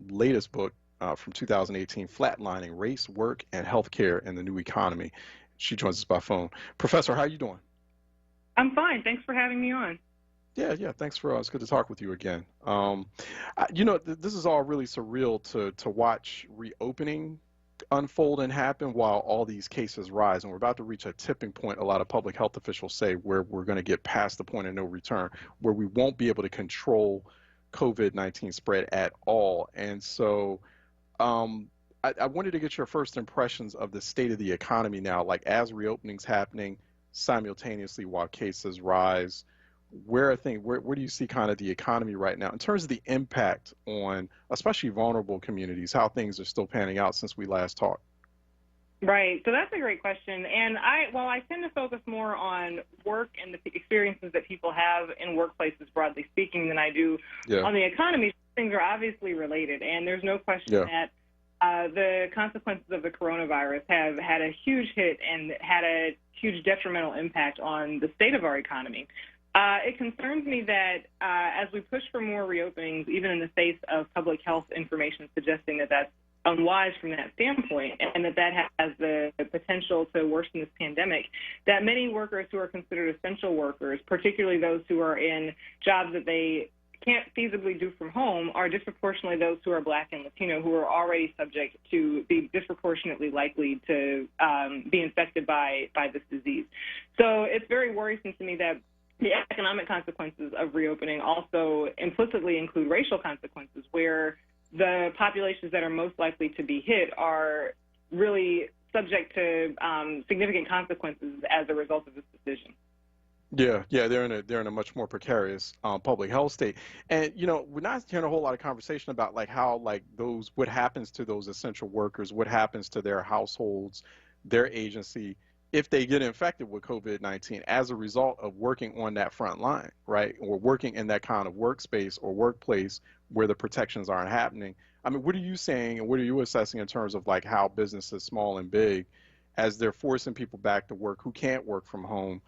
latest book from 2018, Flatlining Race, Work, and Healthcare in the New Economy. She joins us by phone. Professor, how are you doing? I'm fine. Thanks for having me on. Yeah. Thanks for it's good to talk with you again. You know, this is all really surreal to watch reopening unfold and happen while all these cases rise, and we're about to reach a tipping point. A lot of public health officials say where we're going to get past the point of no return, where we won't be able to control COVID-19 spread at all. And so, I wanted to get your first impressions of the state of the economy now, like as reopening's happening simultaneously while cases rise. Where do you see kind of the economy right now in terms of the impact on especially vulnerable communities, how things are still panning out since we last talked? Right. So that's a great question. And I tend to focus more on work and the experiences that people have in workplaces, broadly speaking, than I do on the economy. Things are obviously related, and there's no question that the consequences of the coronavirus have had a huge hit and had a huge detrimental impact on the state of our economy. It concerns me that as we push for more reopenings, even in the face of public health information suggesting that that's unwise from that standpoint, and that has the potential to worsen this pandemic, that many workers who are considered essential workers, particularly those who are in jobs that they can't feasibly do from home, are disproportionately those who are Black and Latino, who are already subject to be disproportionately likely to be infected by this disease. So it's very worrisome to me that the economic consequences of reopening also implicitly include racial consequences, where the populations that are most likely to be hit are really subject to significant consequences as a result of this decision. Yeah, they're in a much more precarious public health state, and you know we're not hearing a whole lot of conversation about like how what happens to those essential workers, what happens to their households, their agency if they get infected with COVID-19 as a result of working on that front line, right, or working in that kind of workspace or workplace where the protections aren't happening. I mean, what are you saying and what are you assessing in terms of like how businesses, small and big, as they're forcing people back to work who can't work from home?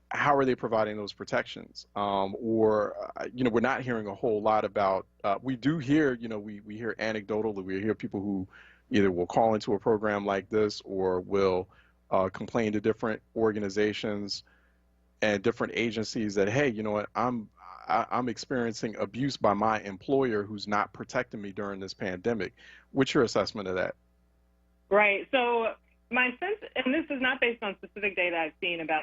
How are they providing those protections? We're not hearing a whole lot about, we do hear, we hear anecdotally, we hear people who either will call into a program like this or will complain to different organizations and different agencies that, hey, you know what, I'm experiencing abuse by my employer who's not protecting me during this pandemic. What's your assessment of that? Right. So my sense, and this is not based on specific data I've seen about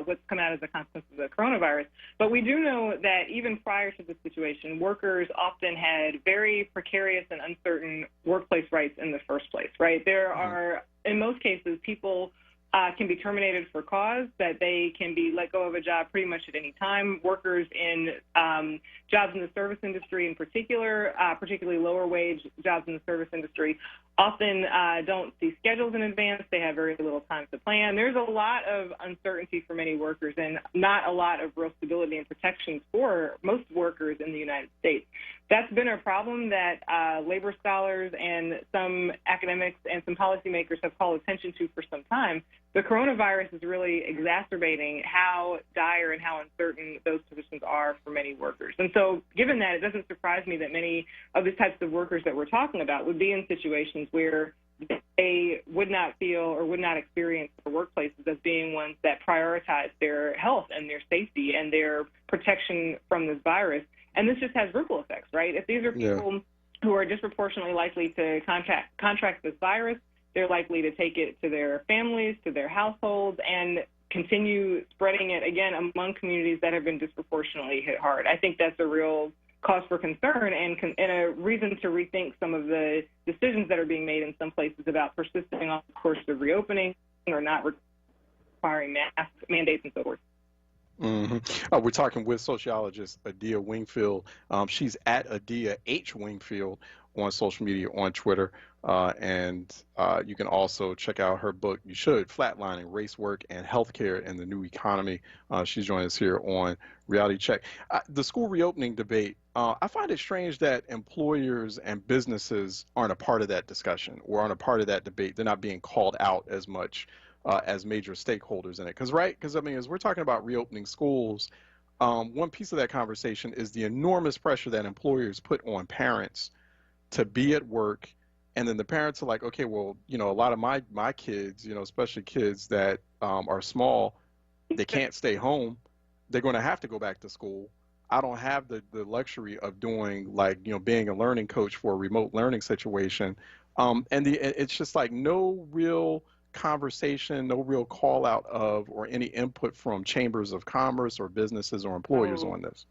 what's come out as a consequence of the coronavirus, but we do know that even prior to this situation, workers often had very precarious and uncertain workplace rights in the first place, right? There are, in most cases, people can be terminated for cause, that they can be let go of a job pretty much at any time. Workers in jobs in the service industry in particular, particularly lower wage jobs in the service industry, often don't see schedules in advance. They have very little time to plan. There's a lot of uncertainty for many workers and not a lot of real stability and protections for most workers in the United States. That's been a problem that labor scholars and some academics and some policymakers have called attention to for some time. The coronavirus is really exacerbating how dire and how uncertain those positions are for many workers. And so given that, it doesn't surprise me that many of the types of workers that we're talking about would be in situations where they would not feel or would not experience their workplaces as being ones that prioritize their health and their safety and their protection from this virus. And this just has ripple effects, right? If these are people who are disproportionately likely to contract this virus, they're likely to take it to their families, to their households, and continue spreading it, again, among communities that have been disproportionately hit hard. I think that's a real cause for concern and a reason to rethink some of the decisions that are being made in some places about persisting on the course of reopening or not requiring mask mandates and so forth. Mm-hmm. We're talking with sociologist Adia Wingfield. She's at Adia H. Wingfield on social media, on Twitter. And you can also check out her book, you should, Flatlining Race, Work, and Healthcare in the New Economy. She's joining us here on Reality Check. The school reopening debate, I find it strange that employers and businesses aren't a part of that discussion or aren't a part of that debate. They're not being called out as much as major stakeholders in it. Because I mean, as we're talking about reopening schools, one piece of that conversation is the enormous pressure that employers put on parents to be at work, and then the parents are like, okay, well, you know, a lot of my kids, you know, especially kids that are small, they can't stay home. They're going to have to go back to school. I don't have the luxury of doing, like, you know, being a learning coach for a remote learning situation. It's just like no real conversation, no real call out of or any input from chambers of commerce or businesses or employers on this.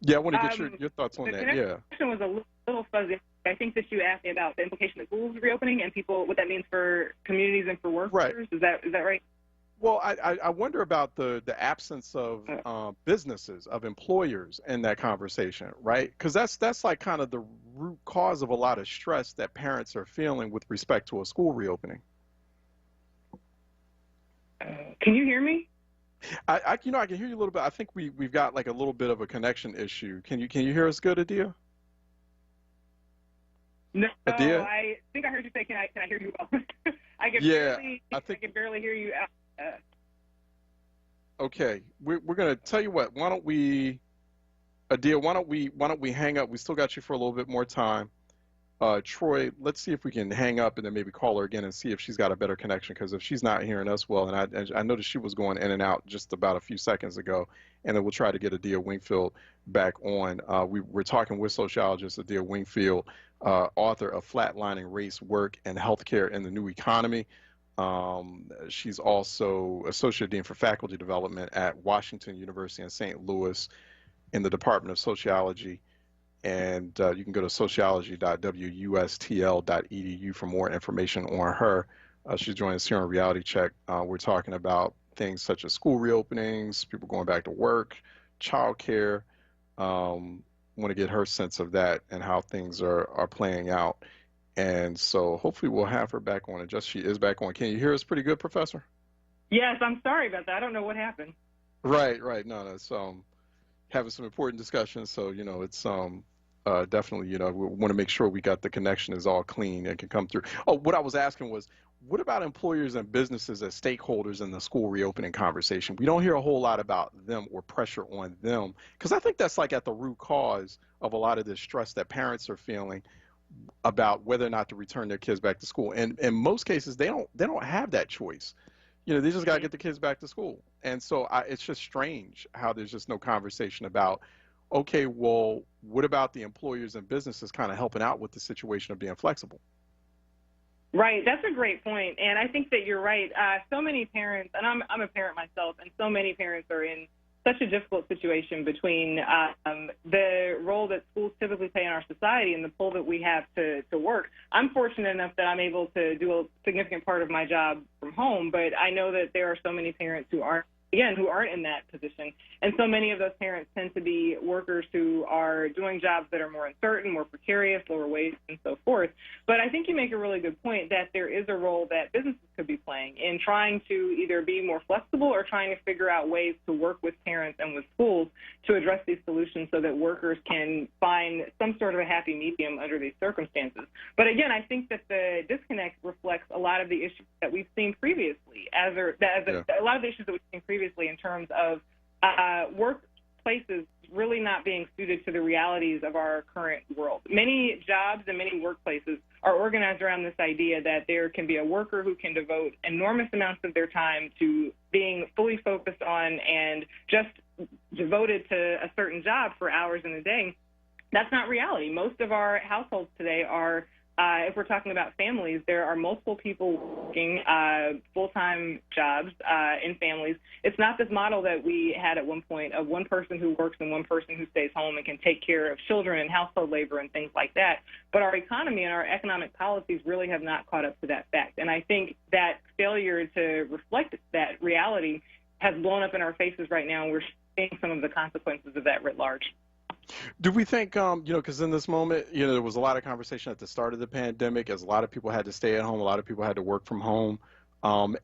Yeah, I want to get your thoughts on that. Yeah. The question was a little fuzzy. I think that you asked me about the implication of schools reopening and people, what that means for communities and for workers. Right. Is that right? Well, I wonder about the absence of businesses, of employers in that conversation, right? Because that's like kind of the root cause of a lot of stress that parents are feeling with respect to a school reopening. Can you hear me? I can hear you a little bit. I think we've got like a little bit of a connection issue. Can you hear us good, Adia? No, Adia? I think I heard you say, can I hear you well? I can barely hear you. Okay, we're gonna tell you what. Why don't we, Adia? Why don't we hang up? We still got you for a little bit more time. Troy, let's see if we can hang up and then maybe call her again and see if she's got a better connection, because if she's not hearing us well, and I noticed she was going in and out just about a few seconds ago, and then we'll try to get Adia Wingfield back on. We're talking with sociologist Adia Wingfield, author of Flatlining Race, Work, and Healthcare in the New Economy. She's also Associate Dean for Faculty Development at Washington University in St. Louis in the Department of Sociology. And you can go to sociology.wustl.edu for more information on her. She's joining us here on Reality Check. We're talking about things such as school reopenings, people going back to work, childcare. Want to get her sense of that and how things are playing out. And so hopefully we'll have her back on. And she is back on. Can you hear us pretty good, Professor? Yes, I'm sorry about that. I don't know what happened. Right. No, it's having some important discussions. So, you know, it's definitely, you know, we want to make sure we got the connection is all clean and can come through. Oh, what I was asking was, what about employers and businesses as stakeholders in the school reopening conversation? We don't hear a whole lot about them or pressure on them, because I think that's like at the root cause of a lot of this stress that parents are feeling about whether or not to return their kids back to school. And in most cases, they don't have that choice. You know, they just got to get the kids back to school. And so it's just strange how there's just no conversation about, okay, well, what about the employers and businesses kind of helping out with the situation of being flexible? Right. That's a great point. And I think that you're right. So many parents, and I'm a parent myself, and so many parents are in such a difficult situation between the role that schools typically play in our society and the pull that we have to work. I'm fortunate enough that I'm able to do a significant part of my job from home, but I know that there are so many parents who aren't in that position. And so many of those parents tend to be workers who are doing jobs that are more uncertain, more precarious, lower wage, and so forth. But I think you make a really good point that there is a role that businesses could be playing in trying to either be more flexible or trying to figure out ways to work with parents and with schools to address these solutions so that workers can find some sort of a happy medium under these circumstances. But again, I think that the disconnect reflects a lot of the issues that we've seen previously, a lot of the issues that we've seen previously in terms of workplaces really not being suited to the realities of our current world. Many jobs and many workplaces are organized around this idea that there can be a worker who can devote enormous amounts of their time to being fully focused on and just devoted to a certain job for hours in a day. That's not reality. Most of our households today are, if we're talking about families, there are multiple people working full-time jobs in families. It's not this model that we had at one point of one person who works and one person who stays home and can take care of children and household labor and things like that. But our economy and our economic policies really have not caught up to that fact. And I think that failure to reflect that reality has blown up in our faces right now, and we're seeing some of the consequences of that writ large. Do we think, because in this moment, there was a lot of conversation at the start of the pandemic as a lot of people had to stay at home, a lot of people had to work from home.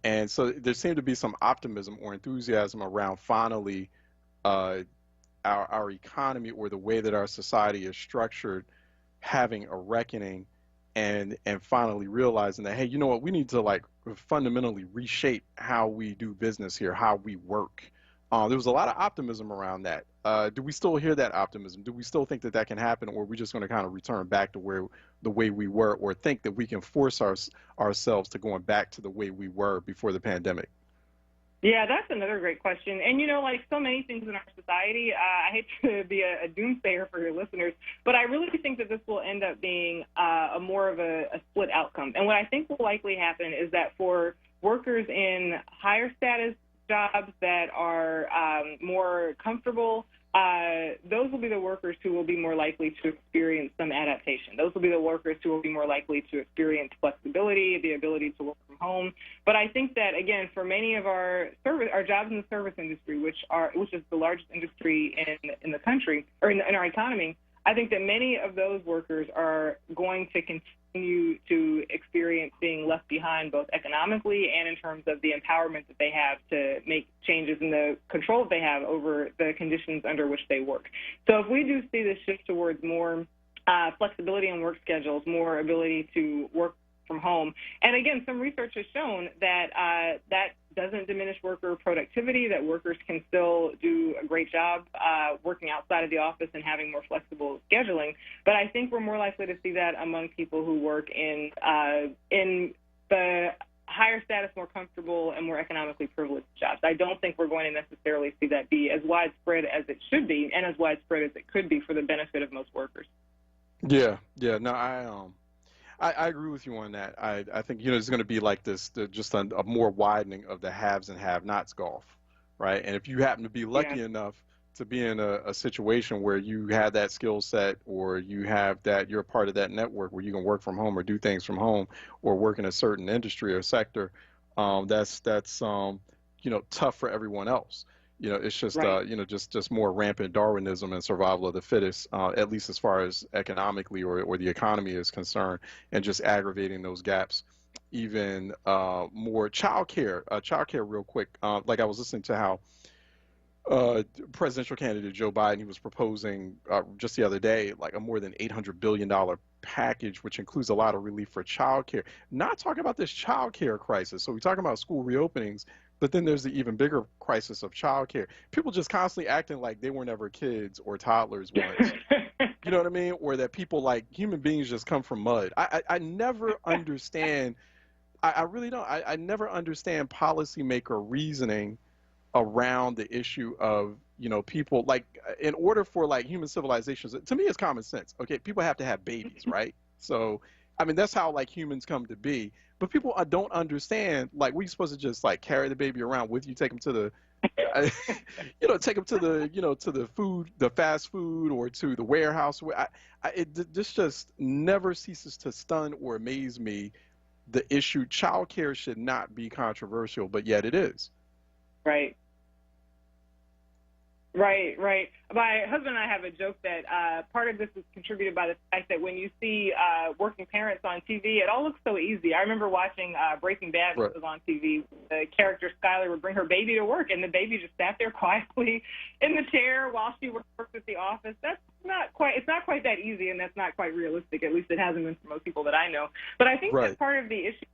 And so there seemed to be some optimism or enthusiasm around finally our economy or the way that our society is structured having a reckoning and finally realizing that, hey, you know what, we need to like fundamentally reshape how we do business here, how we work. There was a lot of optimism around that. Do we still hear that optimism? Do we still think that that can happen, or are we just going to kind of return back to where the way we were, or think that we can force ourselves to going back to the way we were before the pandemic? Yeah, that's another great question. And, you know, like so many things in our society, I hate to be a doomsayer for your listeners, but I really think that this will end up being a more of a split outcome. And what I think will likely happen is that for workers in higher status jobs that are more comfortable, those will be the workers who will be more likely to experience some adaptation. Those will be the workers who will be more likely to experience flexibility, the ability to work from home. But I think that, again, for many of our jobs in the service industry, which is the largest industry in the country, or in our economy, I think that many of those workers are going to continue to experience being left behind, both economically and in terms of the empowerment that they have to make changes in the control that they have over the conditions under which they work. So if we do see this shift towards more flexibility in work schedules, more ability to work from home, and again, some research has shown that that doesn't diminish worker productivity, that workers can still do a great job working outside of the office and having more flexible scheduling. But I think we're more likely to see that among people who work in the higher status, more comfortable, and more economically privileged jobs. I don't think we're going to necessarily see that be as widespread as it should be and as widespread as it could be for the benefit of most workers. Yeah, no, I agree with you on that. I think, you know, it's going to be like this, just a more widening of the haves and have-nots gulf, right? And if you happen to be lucky enough to be in a situation where you have that skill set, or you have that, you're a part of that network where you can work from home or do things from home, or work in a certain industry or sector, that's you know, tough for everyone else. You know, it's just, you know, just more rampant Darwinism and survival of the fittest, at least as far as economically or the economy is concerned, and just aggravating those gaps even more. Childcare real quick. Like I was listening to how presidential candidate Joe Biden, he was proposing just the other day, like a more than $800 billion package, which includes a lot of relief for childcare. Not talking about this childcare crisis. So we're talking about school reopenings, but then there's the even bigger crisis of childcare. People just constantly acting like they were never kids or toddlers once. You know what I mean? Or that people, like, human beings just come from mud. I never understand. I really don't. I never understand policymaker reasoning around the issue of, you know, people, like, in order for like human civilizations, to me it's common sense. Okay, people have to have babies, right? So I mean, that's how like humans come to be. But people don't understand, like, we're supposed to just like carry the baby around with you, take them to the you know, take them to the, you know, to the fast food, or to the warehouse. This just never ceases to stun or amaze me. The issue, childcare should not be controversial, but yet it is. Right. My husband and I have a joke that part of this is contributed by the fact that when you see working parents on TV, it all looks so easy. I remember watching Breaking Bad, which was on TV. The character Skyler would bring her baby to work, and the baby just sat there quietly in the chair while she worked at the office. It's not quite that easy, and that's not quite realistic. At least it hasn't been for most people that I know. But I think that part of the issue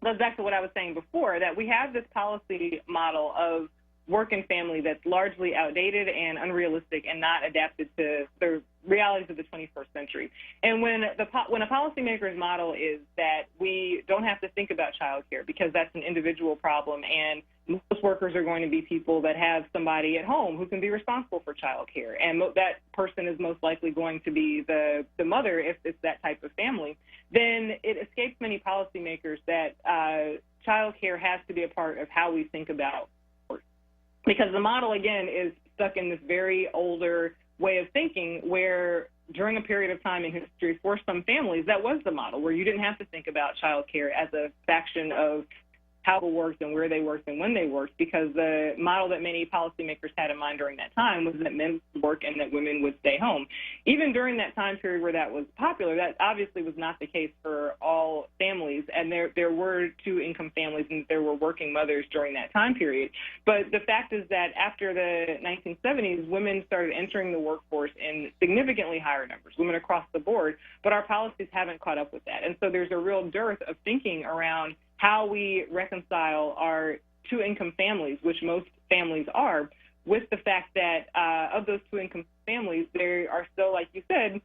goes back to what I was saying before, that we have this policy model of work and family that's largely outdated and unrealistic and not adapted to the realities of the 21st century. And when a policymaker's model is that we don't have to think about childcare because that's an individual problem, and most workers are going to be people that have somebody at home who can be responsible for childcare, and that person is most likely going to be the mother if it's that type of family, then it escapes many policymakers that childcare has to be a part of how we think about work. Because the model, again, is stuck in this very older way of thinking where during a period of time in history for some families, that was the model, where you didn't have to think about childcare as a fraction of how people worked and where they worked and when they worked, because the model that many policymakers had in mind during that time was that men would work and that women would stay home. Even during that time period where that was popular, that obviously was not the case for all families, and there were two-income families and there were working mothers during that time period. But the fact is that after the 1970s, women started entering the workforce in significantly higher numbers, women across the board, but our policies haven't caught up with that. And so there's a real dearth of thinking around how we reconcile our two-income families, which most families are, with the fact that of those two-income families, there are still, like you said,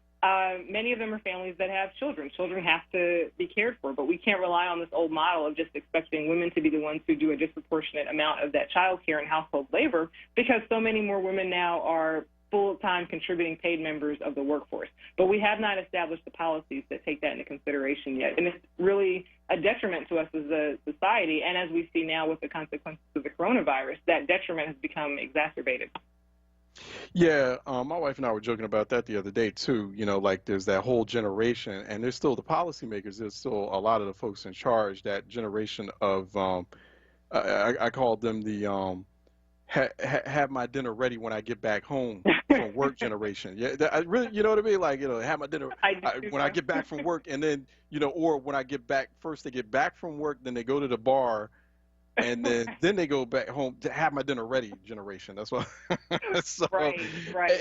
many of them are families that have children. Children have to be cared for, but we can't rely on this old model of just expecting women to be the ones who do a disproportionate amount of that child care and household labor, because so many more women now are full-time contributing paid members of the workforce. But we have not established the policies that take that into consideration yet. And it's really a detriment to us as a society. And as we see now with the consequences of the coronavirus, that detriment has become exacerbated. Yeah, my wife and I were joking about that the other day too. You know, like there's that whole generation, and there's still the policymakers. There's still a lot of the folks in charge. That generation of, I call them the have my dinner ready when I get back home from work generation. Yeah, I really, you know what I mean? Like, you know, have my dinner when I get back from work, and then, you know, or when I get back, first they get back from work, then they go to the bar, and then they go back home to have my dinner ready generation. That's what. So, right.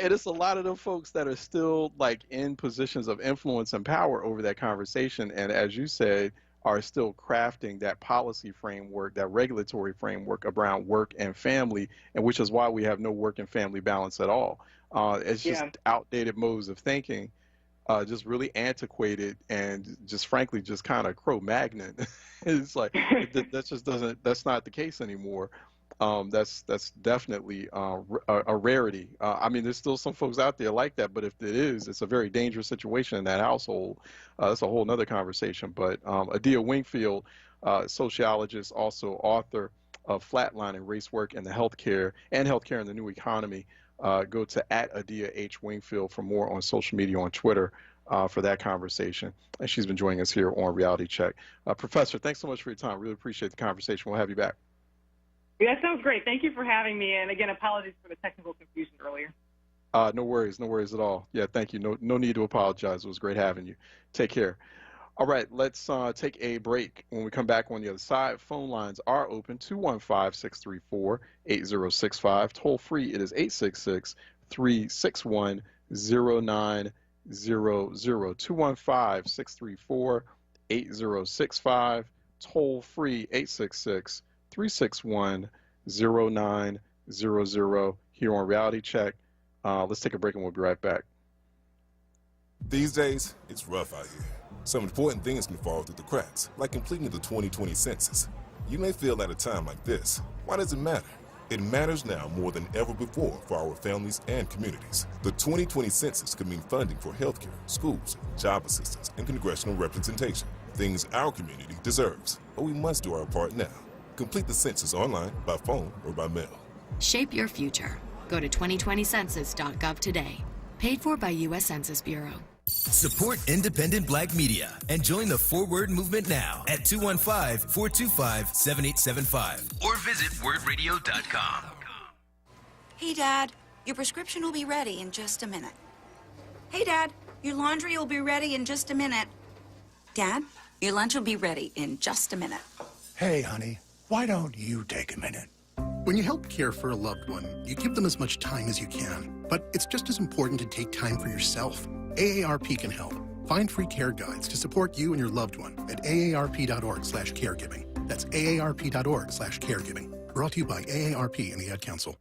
And it's a lot of them folks that are still like in positions of influence and power over that conversation, and as you said, are still crafting that policy framework, that regulatory framework around work and family, and which is why we have no work and family balance at all. It's just outdated modes of thinking, just really antiquated, and just frankly, just kind of Cro-Magnon. It's like that just doesn't. That's not the case anymore. That's definitely a rarity. I mean, there's still some folks out there like that, but if it is, it's a very dangerous situation in that household. That's a whole nother conversation. But Adia Wingfield, sociologist, also author of Flatlining Race, Work, and Healthcare in the New Economy. Go to @Adia H. Wingfield for more on social media, on Twitter, for that conversation. And she's been joining us here on Reality Check. Professor, thanks so much for your time. Really appreciate the conversation. We'll have you back. Yeah, that sounds great. Thank you for having me. And again, apologies for the technical confusion earlier. No worries at all. Yeah, thank you. No need to apologize. It was great having you. Take care. All right, let's take a break. When we come back on the other side, phone lines are open, 215-634-8065. Toll free, it is 866-361-0900. 215-634-8065. Toll free, 866-361-0900 here on Reality Check. Let's take a break and we'll be right back. These days, it's rough out here. Some important things can fall through the cracks, like completing the 2020 census. You may feel at a time like this, why does it matter? It matters now more than ever before for our families and communities. The 2020 census could mean funding for healthcare, schools, job assistance, and congressional representation. Things our community deserves, but we must do our part now. Complete the census online, by phone, or by mail. Shape your future. Go to 2020census.gov today. Paid for by U.S. Census Bureau. Support independent Black media and join the onWURD movement now at 215-425-7875 or visit wordradio.com. Hey, Dad, your prescription will be ready in just a minute. Hey, Dad, your laundry will be ready in just a minute. Dad, your lunch will be ready in just a minute. Hey, honey, why don't you take a minute? When you help care for a loved one, you give them as much time as you can. But it's just as important to take time for yourself. AARP can help. Find free care guides to support you and your loved one at aarp.org/caregiving. That's aarp.org/caregiving. Brought to you by AARP and the Ad Council.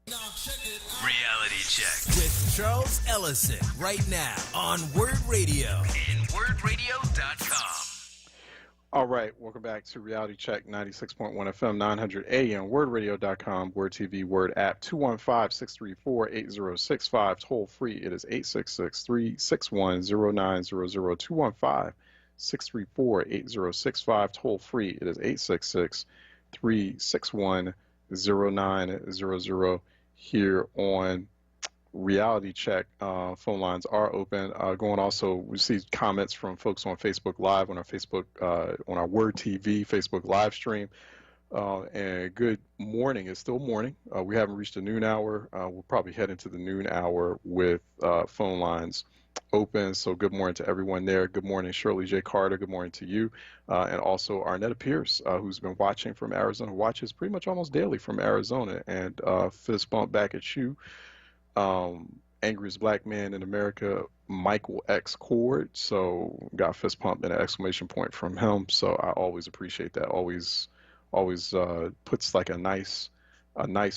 Reality Check with Charles Ellison right now on Word Radio and wordradio.com. All right, welcome back to Reality Check 96.1 FM, 900 AM, wordradio.com, Word TV, Word app, 215-634-8065, toll free, it is 866-361-0900, 215-634-8065, toll free, it is 866-361-0900 here on Reality Check phone lines are open. Going also, we see comments from folks on Facebook Live, on our Facebook, on our Word TV Facebook live stream. And good morning. It's still morning. We haven't reached the noon hour. We'll probably head into the noon hour with phone lines open. So good morning to everyone there. Good morning, Shirley J. Carter. Good morning to you. And also Arnetta Pierce, who's been watching from Arizona, watches pretty much almost daily from Arizona. And fist bump back at you. Angriest Black Man in America, Michael X. Cord. So got fist pump and an exclamation point from him. So I always appreciate that. Always puts like a nice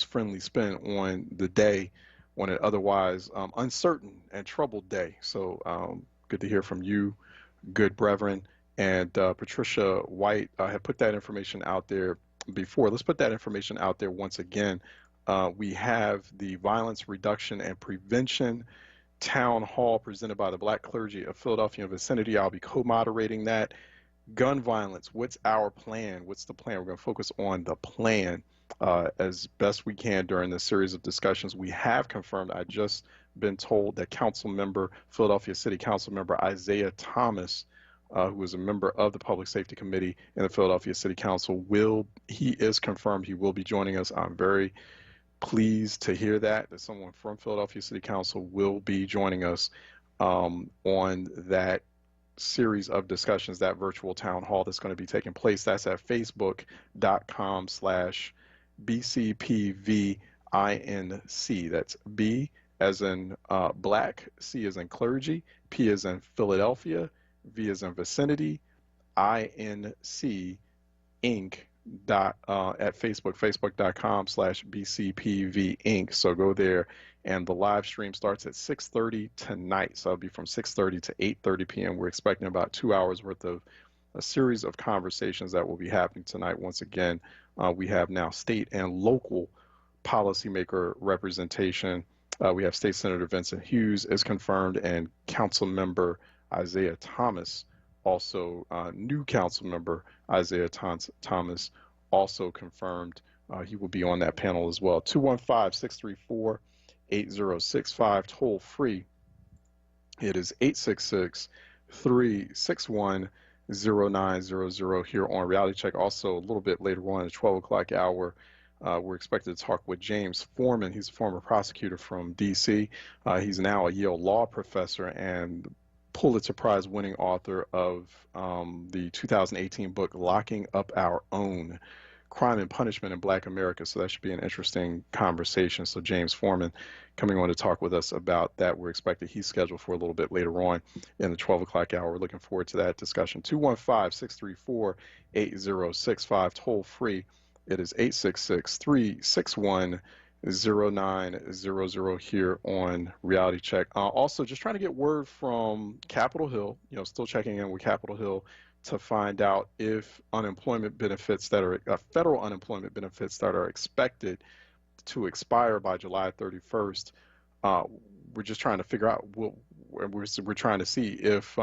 friendly spin on the day, on an otherwise uncertain and troubled day. So good to hear from you, good brethren. And Patricia White had put that information out there before. Let's put that information out there once again. We have the Violence Reduction and Prevention Town Hall presented by the Black Clergy of Philadelphia and vicinity. I'll be co-moderating that. Gun violence, what's our plan? What's the plan? We're going to focus on the plan as best we can during this series of discussions. We have confirmed, I just been told that Philadelphia City Council member Isaiah Thomas, who is a member of the Public Safety Committee in the Philadelphia City Council, he is confirmed he will be joining us. I'm very pleased to hear that someone from Philadelphia City Council will be joining us on that series of discussions, that virtual town hall that's going to be taking place. That's at facebook.com/BCPVINC. That's B as in black, C as in clergy, P as in Philadelphia, V as in vicinity, INC Inc. At Facebook, facebook.com/BCPVINC. So go there, and the live stream starts at 6:30 tonight. So it'll be from 6:30 to 8:30 p.m. We're expecting about 2 hours worth of a series of conversations that will be happening tonight. Once again, we have now state and local policymaker representation. We have State Senator Vincent Hughes is confirmed, and Council Member Isaiah Thomas, also new Council Member Isaiah Thomas, also confirmed. He will be on that panel as well. 215-634-8065, toll free. It is 866-361-0900 here on Reality Check. Also, a little bit later on at the 12 o'clock hour, we're expected to talk with James Foreman. He's a former prosecutor from D.C. He's now a Yale law professor and Pulitzer Prize winning author of the 2018 book, Locking Up Our Own, Crime and Punishment in Black America. So that should be an interesting conversation. So James Foreman coming on to talk with us about that. We're expecting he's scheduled for a little bit later on in the 12 o'clock hour. We're looking forward to that discussion. 215-634-8065, toll free. It is 866-361-0900 here on Reality Check. Also, just trying to get word from Capitol Hill, still checking in with Capitol Hill to find out if unemployment benefits that are federal unemployment benefits that are expected to expire by July 31st. We're just trying to figure out, we're trying to see if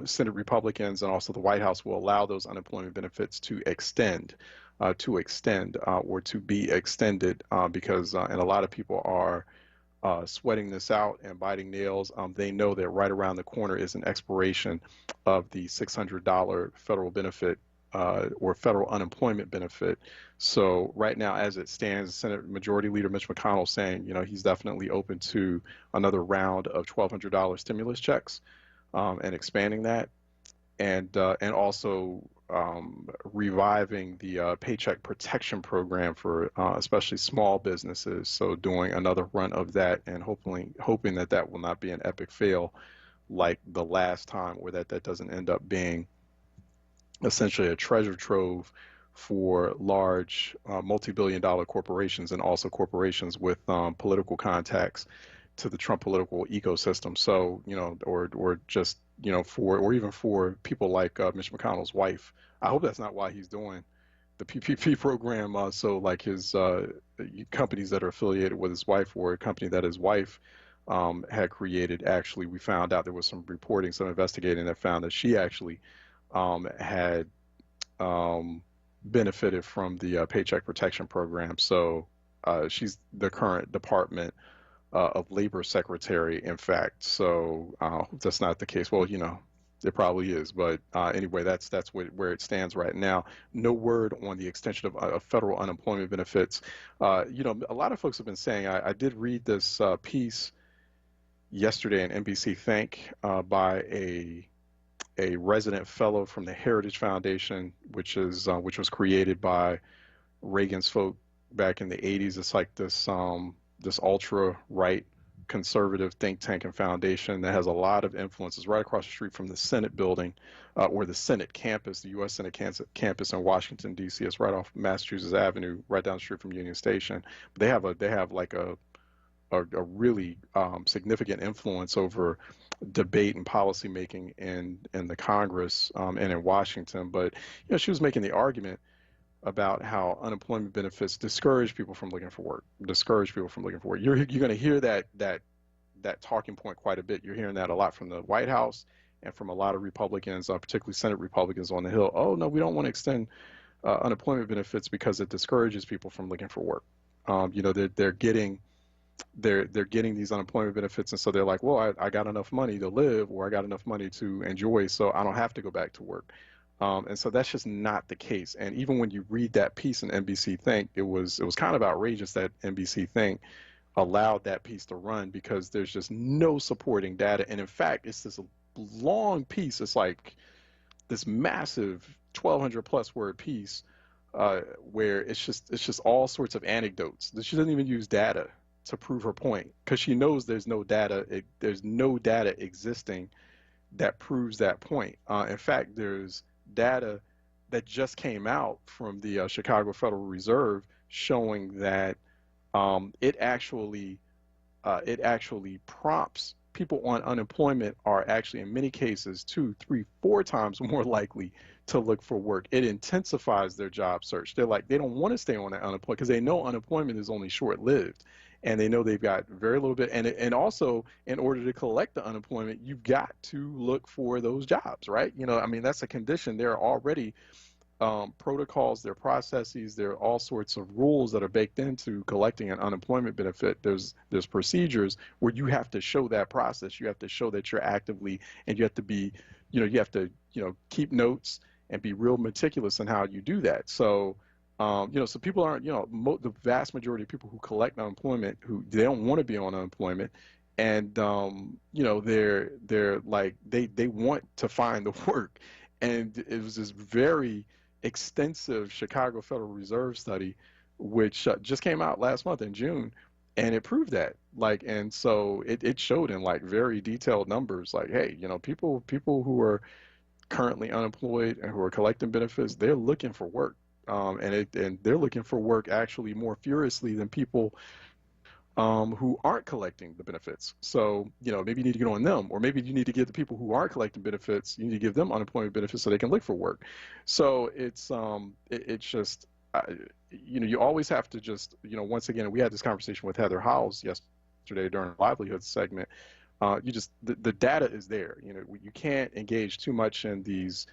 Senate Republicans and also the White House will allow those unemployment benefits to extend. Or to be extended, because and a lot of people are sweating this out and biting nails. They know that right around the corner is an expiration of the $600 federal benefit or federal unemployment benefit. So right now, as it stands, Senate Majority Leader Mitch McConnell saying, he's definitely open to another round of $1,200 stimulus checks and expanding that, and also reviving the Paycheck Protection Program for especially small businesses. So doing another run of that and hoping that will not be an epic fail like the last time, or that doesn't end up being essentially a treasure trove for large multi-billion-dollar corporations and also corporations with political contacts to the Trump political ecosystem. So, or just, or even for people like Mitch McConnell's wife. I hope that's not why he's doing the PPP program. So like his companies that are affiliated with his wife, or a company that his wife had created. Actually, we found out there was some reporting, some investigating that found that she actually had benefited from the Paycheck Protection Program. So she's the current Department of Labor Secretary, in fact. So that's not the case. Well, it probably is, but anyway, that's where it stands right now. No word on the extension of federal unemployment benefits. A lot of folks have been saying. I did read this piece yesterday in NBC Think by a resident fellow from the Heritage Foundation, which was created by Reagan's folk back in the 80s. It's like this ultra right conservative think tank and foundation that has a lot of influences right across the street from the Senate building, or the Senate campus, the U.S. Senate campus in Washington, D.C. It's right off Massachusetts Avenue, right down the street from Union Station. But they have like a really significant influence over debate and policy making in the Congress and in Washington. But she was making the argument about how unemployment benefits discourage people from looking for work. You're going to hear that talking point quite a bit. You're hearing that a lot from the White House and from a lot of Republicans, particularly Senate Republicans on the Hill. Oh no, we don't want to extend unemployment benefits because it discourages people from looking for work. They're getting these unemployment benefits, and so they're like, well, I got enough money to live, or I got enough money to enjoy, so I don't have to go back to work. And so that's just not the case. And even when you read that piece in NBC Think, it was kind of outrageous that NBC Think allowed that piece to run, because there's just no supporting data. And in fact, it's this long piece. It's like this massive 1,200 plus word piece where it's just all sorts of anecdotes. She doesn't even use data to prove her point, because she knows there's no data existing that proves that point. In fact, there's data that just came out from the Chicago Federal Reserve showing that it actually prompts people on unemployment are actually in many cases 2, 3, 4 times more likely to look for work. It intensifies their job search. They don't want to stay on that unemployment because they know unemployment is only short-lived, and they know they've got very little bit. And also, in order to collect the unemployment, you've got to look for those jobs, right? That's a condition. There are already protocols, there are processes, there are all sorts of rules that are baked into collecting an unemployment benefit. There's procedures where you have to show that process. You have to show that you're actively, and you have to be, you have to, keep notes and be real meticulous in how you do that. So, so people aren't, the vast majority of people who collect unemployment, who they don't want to be on unemployment, and they're like they want to find the work. And it was this very extensive Chicago Federal Reserve study, which just came out last month in June, and it proved that. And so it showed in very detailed numbers, hey, people who are currently unemployed and who are collecting benefits, they're looking for work. And they're looking for work actually more furiously than people who aren't collecting the benefits. So, maybe you need to get on them, or maybe you need to give the people who aren't collecting benefits, you need to give them unemployment benefits so they can look for work. So it's just, you always have to just, once again, we had this conversation with Heather Howells yesterday during the livelihood segment. The data is there. You can't engage too much in these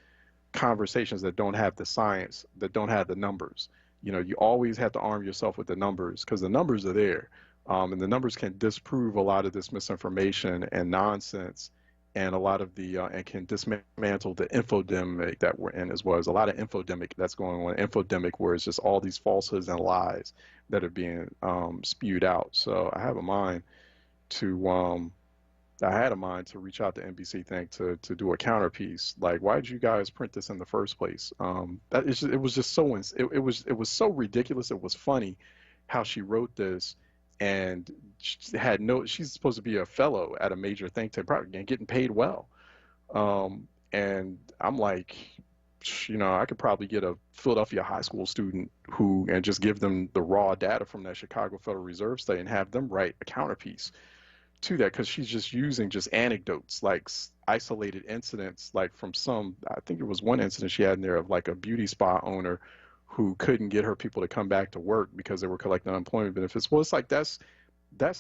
conversations that don't have the science, that don't have the numbers. You always have to arm yourself with the numbers, because the numbers are there. And the numbers can disprove a lot of this misinformation and nonsense, and a lot of and can dismantle the infodemic that we're in as well. There's a lot of infodemic that's going on. Infodemic, where it's just all these falsehoods and lies that are being spewed out. So I have a mind to reach out to NBC Think to do a counterpiece. Why did you guys print this in the first place? It was just so it was so ridiculous. It was funny how she wrote this, and she's supposed to be a fellow at a major think tank, probably getting paid well. And I'm like, I could probably get a Philadelphia high school student and just give them the raw data from that Chicago Federal Reserve study and have them write a counterpiece to that, because she's just using anecdotes, isolated incidents, from I think it was one incident she had in there of a beauty spa owner who couldn't get her people to come back to work because they were collecting unemployment benefits. Well, it's that's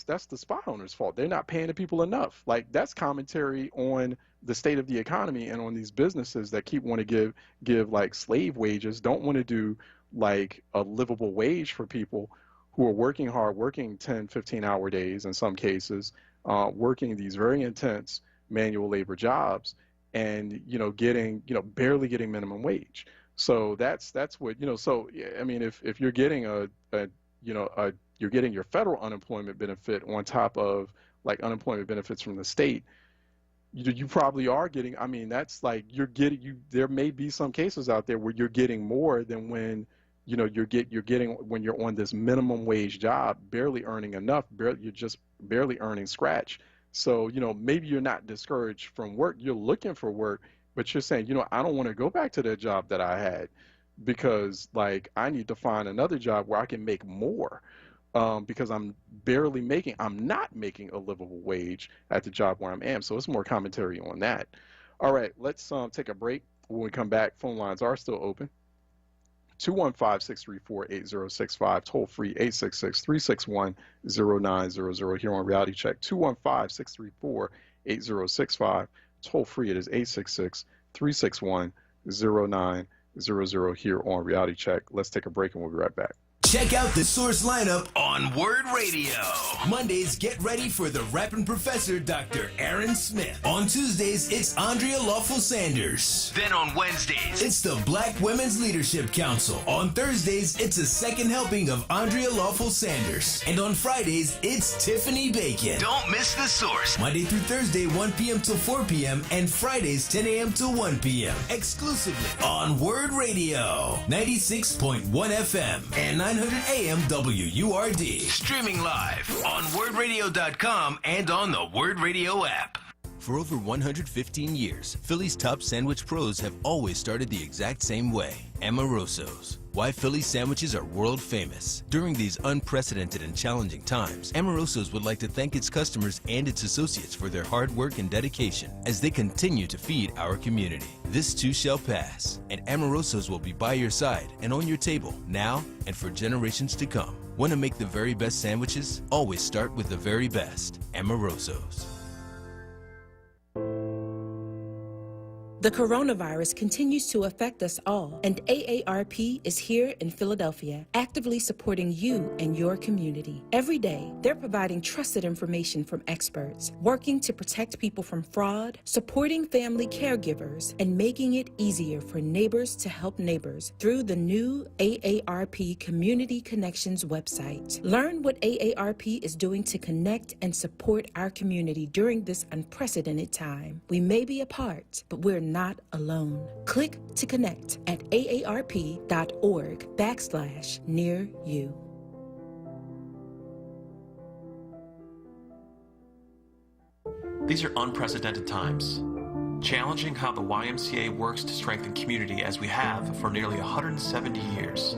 the spa owner's fault. They're not paying the people enough. That's commentary on the state of the economy and on these businesses that keep want to give slave wages, don't want to do a livable wage for people who are working hard, working 10, 15-hour days in some cases, working these very intense manual labor jobs, and getting barely getting minimum wage. So that's what So I mean, if you're getting you're getting your federal unemployment benefit on top of like unemployment benefits from the state, you probably are getting. I mean, that's like there may be some cases out there where you're getting more than when you're getting when you're on this minimum wage job, barely earning enough. You're just barely earning scratch. So maybe you're not discouraged from work. You're looking for work, but you're saying, I don't want to go back to that job that I had, because like I need to find another job where I can make more. Because I'm not making a livable wage at the job where I am. So it's more commentary on that. All right, let's take a break. When we come back, phone lines are still open. 215-634-8065, toll free 866-361-0900 here on Reality Check. 215-634-8065, toll free, it is 866-361-0900 here on Reality Check. Let's take a break and we'll be right back. Check out the Source lineup on Word Radio. Mondays, get ready for the rapping professor, Dr. Aaron Smith. On Tuesdays, it's Andrea Lawful Sanders. Then on Wednesdays, it's the Black Women's Leadership Council. On Thursdays, it's a second helping of Andrea Lawful Sanders. And on Fridays, it's Tiffany Bacon. Don't miss the Source. Monday through Thursday, 1 p.m. till 4 p.m. and Fridays, 10 a.m. till 1 p.m. Exclusively on Word Radio, 96.1 FM and 900 AM WURD. Streaming live on wordradio.com and on the Word Radio app. For over 115 years, Philly's top sandwich pros have always started the exact same way. Amoroso's. Why Philly sandwiches are world famous. During these unprecedented and challenging times, Amoroso's would like to thank its customers and its associates for their hard work and dedication as they continue to feed our community. This too shall pass, and Amoroso's will be by your side and on your table now and for generations to come. Want to make the very best sandwiches? Always start with the very best. Amoroso's. The coronavirus continues to affect us all, and AARP is here in Philadelphia, actively supporting you and your community. Every day, they're providing trusted information from experts, working to protect people from fraud, supporting family caregivers, and making it easier for neighbors to help neighbors through the new AARP Community Connections website. Learn what AARP is doing to connect and support our community during this unprecedented time. We may be apart, but we're not alone. Click to connect at aarp.org/near you. These are unprecedented times, challenging how the YMCA works to strengthen community as we have for nearly 170 years.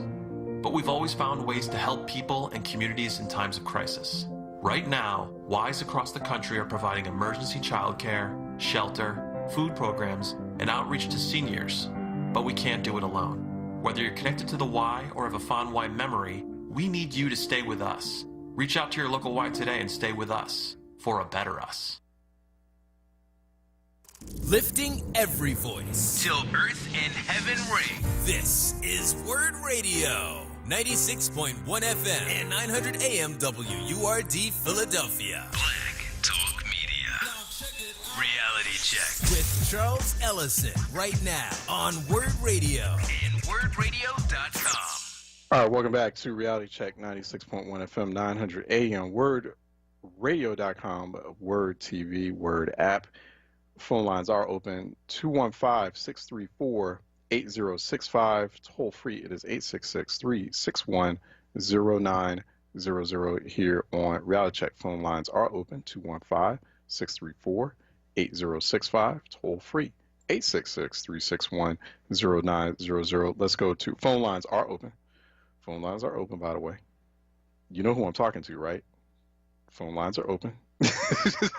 But we've always found ways to help people and communities in times of crisis. Right now, Ys across the country are providing emergency childcare, shelter, food programs, and outreach to seniors, but we can't do it alone. Whether you're connected to the Y or have a fond Y memory, we need you to stay with us. Reach out to your local Y today and stay with us for a better us. Lifting every voice till earth and heaven ring. This is Word Radio, 96.1 FM and 900 AM WURD Philadelphia. Black Talk Media. Reality Check with Charles Ellison right now on Word Radio and wordradio.com. All right, welcome back to Reality Check 96.1 FM, 900 AM, wordradio.com, Word TV, Word app. Phone lines are open, 215-634-8065. Toll free, it is 866-361-0900 here on Reality Check. Phone lines are open, 215-634-8065. Toll free, 866-361-0900. Let's go to phone lines are open. Phone lines are open, by the way. You know who I'm talking to, right? Phone lines are open.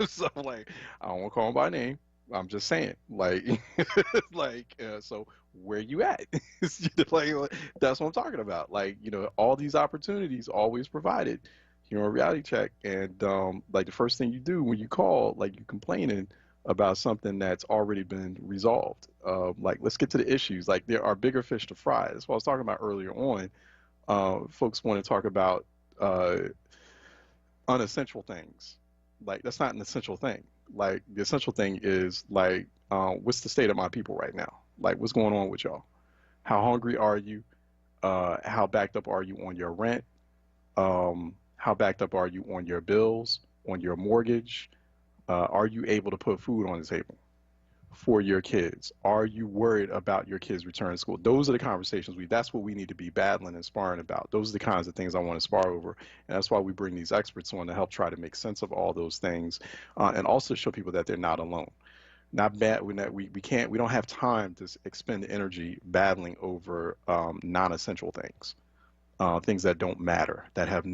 So, like, I don't want to call him by name. I'm just saying, like, so where you at? Like, that's what I'm talking about. Like, all these opportunities always provided here on Reality Check. And, like, the first thing you do when you call, like, you're complaining about something that's already been resolved. Like, let's get to the issues. Like, there are bigger fish to fry. That's what I was talking about earlier on. Folks want to talk about unessential things. Like, that's not an essential thing. Like, the essential thing is, like, what's the state of my people right now? Like, what's going on with y'all? How hungry are you? How backed up are you on your rent? How backed up are you on your bills, on your mortgage? Are you able to put food on the table for your kids? Are you worried about your kids returning to school? Those are the conversations that's what we need to be battling and sparring about. Those are the kinds of things I want to spar over. And that's why we bring these experts on to help try to make sense of all those things, and also show people that they're not alone. Not bad. We don't have time to expend energy battling over non-essential things. Things that don't matter, that have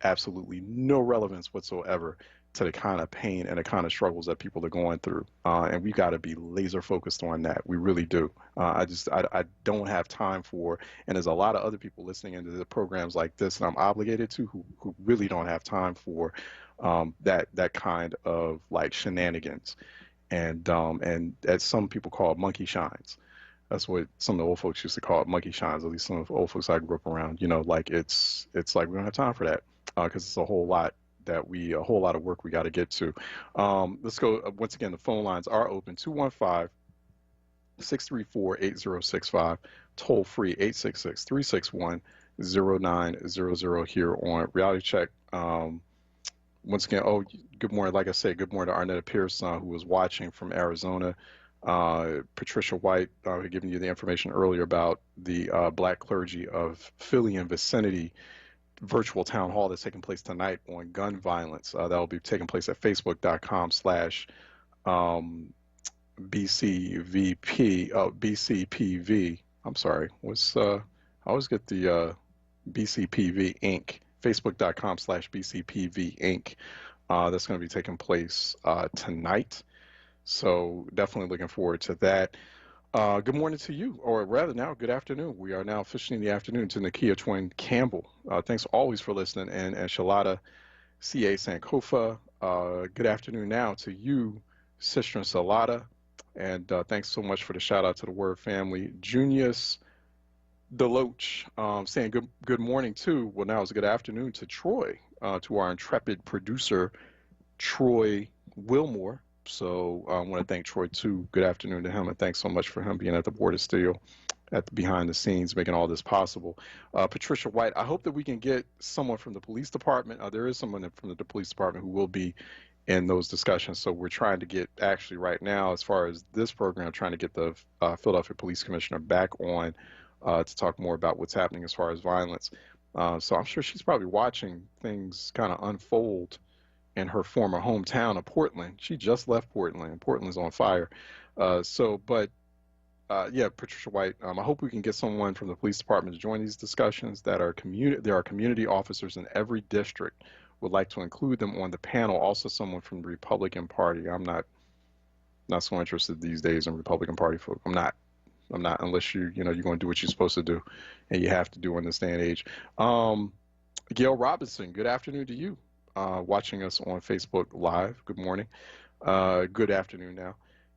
absolutely no relevance whatsoever to the kind of pain and the kind of struggles that people are going through. And we got to be laser focused on that. We really do. I don't have time for, and there's a lot of other people listening into the programs like this, and I'm obligated to, who really don't have time for that kind of like shenanigans, and as some people call it, monkey shines. That's what some of the old folks used to call it, monkey shines. At least some of the old folks I grew up around. You know, like it's like we don't have time for that, because it's a whole lot of work we got to get to. Let's go once again. The phone lines are open: 215-634-8065, toll free 866-361-0900 here on Reality Check. Once again, good morning. Like I said, good morning to Arnetta Pierce, who was watching from Arizona. Patricia White had given you the information earlier about the Black clergy of Philly and vicinity virtual town hall that's taking place tonight on gun violence. That will be taking place at facebook.com/BCPV. I'm sorry. I always get the BCPV Inc. Facebook.com/BCPV Inc. That's going to be taking place tonight. So definitely looking forward to that. Good morning to you, or rather now, good afternoon. We are now officially in the afternoon to Nakia Twin Campbell. Thanks always for listening. And Shalata C.A. Sankofa, good afternoon now to you, Sister Salata. And thanks so much for the shout out to the Word family. Junius Deloach saying good morning too. Well, now it's a good afternoon to Troy, to our intrepid producer, Troy Wilmore. So I want to thank Troy too. Good afternoon to him, and thanks so much for him being at the board of steel, at the behind the scenes, making all this possible. Patricia White, I hope that we can get someone from the police department. There is someone from the police department who will be in those discussions. So we're trying to get, actually right now, as far as this program, trying to get the Philadelphia Police Commissioner back on to talk more about what's happening as far as violence. So I'm sure she's probably watching things kind of unfold in her former hometown of Portland. She just left Portland, and Portland's on fire. Yeah, Patricia White, I hope we can get someone from the police department to join these discussions. There are community officers in every district. Would like to include them on the panel. Also, someone from the Republican Party. I'm not so interested these days in Republican Party folk. I'm not unless you're going to do what you're supposed to do, and you have to do in this day and age. Gail Robinson, good afternoon to you. Watching us on Facebook Live. Good morning. Good afternoon now.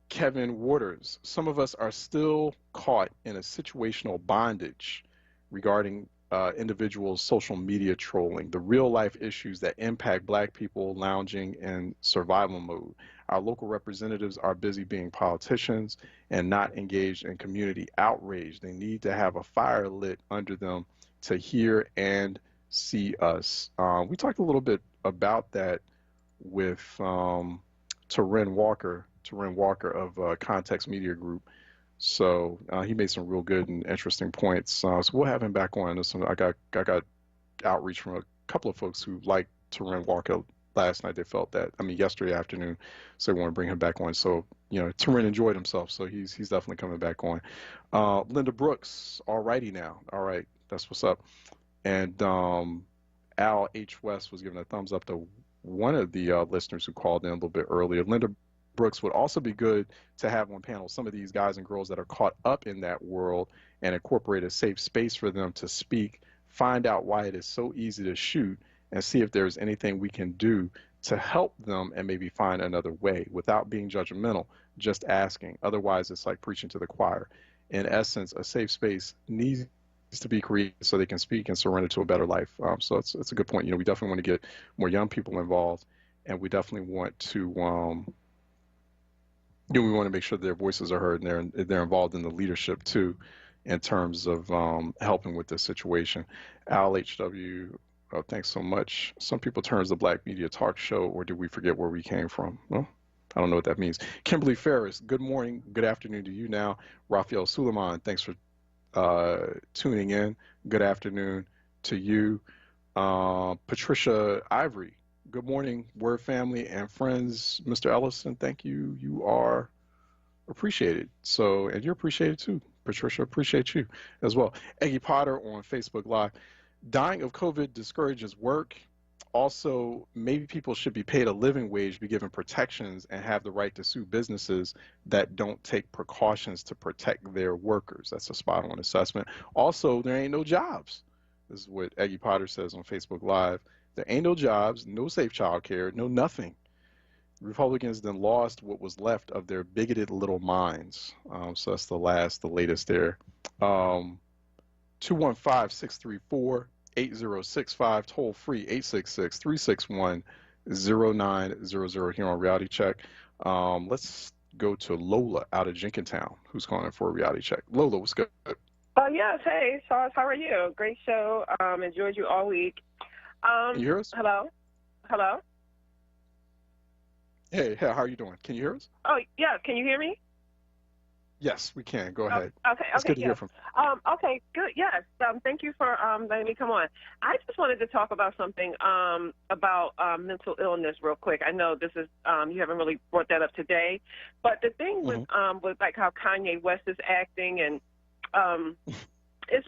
Kevin Waters, some of us are still caught in a situational bondage regarding individuals' social media trolling, the real life issues that impact Black people lounging in survival mode. Our local representatives are busy being politicians and not engaged in community outrage. They need to have a fire lit under them to hear and see us. We talked a little bit about that with Taryn Walker of Context Media Group. So he made some real good and interesting points. So we'll have him back on this one. I got outreach from a couple of folks who liked Taryn Walker last night. They felt that, yesterday afternoon, so they want to bring him back on. So, Taryn enjoyed himself, so he's definitely coming back on. Linda Brooks, all righty now. All right, that's what's up. And Al H. West was giving a thumbs up to one of the listeners who called in a little bit earlier. Linda Brooks would also be good to have on panel some of these guys and girls that are caught up in that world and incorporate a safe space for them to speak, find out why it is so easy to shoot, and see if there's anything we can do to help them and maybe find another way without being judgmental, just asking. Otherwise, it's like preaching to the choir. In essence, a safe space needs to be created so they can speak and surrender to a better life. So it's a good point. We definitely want to get more young people involved, and we definitely want to we want to make sure their voices are heard and they're involved in the leadership too, in terms of helping with this situation. Al HW, oh, thanks so much. Some people turn to the Black Media Talk Show, or did we forget where we came from? Well, I don't know what that means. Kimberly Ferris, good morning, good afternoon to you now. Raphael Suleiman, thanks for tuning in. Good afternoon to you. Patricia Ivory, good morning, Word family and friends. Mr. Ellison, thank you. You are appreciated. So, and you're appreciated too. Patricia, appreciate you as well. Eggy Potter on Facebook Live. Dying of COVID discourages work. Also, maybe people should be paid a living wage, be given protections, and have the right to sue businesses that don't take precautions to protect their workers. That's a spot-on assessment. Also, there ain't no jobs. This is what Eggy Potter says on Facebook Live. There ain't no jobs, no safe child care, no nothing. Republicans then lost what was left of their bigoted little minds. So that's the latest there. 215-634-8065, toll free 866-361-0900 here on Reality Check. Let's go to Lola out of Jenkintown, who's calling for a reality check. Lola, what's good? Yes. Hey, Charles, how are you? Great show. Enjoyed you all week. Can you hear us? Hello? Hello? Hey, how are you doing? Can you hear us? Oh, yeah. Can you hear me? Yes, we can. Go ahead. Okay. It's good to hear from you. Okay, good. Yes. Thank you for letting me come on. I just wanted to talk about something about mental illness real quick. I know this is you haven't really brought that up today, but the thing with like how Kanye West is acting, and it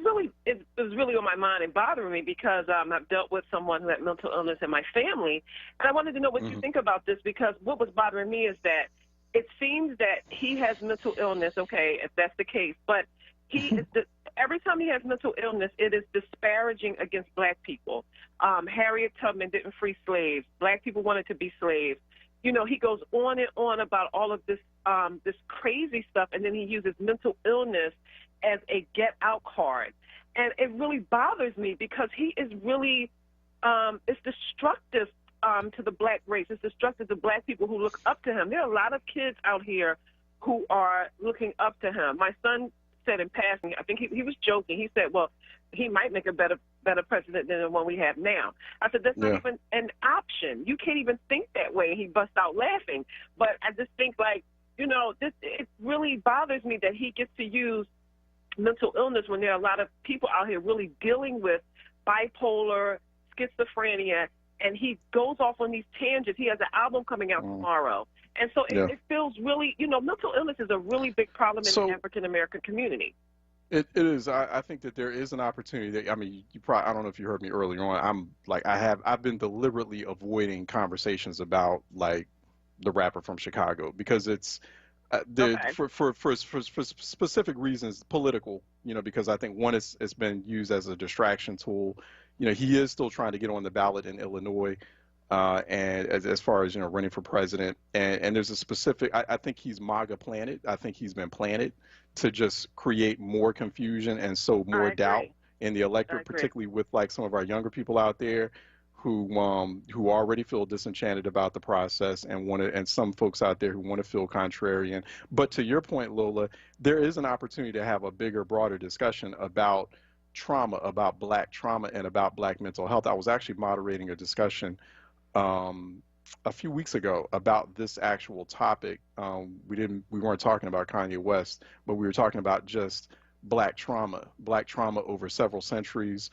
was really on my mind and bothering me because I've dealt with someone who had mental illness in my family, and I wanted to know what you think about this, because what was bothering me is that it seems that he has mental illness, okay, if that's the case, but he is every time he has mental illness, it is disparaging against Black people. Harriet Tubman didn't free slaves. Black people wanted to be slaves. He goes on and on about all of this this crazy stuff, and then he uses mental illness as a get out card. And it really bothers me because he is really it's destructive to the Black race. It's destructive to Black people who look up to him. There are a lot of kids out here who are looking up to him. My son said in passing, I think he was joking. He said, well, he might make a better president than the one we have now. I said, that's not even an option. You can't even think that way. And he bust out laughing. But I just think, like, it really bothers me that he gets to use mental illness when there are a lot of people out here really dealing with bipolar, schizophrenia, and he goes off on these tangents. He has an album coming out tomorrow. And so it feels really, mental illness is a really big problem in the African-American community. It is. I think that there is an opportunity that, you probably, I don't know if you heard me earlier on. I've been deliberately avoiding conversations about, like, the rapper from Chicago, because it's, for specific reasons, political, because I think, one, it's been used as a distraction tool. He is still trying to get on the ballot in Illinois, and as far as, running for president. And there's a specific, I think he's MAGA planted. I think he's been planted to just create more confusion and sow more doubt in the electorate, particularly with, like, some of our younger people out there who already feel disenchanted about the process and some folks out there who want to feel contrarian. But to your point, Lola, there is an opportunity to have a bigger, broader discussion about trauma, about Black trauma, and about Black mental health. I was actually moderating a discussion a few weeks ago about this actual topic. We weren't talking about Kanye West, but we were talking about just Black trauma over several centuries,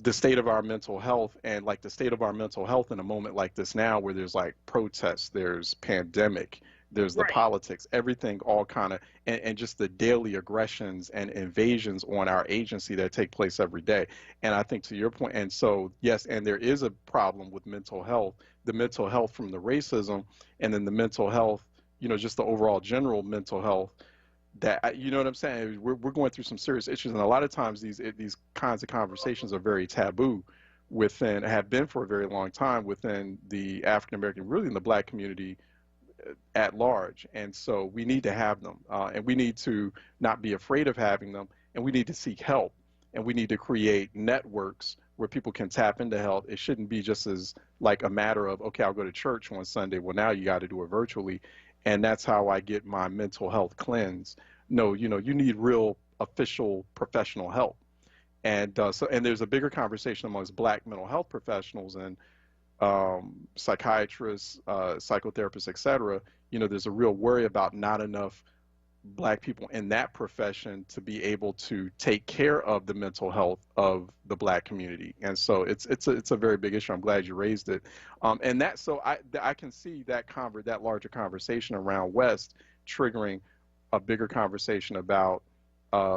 the state of our mental health, and, like, the state of our mental health in a moment like this now, where there's, like, protests, there's pandemic, there's the politics, everything all kind of, and just the daily aggressions and invasions on our agency that take place every day. And I think, to your point, and so, yes, and there is a problem with mental health, the mental health from the racism, and then the mental health, just the overall general mental health, that, you know what I'm saying? We're going through some serious issues, and a lot of times these kinds of conversations are very taboo have been for a very long time within the African American, really in the Black community at large. And so we need to have them, and we need to not be afraid of having them, and we need to seek help. and we need to create networks where people can tap into health. It shouldn't be just as like a matter of, okay, I'll go to church on Sunday. Well, now you got to do it virtually, and that's how I get my mental health cleanse. No, you need real official professional help. And and there's a bigger conversation amongst Black mental health professionals and psychiatrists, psychotherapists, et cetera. There's a real worry about not enough Black people in that profession to be able to take care of the mental health of the Black community. And so it's a very big issue. I'm glad you raised it. And I can see that larger conversation around West triggering a bigger conversation about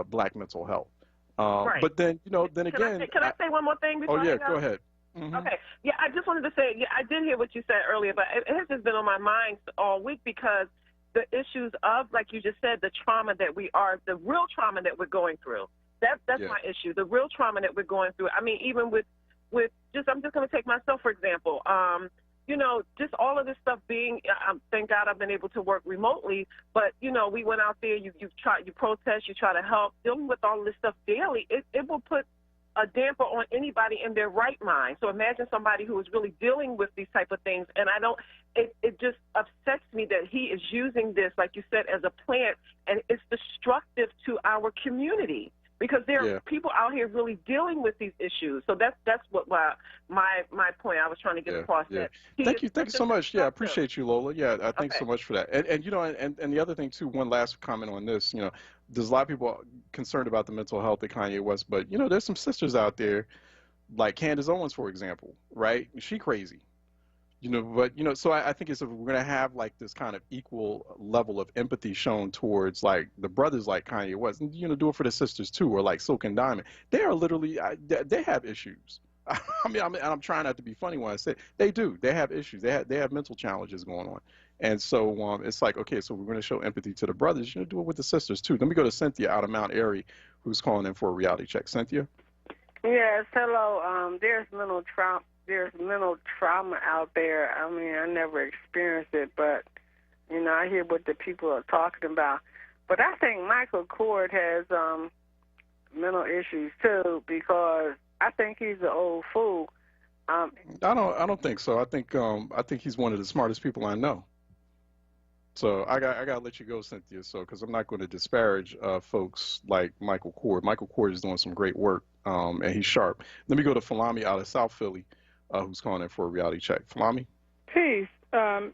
Black mental health. Right. But then, then again, can I say one more thing before? Oh yeah, go ahead. Mm-hmm. Okay. Yeah, I just wanted to say, I did hear what you said earlier, but it has just been on my mind all week because the issues of, like you just said, the trauma that the real trauma that we're going through. That's my issue. The real trauma that we're going through. I mean, even with I'm just going to take myself, for example. Just all of this stuff being, thank God I've been able to work remotely, but, we went out there, you protest, you try to help, dealing with all of this stuff daily, it will put a damper on anybody in their right mind. So imagine somebody who is really dealing with these type of things, and it just upsets me that he is using this, like you said, as a plant, and it's destructive to our community. Because there are people out here really dealing with these issues. So that's what my point I was trying to get across. That Thank you so much. Yeah, I appreciate you, Lola. Yeah, thanks so much for that. And the other thing too, one last comment on this. There's a lot of people concerned about the mental health of Kanye West, but there's some sisters out there, like Candace Owens, for example, right? She crazy. So I think we're going to have like this kind of equal level of empathy shown towards like the brothers like Kanye West, and do it for the sisters too, or like Silk and Diamond. They are literally, they have issues. I'm trying not to be funny when I say they do. They have issues. They have mental challenges going on, and so it's like, okay, so we're going to show empathy to the brothers. Do it with the sisters too. Let me go to Cynthia out of Mount Airy, who's calling in for a reality check. Cynthia. Yes, hello. There's mental trauma out there. I mean, I never experienced it, but, I hear what the people are talking about. But I think Michael Kors has mental issues, too, because I think he's an old fool. I don't think so. I think he's one of the smartest people I know. So I got to let you go, Cynthia, because I'm not going to disparage folks like Michael Kors. Michael Kors is doing some great work, and he's sharp. Let me go to Falami out of South Philly, who's calling in for a reality check. Falami? Peace.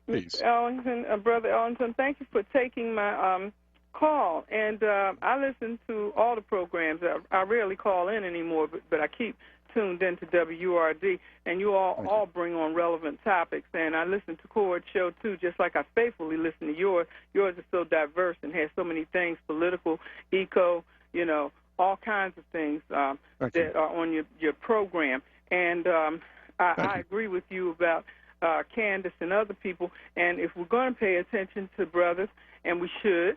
Peace. Ellington, Brother Ellington, thank you for taking my call. And I listen to all the programs. I rarely call in anymore, but I keep tuned into WURD, and you all bring on relevant topics. And I listen to Cord's show, too, just like I faithfully listen to yours. Yours is so diverse and has so many things, political, eco, all kinds of things that are on your program. And I agree with you about Candace and other people. And if we're going to pay attention to brothers, and we should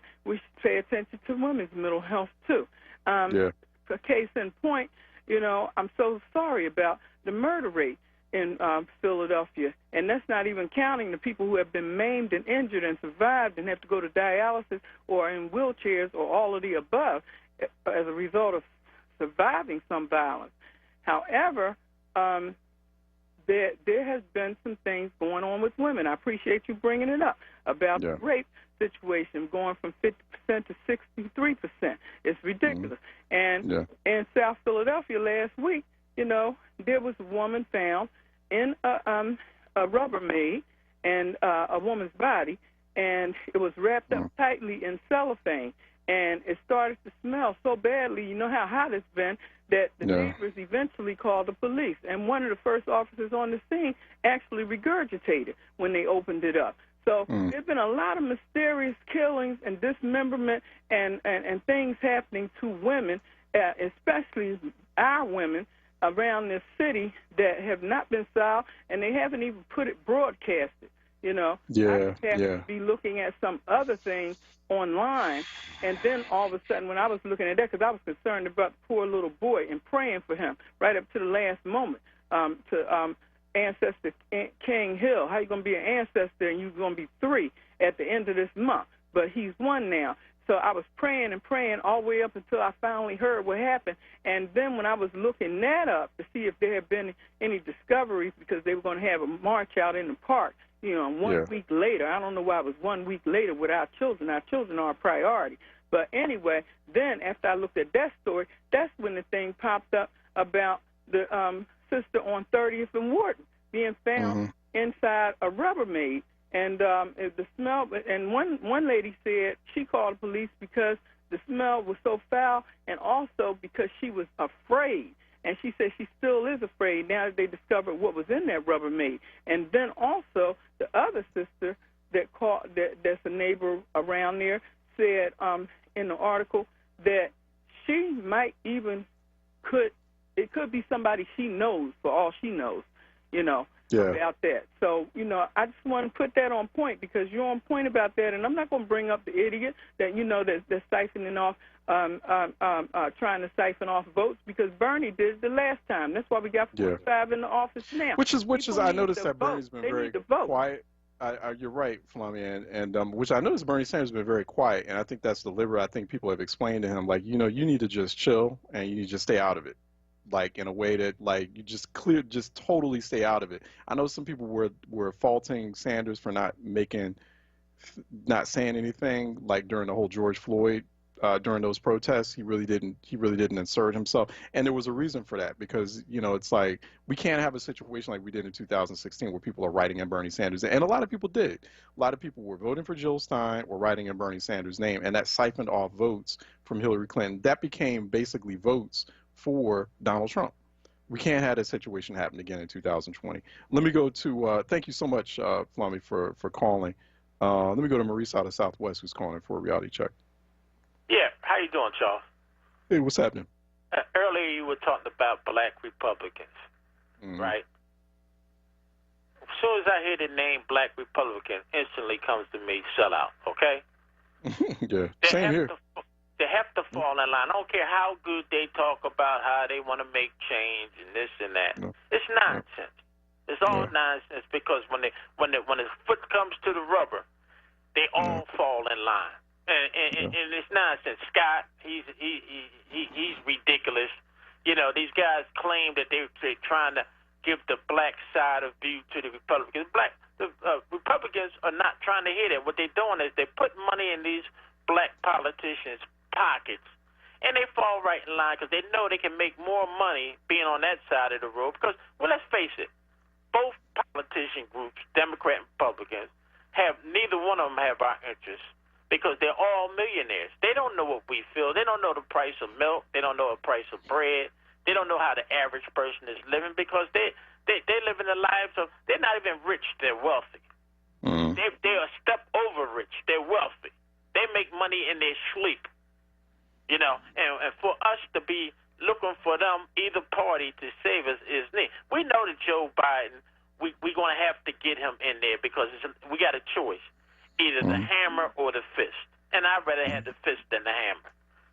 pay attention to women's mental health, too. For case in point, I'm so sorry about the murder rate in Philadelphia. And that's not even counting the people who have been maimed and injured and survived and have to go to dialysis or in wheelchairs or all of the above as a result of surviving some violence. However, there has been some things going on with women. I appreciate you bringing it up about the rape situation going from 50% to 63%. It's ridiculous. And in South Philadelphia last week, there was a woman found in a Rubbermaid and a woman's body, and it was wrapped up tightly in cellophane. And it started to smell so badly, you know how hot it's been, that the neighbors eventually called the police. And one of the first officers on the scene actually regurgitated when they opened it up. So there's been a lot of mysterious killings and dismemberment and things happening to women, especially our women, around this city that have not been solved, and they haven't even put it broadcasted. I just happened to be looking at some other things online, and then all of a sudden when I was looking at that, because I was concerned about the poor little boy and praying for him right up to the last moment, to Ancestor King Hill. How you going to be an ancestor and you're going to be 3 at the end of this month? But he's 1 now. so I was praying and praying all the way up until I finally heard what happened. And then when I was looking that up to see if there had been any discoveries, because they were going to have a march out in the park, you know, and 1 week later, I don't know why it was 1 week later with our children. Our children are a priority. But anyway, then after I looked at that story, that's when the thing popped up about the sister on 30th and Wharton being found inside a Rubbermaid. And the smell, and one lady said she called the police because the smell was so foul, and also because she was afraid. And she said she still is afraid now that they discovered what was in that Rubbermaid. And then also the other sister that called, that's a neighbor around there, said in the article that she might even it could be somebody she knows, for all she knows, you know. About that. So, you know, I just want to put that on point because you're on point about that, and I'm not going to bring up the idiot that, you know, that's siphoning off, trying to siphon off votes, because Bernie did it the last time. That's why we got 45 in the office now. Which is I noticed that Bernie's been very quiet. You're right, Flammy, and which I noticed Bernie Sanders has been very quiet, and I think that's deliberate. I think people have explained to him, like, you know, you need to just chill and you need to just stay out of it. Like, in a way that, like, you just totally stay out of it. I know some people were faulting Sanders for not saying anything, like during the whole George Floyd, during those protests. He really didn't insert himself, and there was a reason for that, because, you know, it's like we can't have a situation like we did in 2016 where people are writing in Bernie Sanders, and a lot of people did. A lot of people were voting for Jill Stein or writing in Bernie Sanders' name, and that siphoned off votes from Hillary Clinton. That became basically votes for Donald Trump. We can't have that situation happen again in 2020. Let me go to, thank you so much, Flammy, for calling. Let me go to Maurice out of Southwest, who's calling for a reality check. Yeah, how you doing, Charles? Hey, what's happening? Earlier you were talking about black Republicans, right? As soon as I hear the name black Republican, instantly comes to me sellout, okay? Yeah, same here. They have to fall in line. I don't care how good they talk about how they want to make change and this and that. No. It's nonsense. It's all nonsense, because when his foot comes to the rubber, they all fall in line. And it's nonsense. Scott, he's ridiculous. You know, these guys claim that they're trying to give the black side of view to the Republicans. The Republicans are not trying to hear that. What they're doing is they're putting money in these black politicians' pockets, and they fall right in line because they know they can make more money being on that side of the road. Because, well, let's face it, both politician groups, Democrat and Republicans, neither one of them have our interests, because they're all millionaires. They don't know what we feel. They don't know the price of milk. They don't know the price of bread. They don't know how the average person is living, because they live in the lives of, they're not even rich, they're wealthy. They are a step over rich. They're wealthy. They make money in their sleep, you know, and for us to be looking for them, either party, to save us is neat. We know that Joe Biden, we're going to have to get him in there, because we got a choice, either the hammer or the fist, and I'd rather have the fist than the hammer.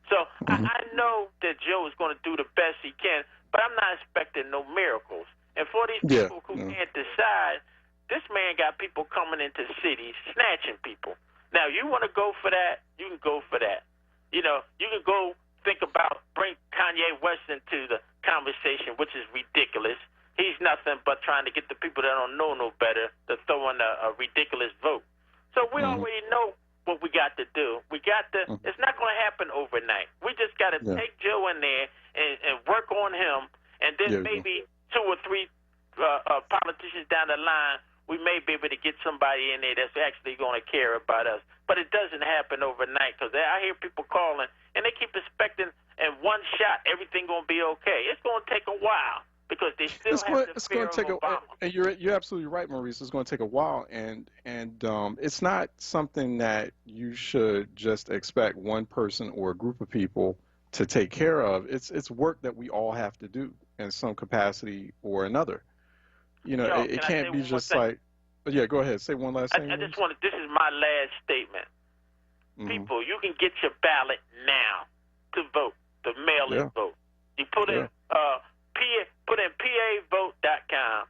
So I know that Joe is going to do the best he can, but I'm not expecting no miracles. And for these people who can't decide, this man got people coming into cities, snatching people. Now, you want to go for that, you can go for that. You know, you can go think about bring Kanye West into the conversation, which is ridiculous. He's nothing but trying to get the people that don't know no better to throw in a ridiculous vote. So we already know what we got to do. We got to, it's not going to happen overnight. We just got to take Joe in there and work on him, and then maybe 2 or 3 politicians down the line, we may be able to get somebody in there that's actually going to care about us. But it doesn't happen overnight, because I hear people calling, and they keep expecting in one shot everything going to be okay. It's going to take a while, because they still have the fear of Obama. And you're absolutely right, Maurice. It's going to take a while, and it's not something that you should just expect one person or a group of people to take care of. It's work that we all have to do in some capacity or another. You know, it can't be just like, yeah, go ahead. Say one last thing. I just wanted, this is my last statement. People, you can get your ballot now to vote, the mail-in vote. You put in PAvote.com,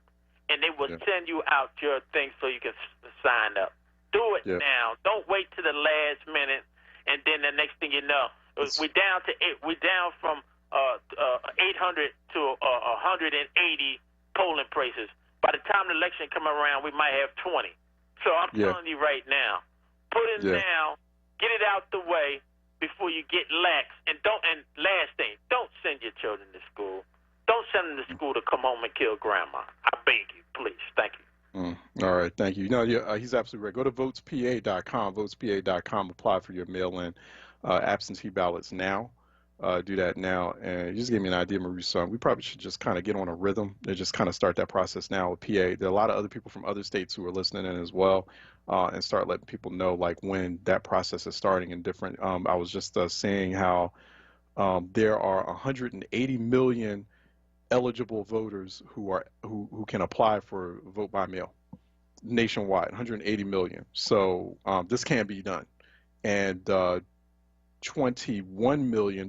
and they will send you out your thing so you can sign up. Do it now. Don't wait to the last minute. and then the next thing you know, we're down from 800 to 180 polling places. By the time the election come around, we might have 20. So I'm telling you right now, put it now, get it out the way before you get lax. And last thing, don't send your children to school. Don't send them to school to come home and kill grandma. I beg you, please. Thank you. All right, thank you. No, he's absolutely right. Go to votespa.com, votespa.com, apply for your mail-in absentee ballots now. Do that now. And you just gave me an idea, Maurice. We probably should just kind of get on a rhythm and just kind of start that process now with PA. There are a lot of other people from other states who are listening in as well, and start letting people know like when that process is starting in different. I was just seeing how there are 180 million eligible voters who can apply for vote by mail nationwide. 180 million. So this can be done, and 22 million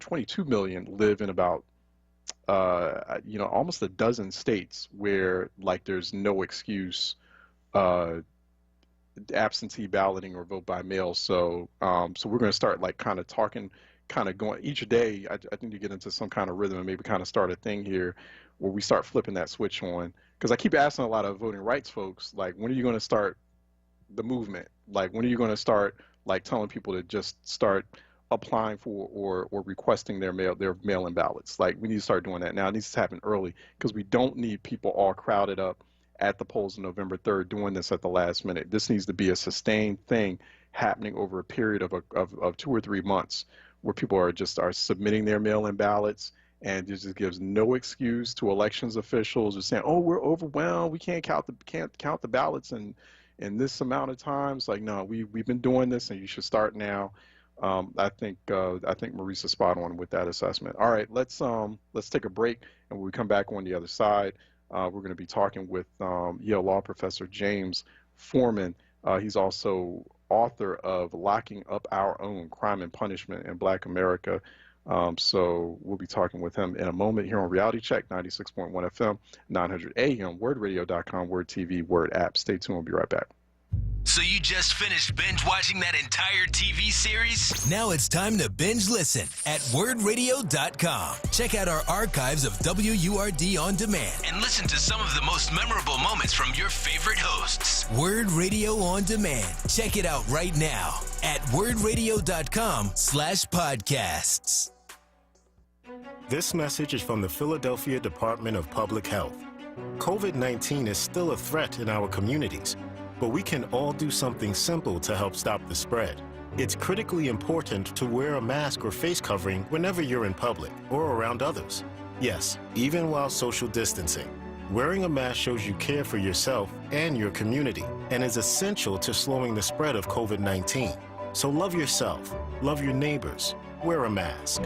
live in about almost a dozen states where like there's no excuse absentee balloting or vote by mail. So so we're going to start like kind of talking, kind of going each day. I think to get into some kind of rhythm and maybe kind of start a thing here where we start flipping that switch on, because I keep asking a lot of voting rights folks, like, when are you going to start the movement? Like, when are you going to start like telling people to just start applying for or requesting their mail-in ballots? Like, we need to start doing that now. It needs to happen early, because we don't need people all crowded up at the polls on November 3rd doing this at the last minute. This needs to be a sustained thing happening over a period of 2 or 3 months, where people are submitting their mail-in ballots, and it just gives no excuse to elections officials who are saying, "Oh, we're overwhelmed. We can't count the ballots in this amount of time." It's like, no, we've been doing this, and you should start now. I think Maurice is spot on with that assessment. All right, let's take a break, and when we come back on the other side, we're going to be talking with Yale Law Professor James Foreman. He's also author of Locking Up Our Own: Crime and Punishment in Black America. So we'll be talking with him in a moment here on Reality Check, 96.1 FM, 900 AM, wordradio.com, Word TV, Word app. Stay tuned. We'll be right back. So you just finished binge watching that entire TV series? Now it's time to binge listen at wordradio.com. Check out our archives of WURD on demand and listen to some of the most memorable moments from your favorite hosts. Word Radio on demand. Check it out right now at wordradio.com/podcasts. This message is from the Philadelphia Department of Public Health. COVID-19 is still a threat in our communities, but we can all do something simple to help stop the spread. It's critically important to wear a mask or face covering whenever you're in public or around others. Yes, even while social distancing. Wearing a mask shows you care for yourself and your community and is essential to slowing the spread of COVID-19. So love yourself, love your neighbors, wear a mask.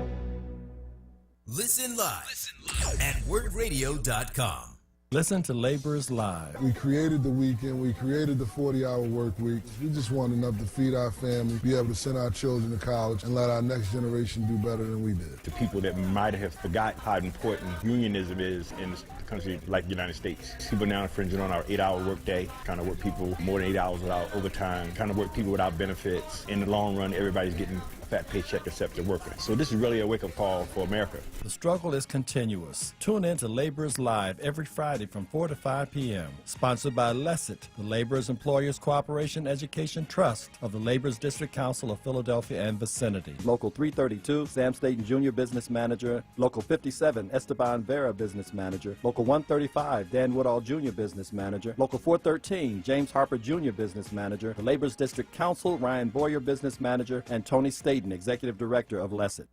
Listen live at wordradio.com. Listen to Laborers Live. We created the weekend. We created the 40-hour work week. We just wanted enough to feed our family, be able to send our children to college, and let our next generation do better than we did. To people that might have forgot how important unionism is in a country like the United States. People now infringing on our 8-hour work day, trying to work people more than 8 hours without overtime, trying to work people without benefits. In the long run, everybody's getting fat paycheck except the worker. So this is really a wake-up call for America. The struggle is continuous. Tune in to Laborers Live every Friday from 4 to 5 p.m. Sponsored by LESIT, the Laborers Employers Cooperation Education Trust of the Laborers District Council of Philadelphia and vicinity. Local 332, Sam Staten Jr. Business Manager. Local 57, Esteban Vera Business Manager. Local 135, Dan Woodall Jr. Business Manager. Local 413, James Harper Jr. Business Manager. The Laborers District Council, Ryan Boyer Business Manager, and Tony Staten, Executive Director of LESIT.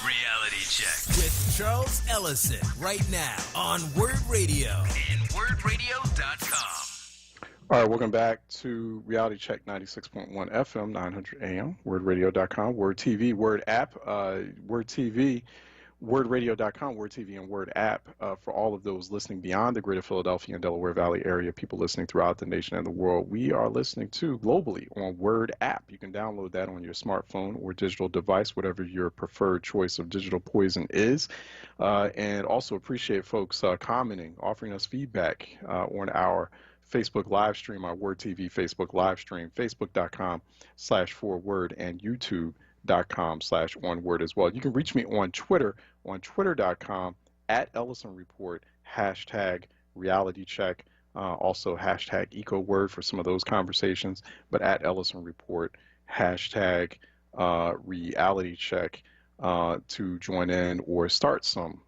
Reality Check with Charles Ellison right now on Word Radio and wordradio.com. All right, welcome back to Reality Check 96.1 FM, 900 AM, wordradio.com, Word TV, Word app. Word TV, WordRadio.com, Word TV, and Word app for all of those listening beyond the greater Philadelphia and Delaware Valley area, people listening throughout the nation and the world. We are listening to globally on Word app. You can download that on your smartphone or digital device, whatever your preferred choice of digital poison is. And also appreciate folks commenting, offering us feedback on our Facebook live stream, our Word TV Facebook live stream, facebook.com/4word, and youtube.com/onWURD as well. You can reach me on Twitter, on twitter.com @EllisonReport, #realitycheck, also #EcoWord for some of those conversations, but @EllisonReport, #realitycheck to join in or start some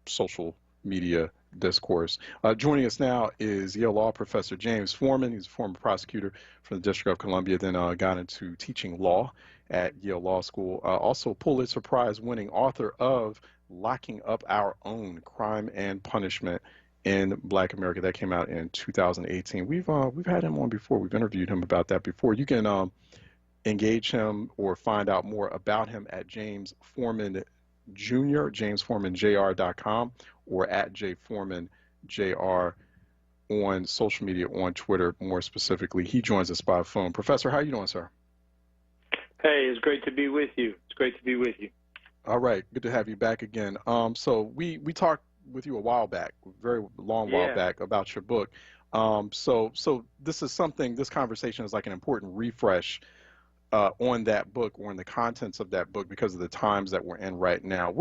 social media discourse. Joining us now is Yale Law professor James Foreman. He's a former prosecutor from the District of Columbia, then got into teaching law at Yale Law School. Also Pulitzer Prize winning author of Locking Up Our Own: Crime and Punishment in Black America. That came out in 2018. We've had him on before. We've interviewed him about that before. You can engage him or find out more about him at James Foreman Jr., jamesforemanjr.com, or at jforemanjr on social media, on Twitter more specifically. He joins us by phone. Professor, how are you doing, sir? Hey, it's great to be with you. It's great to be with you. All right, good to have you back again. So we talked with you a while back, a very long while back, about your book. So this is something, this conversation is like an important refresh on that book, or on the contents of that book, because of the times that we're in right now.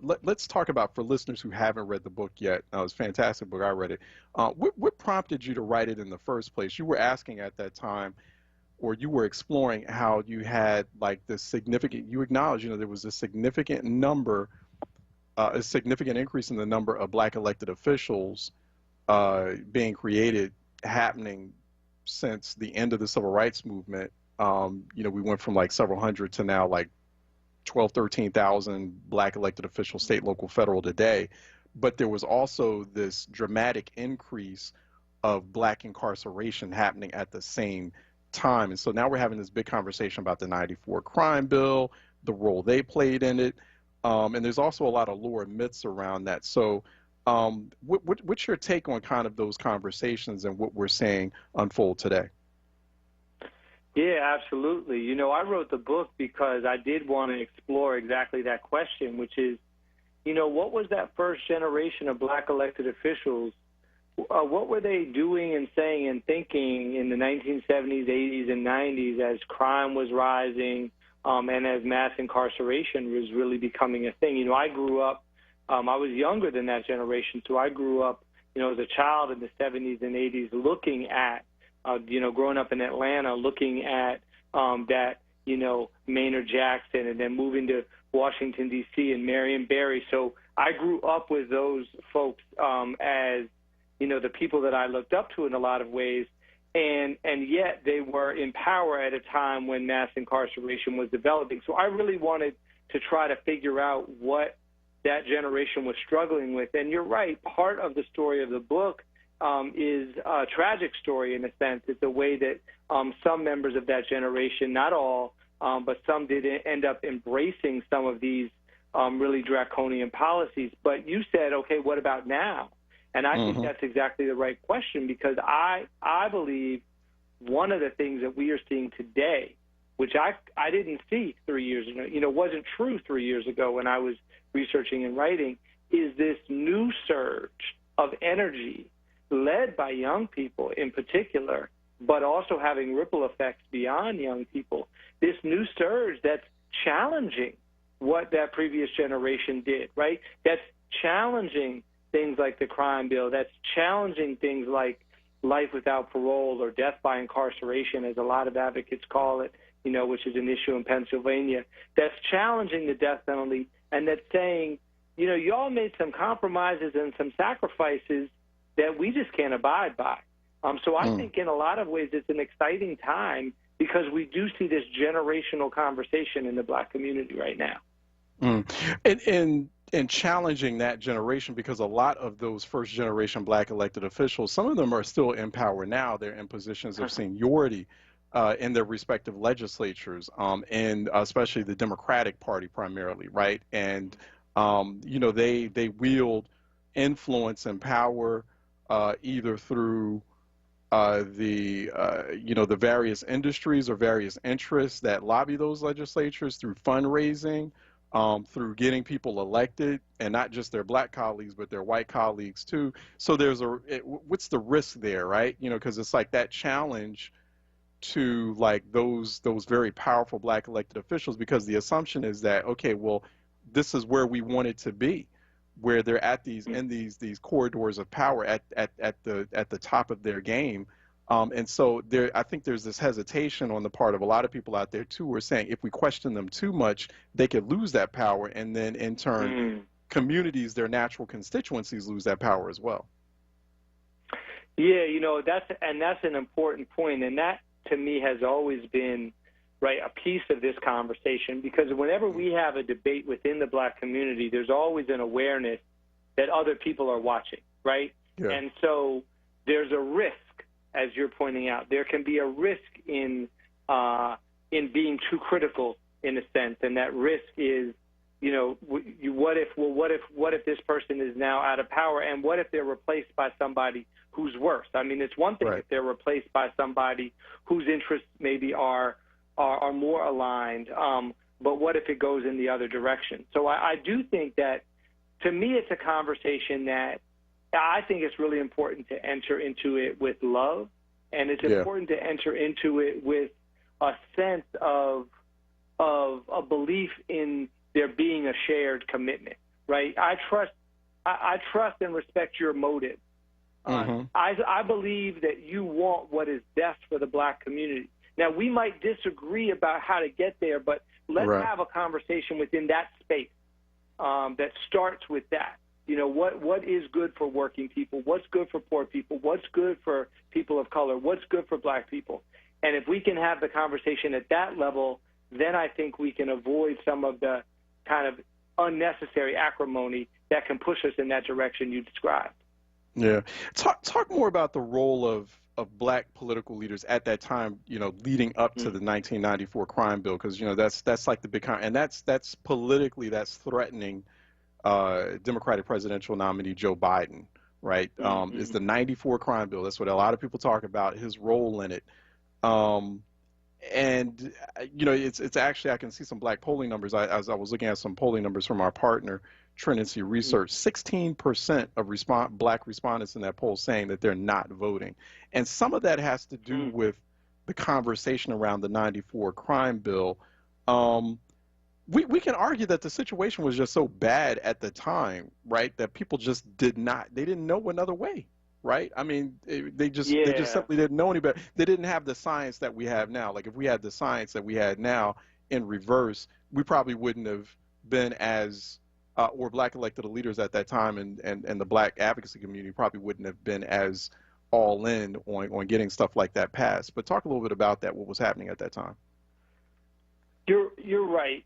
Let's talk about, for listeners who haven't read the book yet, it was a fantastic book, I read it. What prompted you to write it in the first place? You were asking at that time, or you were exploring how you had like this significant, you acknowledged, there was a significant number, a significant increase in the number of Black elected officials being created, happening since the end of the Civil Rights Movement. We went from like several hundred to now like 12, 13,000 Black elected officials, state, local, federal today. But there was also this dramatic increase of Black incarceration happening at the same time. And so now we're having this big conversation about the '94 crime bill, the role they played in it. And there's also a lot of lore and myths around that. So what's your take on kind of those conversations and what we're seeing unfold today? Yeah, absolutely. I wrote the book because I did want to explore exactly that question, which is, what was that first generation of Black elected officials? What were they doing and saying and thinking in the 1970s, 80s, and 90s as crime was rising and as mass incarceration was really becoming a thing? I grew up, I was younger than that generation, so I grew up, as a child in the 70s and 80s looking at, growing up in Atlanta, looking at that, Maynard Jackson, and then moving to Washington, D.C., and Marion Barry. So I grew up with those folks as, the people that I looked up to in a lot of ways, and yet they were in power at a time when mass incarceration was developing. So I really wanted to try to figure out what that generation was struggling with. And you're right, part of the story of the book is a tragic story in a sense. It's a way that some members of that generation, not all, but some did end up embracing some of these really draconian policies. But you said, okay, what about now? And I think that's exactly the right question, because I believe one of the things that we are seeing today, which I didn't see 3 years ago, wasn't true 3 years ago when I was researching and writing, is this new surge of energy led by young people in particular, but also having ripple effects beyond young people, this new surge that's challenging what that previous generation did, right? That's challenging things like the crime bill, that's challenging things like life without parole or death by incarceration, as a lot of advocates call it, which is an issue in Pennsylvania. That's challenging the death penalty, and that's saying, y'all made some compromises and some sacrifices that we just can't abide by. So I think in a lot of ways it's an exciting time, because we do see this generational conversation in the Black community right now. And challenging that generation, because a lot of those first generation Black elected officials, some of them are still in power now. They're in positions of seniority in their respective legislatures, and especially the Democratic Party primarily, right? And They wield influence and power either through the various industries or various interests that lobby those legislatures, through fundraising, through getting people elected, and not just their black colleagues, but their white colleagues too. So what's the risk there, right? Because it's like that challenge to like those very powerful black elected officials, because the assumption is that, okay, well, this is where we want it to be, where they're at these corridors of power at the top of their game. And so I think there's this hesitation on the part of a lot of people out there too, who are saying if we question them too much, they could lose that power, and then in turn, communities, their natural constituencies, lose that power as well. Yeah, that's an important point, and that to me has always been a piece of this conversation, because whenever we have a debate within the black community, there's always an awareness that other people are watching, right? Yeah. And so there's a risk, as you're pointing out. There can be a risk in being too critical, in a sense, and that risk is, what if this person is now out of power, and what if they're replaced by somebody who's worse? I mean, it's one thing if they're replaced by somebody whose interests maybe are more aligned, but what if it goes in the other direction? So I do think that, to me, it's a conversation that I think it's really important to enter into it with love, and it's important to enter into it with a sense of a belief in there being a shared commitment, right? I trust and respect your motive. I believe that you want what is best for the black community. Now, we might disagree about how to get there, but let's have a conversation within that space that starts with that. What is good for working people? What's good for poor people? What's good for people of color? What's good for black people? And if we can have the conversation at that level, then I think we can avoid some of the kind of unnecessary acrimony that can push us in that direction you described. Yeah. Talk more about the role of black political leaders at that time, leading up to the 1994 crime bill, because, that's like the big and that's politically, that's threatening Democratic presidential nominee Joe Biden, right? Is the 94 crime bill. That's what a lot of people talk about, his role in it. And it's actually, I can see some black polling numbers. As I was looking at some polling numbers from our partner, Trinity Research, 16% of black respondents in that poll saying that they're not voting. And some of that has to do with the conversation around the 94 crime bill. We can argue that the situation was just so bad at the time, right, that people just didn't know another way, right? I mean, they just simply didn't know any better. They didn't have the science that we have now. Like, if we had the science that we had now in reverse, we probably wouldn't have been as or black elected leaders at that time, and the black advocacy community probably wouldn't have been as all in on getting stuff like that passed. But talk a little bit about that, what was happening at that time. You're right.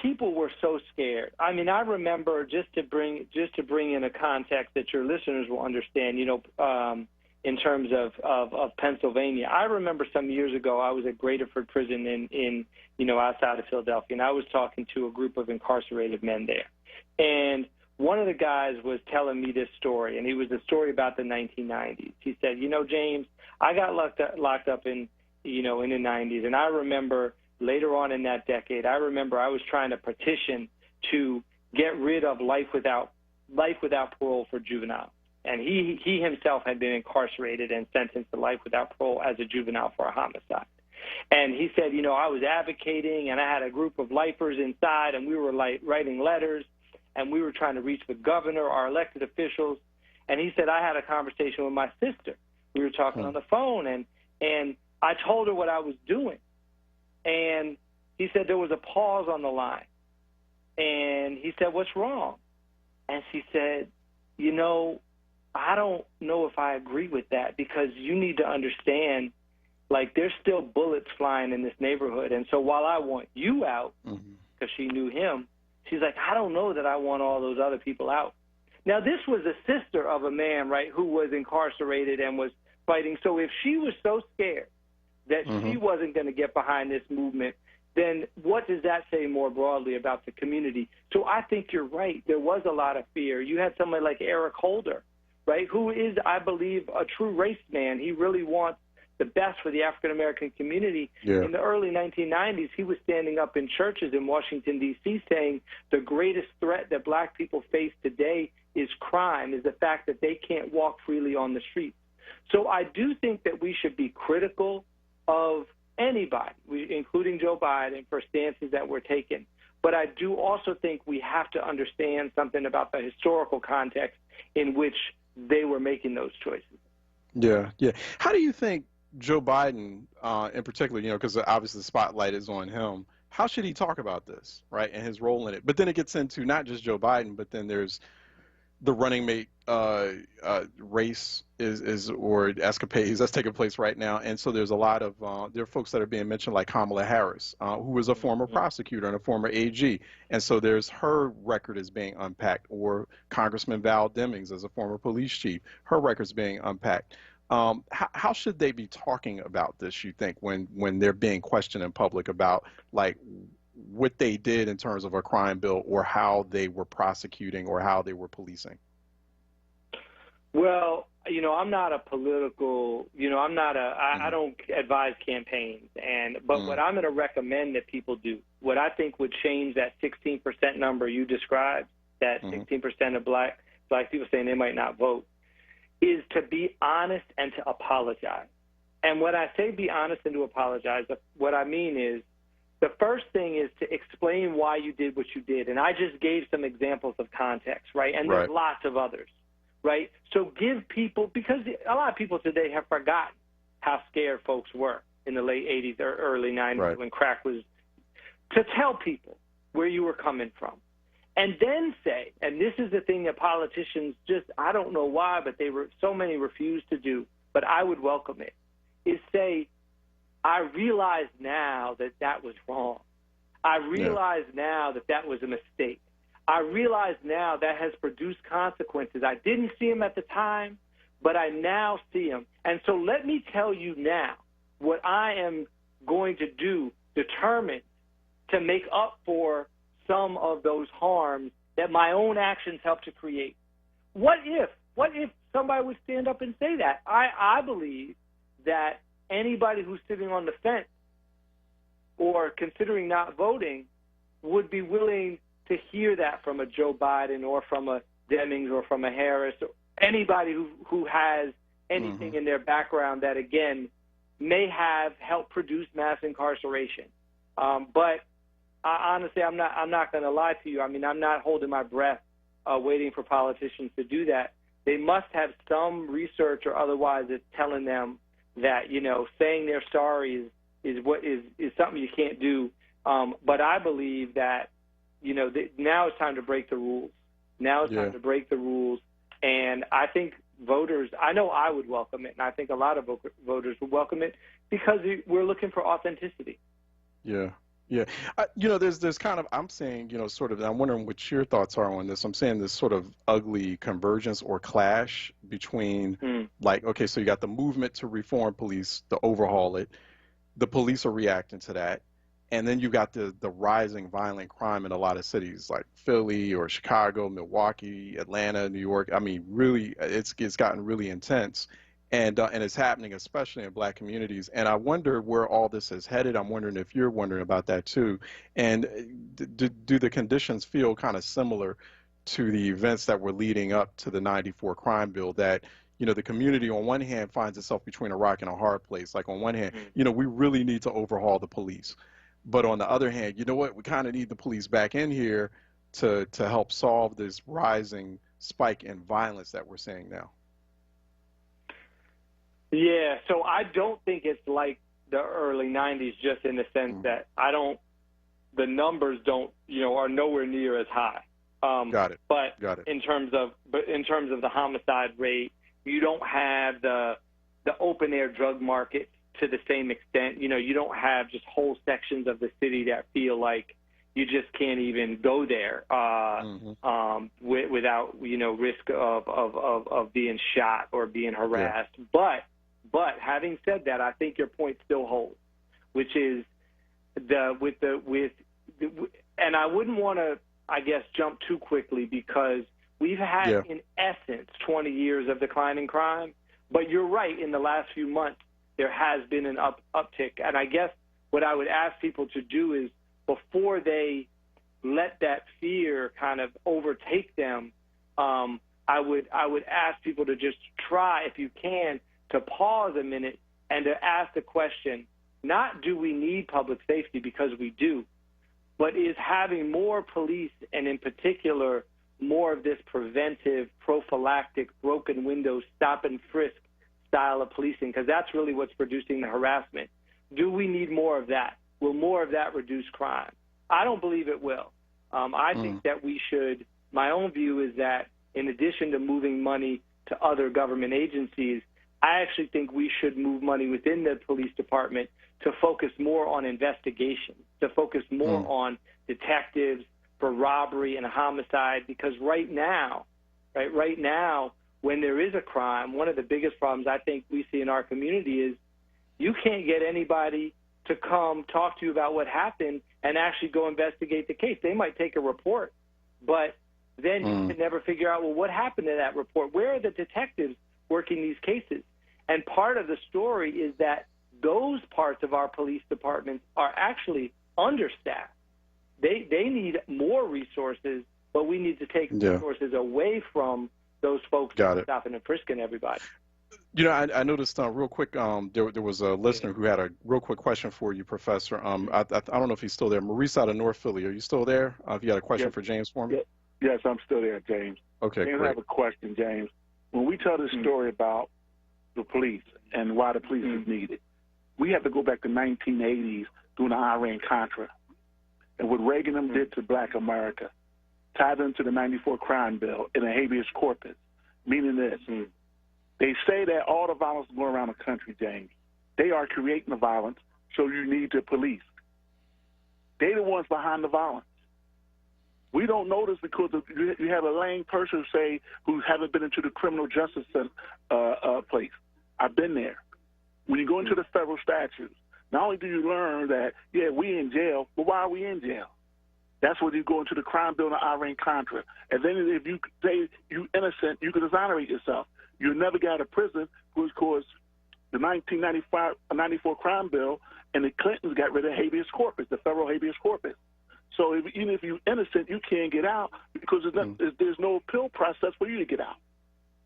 People were so scared. I mean, I remember, just to bring in a context that your listeners will understand, in terms of Pennsylvania. I remember some years ago, I was at Graterford Prison in outside of Philadelphia, and I was talking to a group of incarcerated men there. And one of the guys was telling me this story, and it was a story about the 1990s. He said, James, I got locked up in the 90s, and I remember later on in that decade, I remember I was trying to petition to get rid of life without parole for juveniles. And he himself had been incarcerated and sentenced to life without parole as a juvenile for a homicide. And he said, I was advocating, and I had a group of lifers inside, and we were writing letters, and we were trying to reach the governor, our elected officials. And he said, I had a conversation with my sister. We were talking on the phone, and I told her what I was doing. And he said there was a pause on the line. And he said, what's wrong? And she said, I don't know if I agree with that, because you need to understand, there's still bullets flying in this neighborhood. And so while I want you out, because she knew him, she's like, I don't know that I want all those other people out. Now, this was a sister of a man, right, who was incarcerated and was fighting. So if she was so scared that she wasn't going to get behind this movement, then what does that say more broadly about the community? So I think you're right. There was a lot of fear. You had somebody like Eric Holder, right, who is, I believe, a true race man. He really wants the best for the African-American community. Yeah. In the early 1990s, he was standing up in churches in Washington, D.C., saying the greatest threat that black people face today is crime, is the fact that they can't walk freely on the streets. So I do think that we should be critical of anybody, including Joe Biden, for stances that were taken. But I do also think we have to understand something about the historical context in which they were making those choices. Yeah, yeah. How do you think Joe Biden, in particular, because obviously the spotlight is on him, how should he talk about this, right, and his role in it? But then it gets into not just Joe Biden, but then there's the running mate race or escapades that's taking place right now. And so there's a lot of, there are folks that are being mentioned like Kamala Harris, who was a former prosecutor and a former AG. And so there's her record is being unpacked, or Congressman Val Demings as a former police chief, her record's being unpacked. How should they be talking about this, you think, when they're being questioned in public about like what they did in terms of a crime bill or how they were prosecuting or how they were policing? Well, I'm not a political, I don't advise campaigns. But what I'm going to recommend that people do, what I think would change that 16% number you described, that 16% of black people saying they might not vote, is to be honest and to apologize. And when I say be honest and to apologize, what I mean is, the first thing is to explain why you did what you did. And I just gave some examples of context, right? And there's lots of others, right? So give people, because a lot of people today have forgotten how scared folks were in the late 80s or early 90s when crack was, to tell people where you were coming from. And then say, and this is the thing that politicians just, I don't know why, but so many refuse to do, but I would welcome it, is say, I realize now that that was wrong. I realize now that that was a mistake. I realize now that has produced consequences. I didn't see them at the time, but I now see them. And so let me tell you now what I am going to do, determined to make up for some of those harms that my own actions helped to create. What if somebody would stand up and say that? I believe that anybody who's sitting on the fence or considering not voting would be willing to hear that from a Joe Biden or from a Demings or from a Harris, or anybody who has anything in their background that, again, may have helped produce mass incarceration. But honestly, I'm not going to lie to you. I mean, I'm not holding my breath waiting for politicians to do that. They must have some research or otherwise that's telling them that, saying they're sorry is something you can't do. But I believe that, now it's time to break the rules. Now it's time to break the rules. And I think voters, I know I would welcome it, and I think a lot of voters would welcome it because we're looking for authenticity. Yeah. Yeah. There's kind of, I'm saying, sort of, I'm wondering what your thoughts are on this. I'm saying this sort of ugly convergence or clash between okay, so you got the movement to reform police, to overhaul it. The police are reacting to that. And then you got the rising violent crime in a lot of cities like Philly or Chicago, Milwaukee, Atlanta, New York. I mean, really, it's gotten really intense. And it's happening especially in black communities. And I wonder where all this is headed. I'm wondering if you're wondering about that too. And do the conditions feel kind of similar to the events that were leading up to the 94 crime bill, that, the community on one hand finds itself between a rock and a hard place. Like on one hand, we really need to overhaul the police. But on the other hand, we kind of need the police back in here to help solve this rising spike in violence that we're seeing now. Yeah, so I don't think it's like the early 90s, just in the sense that the numbers are nowhere near as high. Got it. But Got it. in terms of the homicide rate, you don't have the open air drug market to the same extent. You don't have just whole sections of the city that feel like you just can't even go there without risk of being shot or being harassed. Yeah. But having said that, I think your point still holds, which is and I wouldn't want to, I guess, jump too quickly because we've had, in essence, 20 years of declining crime. But you're right, in the last few months, there has been an uptick. And I guess what I would ask people to do is, before they let that fear kind of overtake them, I would ask people to just try, if you can, to pause a minute and to ask the question, not do we need public safety, because we do, but is having more police, and in particular more of this preventive, prophylactic, broken window, stop and frisk style of policing, because that's really what's producing the harassment. Do we need more of that? Will more of that reduce crime? I don't believe it will. I think that we should, my own view is that in addition to moving money to other government agencies, I actually think we should move money within the police department to focus more on investigation, to focus more on detectives for robbery and homicide, because right now, when there is a crime, one of the biggest problems I think we see in our community is you can't get anybody to come talk to you about what happened and actually go investigate the case. They might take a report, but then you can never figure out, well, what happened to that report? Where are the detectives working these cases? And part of the story is that those parts of our police departments are actually understaffed. They need more resources, but we need to take resources away from those folks stopping and frisking everybody. You know, I noticed real quick, there was a listener who had a real quick question for you, Professor. I don't know if he's still there. Maurice out of North Philly, are you still there? If you had a question for James for me? Yes, I'm still there, James. Okay, James, great. I have a question, James. When we tell this story about the police and why the police is needed, we have to go back to 1980s during the Iran-Contra. And what Reagan and them did to black America, tied into the 94 crime bill and a habeas corpus, meaning this. They say that all the violence going around the country, James, they are creating the violence, so you need the police. They're the ones behind the violence. We don't know this because you have a lame person who haven't been into the criminal justice place. I've been there. When you go into the federal statutes, not only do you learn that, we in jail, but why are we in jail? That's when you go into the crime bill and the Iran-Contra. And then if you say you're innocent, you can exonerate yourself. You never get out of prison because the 1994 crime bill and the Clintons got rid of habeas corpus, the federal habeas corpus. So even if you're innocent, you can't get out because there's no appeal process for you to get out.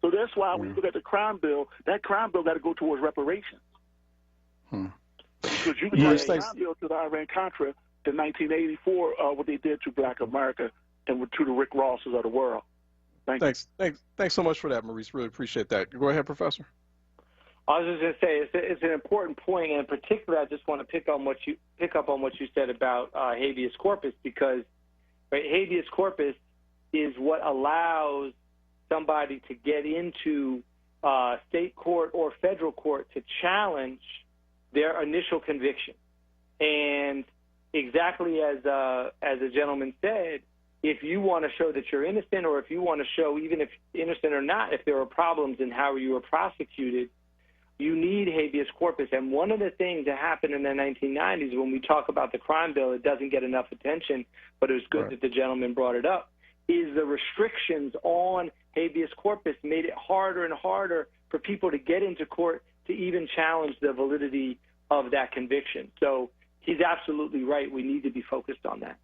So that's why when you look at the crime bill, that crime bill got to go towards reparations. Because you can tie the crime bill to the Iran-Contra in 1984, what they did to black America and to the Rick Rosses of the world. Thanks so much for that, Maurice. Really appreciate that. Go ahead, Professor. I was just going to say it's an important point, and in particular, I just want to pick up on what you said about habeas corpus, because habeas corpus is what allows somebody to get into state court or federal court to challenge their initial conviction. And exactly as a gentleman said, if you want to show that you're innocent, or if you want to show, even if innocent or not, if there are problems in how you were prosecuted, you need habeas corpus. And one of the things that happened in the 1990s, when we talk about the crime bill, it doesn't get enough attention, but it was good that the gentleman brought it up, is the restrictions on habeas corpus made it harder and harder for people to get into court to even challenge the validity of that conviction. So he's absolutely right. We need to be focused on that.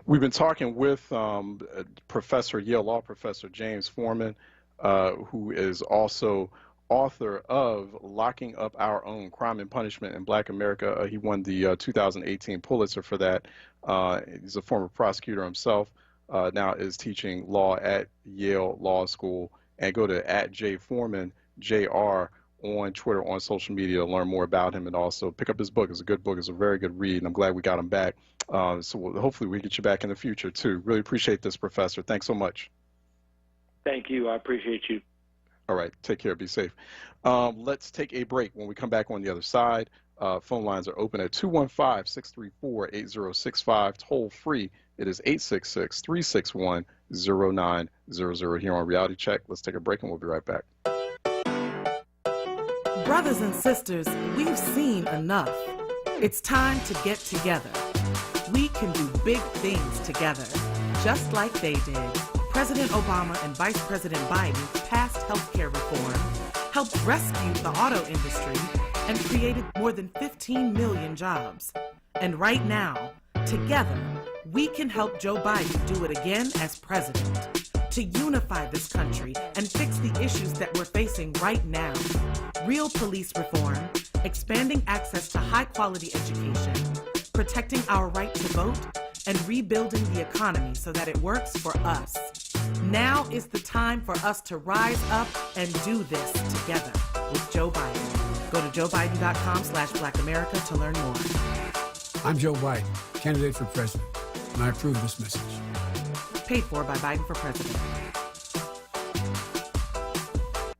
We've been talking with Yale Law Professor James Foreman, who is also author of Locking Up Our Own, Crime and Punishment in Black America. He won the 2018 Pulitzer for that. He's a former prosecutor himself, now is teaching law at Yale Law School. And go to @JForemanJR on Twitter, on social media, to learn more about him, and also pick up his book. It's a good book. It's a very good read, and I'm glad we got him back. So hopefully we get you back in the future, too. Really appreciate this, Professor. Thanks so much. Thank you. I appreciate you. All right. Take care. Be safe. Let's take a break. When we come back on the other side, phone lines are open at 215-634-8065. Toll free. It is 866-361-0900 here on Reality Check. Let's take a break, and we'll be right back. Brothers and sisters, we've seen enough. It's time to get together. We can do big things together, just like they did. President Obama and Vice President Biden passed healthcare reform, helped rescue the auto industry, and created more than 15 million jobs. And right now, together, we can help Joe Biden do it again as president, to unify this country and fix the issues that we're facing right now. Real police reform, expanding access to high-quality education, protecting our right to vote, and rebuilding the economy so that it works for us. Now is the time for us to rise up and do this together with Joe Biden. Go to joebiden.com/Black America to learn more. I'm Joe Biden, candidate for president, and I approve this message. Paid for by Biden for President.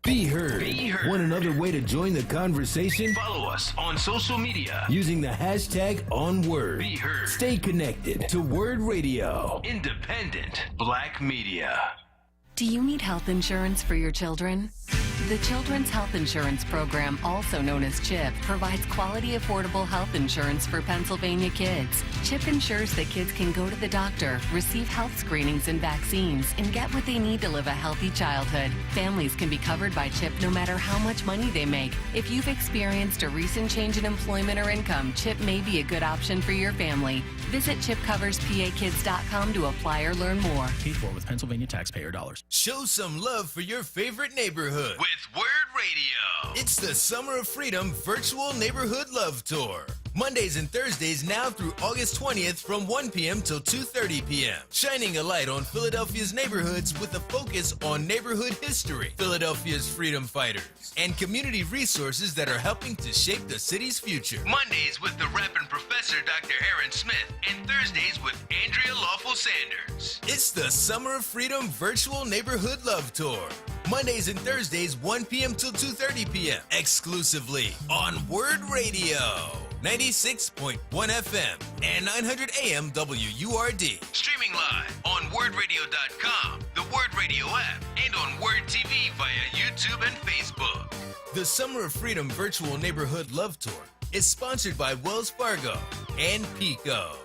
Be heard. Want another way to join the conversation? Follow us on social media using the hashtag onWURD. Be heard. Stay connected to Word Radio. Independent Black media. Do you need health insurance for your children? The Children's Health Insurance Program, also known as CHIP, provides quality, affordable health insurance for Pennsylvania kids. CHIP ensures that kids can go to the doctor, receive health screenings and vaccines, and get what they need to live a healthy childhood. Families can be covered by CHIP no matter how much money they make. If you've experienced a recent change in employment or income, CHIP may be a good option for your family. Visit chipcoverspakids.com to apply or learn more. Paid for with Pennsylvania taxpayer dollars. Show some love for your favorite neighborhood with Word Radio. It's the Summer of Freedom Virtual Neighborhood Love Tour. Mondays and Thursdays now through August 20th from 1 p.m. till 2:30 p.m. Shining a light on Philadelphia's neighborhoods with a focus on neighborhood history, Philadelphia's freedom fighters, and community resources that are helping to shape the city's future. Mondays with the rapping professor Dr. Aaron Smith, and Thursdays with Andrea Lawful Sanders. It's the Summer of Freedom Virtual Neighborhood Love Tour. Mondays and Thursdays, 1 p.m. till 2:30 p.m. exclusively on Word Radio. 96.1 FM and 900 AM WURD. Streaming live on wordradio.com, the Word Radio app, and on Word TV via YouTube and Facebook. The Summer of Freedom Virtual Neighborhood Love Tour is sponsored by Wells Fargo and PICO.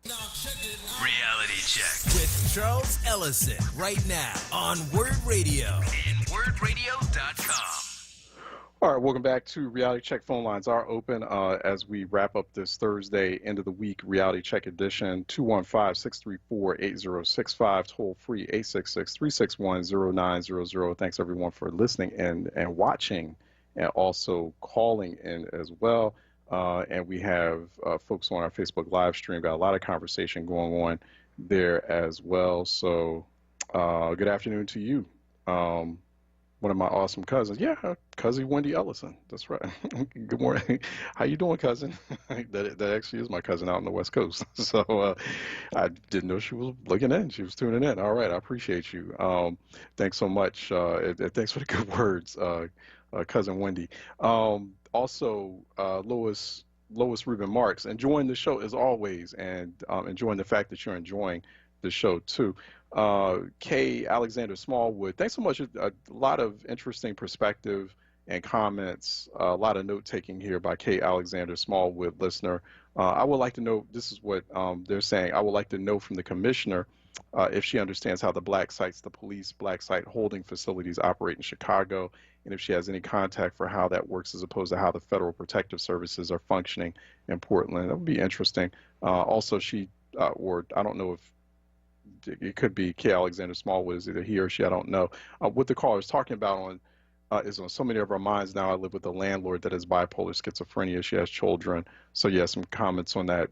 Reality Check with Charles Ellison right now on Word Radio and wordradio.com. All right, welcome back to Reality Check. Phone lines are open as we wrap up this Thursday, end of the week Reality Check edition. 215-634-8065, toll free 866-361-0900. Thanks everyone for listening and watching, and also calling in as well. And we have folks on our Facebook live stream, got a lot of conversation going on there as well. So good afternoon to you. One of my awesome cousins. Yeah, cousin Wendy Ellison. That's right. Good morning. How you doing, cousin? that actually is my cousin out on the West Coast. So I didn't know she was looking in. She was tuning in. All right. I appreciate you. Thanks so much. Thanks for the good words, cousin Wendy. Also, Lois Rubin Marks, enjoying the show as always, and enjoying the fact that you're enjoying the show too. Kay Alexander Smallwood, thanks so much. A lot of interesting perspective and comments, a lot of note taking here by Kay Alexander Smallwood, listener. I would like to know, this is what they're saying, I would like to know from the commissioner if she understands how the black sites, the police black site holding facilities operate in Chicago, and if she has any contact for how that works as opposed to how the federal protective services are functioning in Portland. That would be interesting. Also, she, or I don't know if it could be Kay Alexander Smallwood, is either he or she, I don't know. What the caller is talking about is on so many of our minds now. I live with a landlord that has bipolar schizophrenia. She has children. So yeah, some comments on that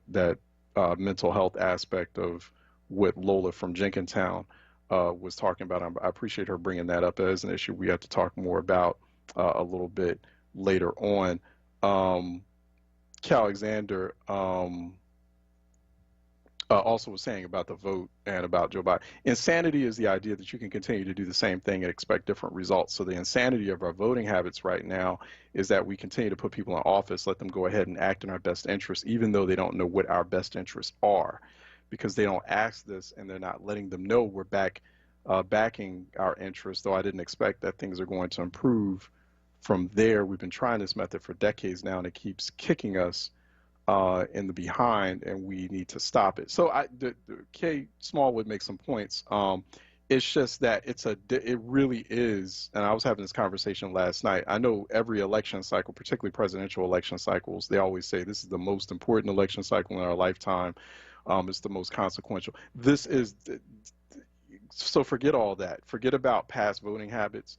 mental health aspect of what Lola from Jenkintown was talking about. I appreciate her bringing that up as an issue we have to talk more about a little bit later on. Kay Alexander also was saying about the vote and about Joe Biden. Insanity is the idea that you can continue to do the same thing and expect different results. So the insanity of our voting habits right now is that we continue to put people in office, let them go ahead and act in our best interests, even though they don't know what our best interests are, because they don't ask this and they're not letting them know we're backing our interests, though I didn't expect that things are going to improve from there, we've been trying this method for decades now, and it keeps kicking us in the behind, and we need to stop it. So Kay Small would make some points. It's just that it really is, and I was having this conversation last night. I know every election cycle, particularly presidential election cycles, they always say this is the most important election cycle in our lifetime. It's the most consequential. So forget all that. Forget about past voting habits.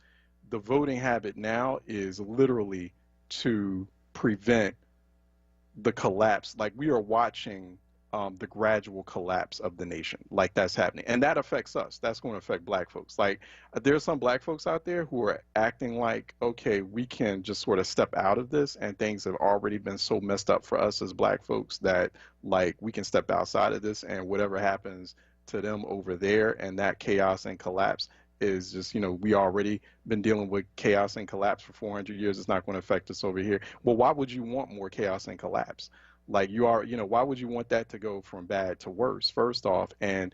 The voting habit now is literally to prevent the collapse. Like, we are watching the gradual collapse of the nation. Like, that's happening. And that affects us. That's going to affect black folks. Like, there's some black folks out there who are acting like, okay, we can just sort of step out of this, and things have already been so messed up for us as black folks that, like, we can step outside of this, and whatever happens to them over there and that chaos and collapse is just, we already been dealing with chaos and collapse for 400 years. It's not going to affect us over here. Well, why would you want more chaos and collapse? Like, why would you want that to go from bad to worse, first off? And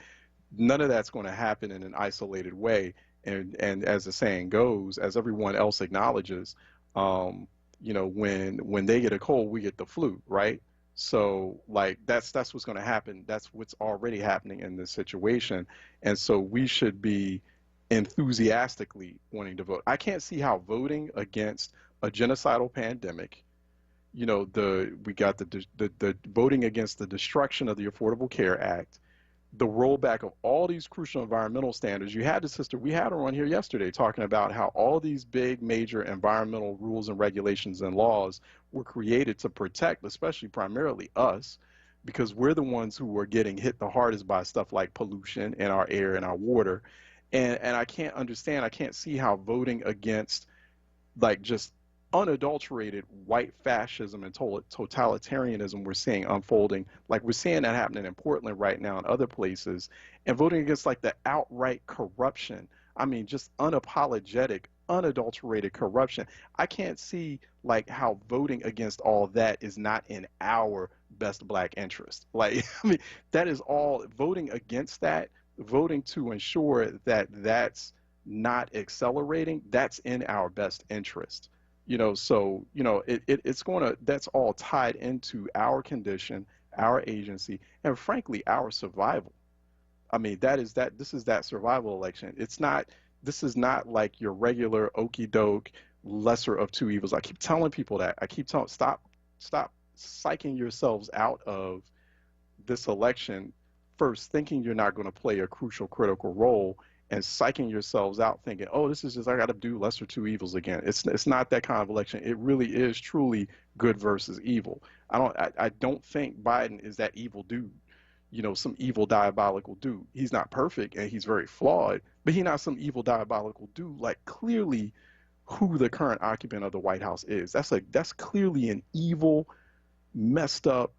none of that's going to happen in an isolated way. And as the saying goes, as everyone else acknowledges, when they get a cold, we get the flu, right? So, like, that's what's going to happen. That's what's already happening in this situation. And so we should be enthusiastically wanting to vote. I can't see how voting against a genocidal pandemic, we got the voting against the destruction of the Affordable Care Act, the rollback of all these crucial environmental standards. We had her on here yesterday talking about how all these big major environmental rules and regulations and laws were created to protect, especially primarily us, because we're the ones who are getting hit the hardest by stuff like pollution in our air and our water. And I can't see how voting against, like, just unadulterated white fascism and totalitarianism we're seeing unfolding, like we're seeing that happening in Portland right now and other places, and voting against, like, the outright corruption. I mean, just unapologetic, unadulterated corruption. I can't see, like, how voting against all that is not in our best black interest. Like, I mean, that is all. Voting against that, voting to ensure that that's not accelerating, that's in our best interest. So that's all tied into our condition, our agency, and frankly, our survival. I mean, this is that survival election. This is not like your regular okey doke, lesser of two evils. I keep telling people that. I keep telling, stop psyching yourselves out of this election first, thinking you're not going to play a crucial, critical role, and psyching yourselves out thinking, oh, this is just, I got to do lesser two evils again. It's not that kind of election. It really is truly good versus evil. I don't think Biden is that evil dude, some evil diabolical dude. He's not perfect and he's very flawed, but he's not some evil diabolical dude. Like, clearly who the current occupant of the White House is. That's clearly an evil, messed up,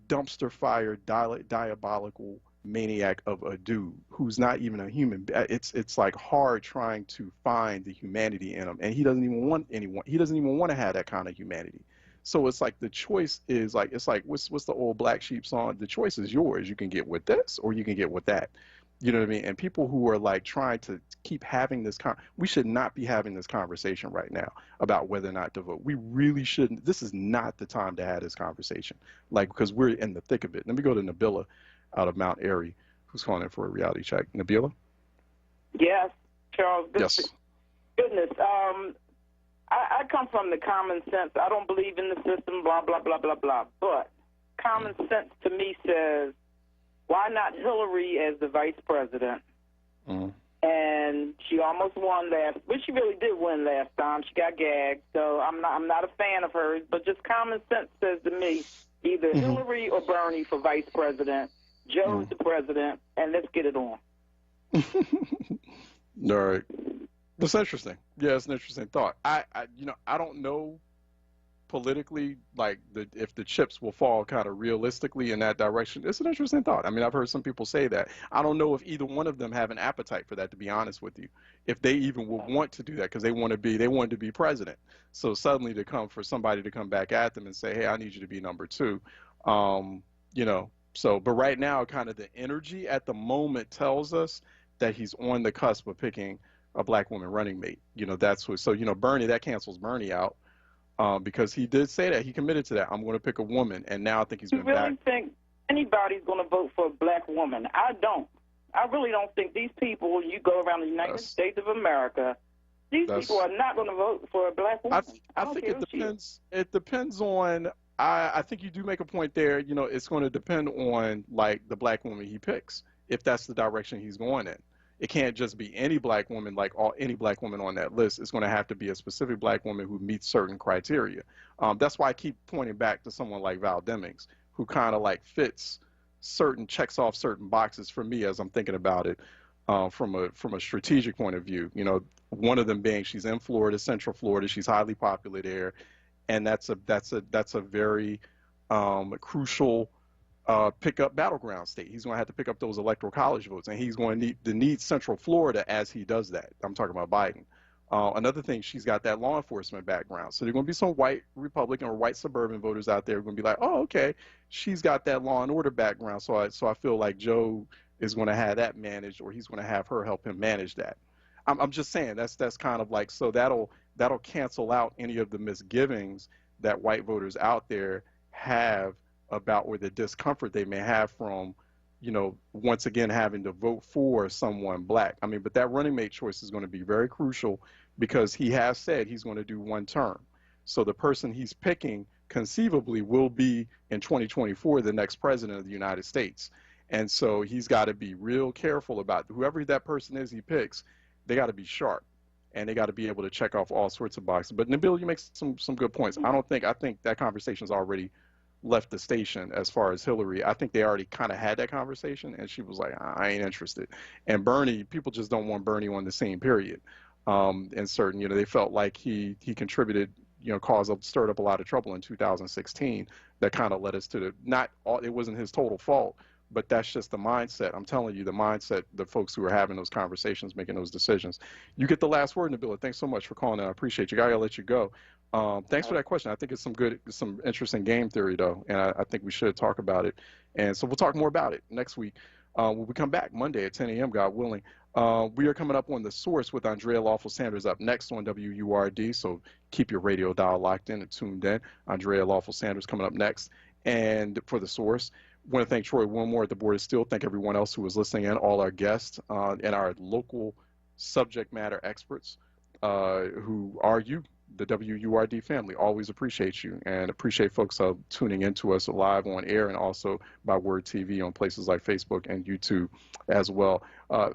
dumpster fire, diabolical maniac of a dude who's not even a human. It's like hard trying to find the humanity in him, and he doesn't even want to have that kind of humanity. So it's like the choice is like, it's like, what's the old Black Sheep song? The choice is yours. You can get with this or you can get with that. You know what I mean? And people who are like trying to keep having this we should not be having this conversation right now about whether or not to vote. We really shouldn't. This is not the time to have this conversation, like, because we're in the thick of it. Let me go to Nabila out of Mount Airy, who's calling in for a reality check. Nabila? Yes, Charles. Yes. Goodness. I come from the common sense. I don't believe in the system, blah, blah, blah, blah, blah. But common sense to me says, why not Hillary as the vice president? Mm-hmm. And she almost won but she really did win last time. She got gagged, so I'm not a fan of hers. But just common sense says to me, either Hillary or Bernie for vice president. Joe's the president, and let's get it on. All right. That's interesting. Yeah, it's an interesting thought. I don't know politically, like, if the chips will fall kind of realistically in that direction. It's an interesting thought. I mean, I've heard some people say that. I don't know if either one of them have an appetite for that, to be honest with you, if they even would want to do that, because they wanted to be president. So suddenly for somebody to come back at them and say, hey, I need you to be number two, So, but right now, kind of the energy at the moment tells us that he's on the cusp of picking a black woman running mate. That's what. So Bernie, that cancels Bernie out because he did say that he committed to that. I'm going to pick a woman, and now I think he's been back. You really think anybody's going to vote for a black woman? I don't. I really don't think these people. You go around the United States of America. These people are not going to vote for a black woman. I think it depends. It depends on. I think you do make a point there. It's going to depend on like the black woman he picks, if that's the direction he's going in. It can't just be any black woman, like any black woman on that list. It's going to have to be a specific black woman who meets certain criteria. That's why I keep pointing back to someone like Val Demings, who kind of like checks off certain boxes for me as I'm thinking about it from a strategic point of view. One of them being she's in Florida, Central Florida. She's highly popular there, and that's a very crucial pick-up battleground state. He's going to have to pick up those electoral college votes, and he's going to need Central Florida as he does that. I'm talking about Biden. Another thing, she's got that law enforcement background. So there are going to be some white Republican or white suburban voters out there who are going to be like, oh, okay, she's got that law and order background. So I feel like Joe is going to have that managed, or he's going to have her help him manage that. I'm just saying that's kind of like, so that'll cancel out any of the misgivings that white voters out there have about, or the discomfort they may have from, once again having to vote for someone black. I mean, but that running mate choice is going to be very crucial because he has said he's going to do one term. So the person he's picking conceivably will be in 2024 the next president of the United States. And so he's got to be real careful about whoever that person is he picks. They got to be sharp, and they got to be able to check off all sorts of boxes. But Nabil, you make some good points. I think that conversation's already left the station as far as Hillary. I think they already kind of had that conversation, and she was like, I ain't interested. And Bernie, people just don't want Bernie on the scene, period. And certain, they felt like he contributed, stirred up a lot of trouble in 2016 that kind of led us to it wasn't his total fault, but that's just the mindset. I'm telling you, the mindset, the folks who are having those conversations, making those decisions. You get the last word, Nabila. Thanks so much for calling in. I appreciate you. I gotta let you go. Thanks for that question. I think it's some interesting game theory, though, and I think we should talk about it. And so we'll talk more about it next week when we come back Monday at 10 a.m., God willing. We are coming up on The Source with Andrea Lawful Sanders up next on WURD, so keep your radio dial locked in and tuned in. Andrea Lawful Sanders coming up next. And for The Source, I want to thank Troy Wilmore at the Board of Steel. Thank everyone else who was listening in, all our guests and our local subject matter experts who are you, the WURD family. Always appreciate you and appreciate folks tuning in to us live on air and also by Word TV on places like Facebook and YouTube as well.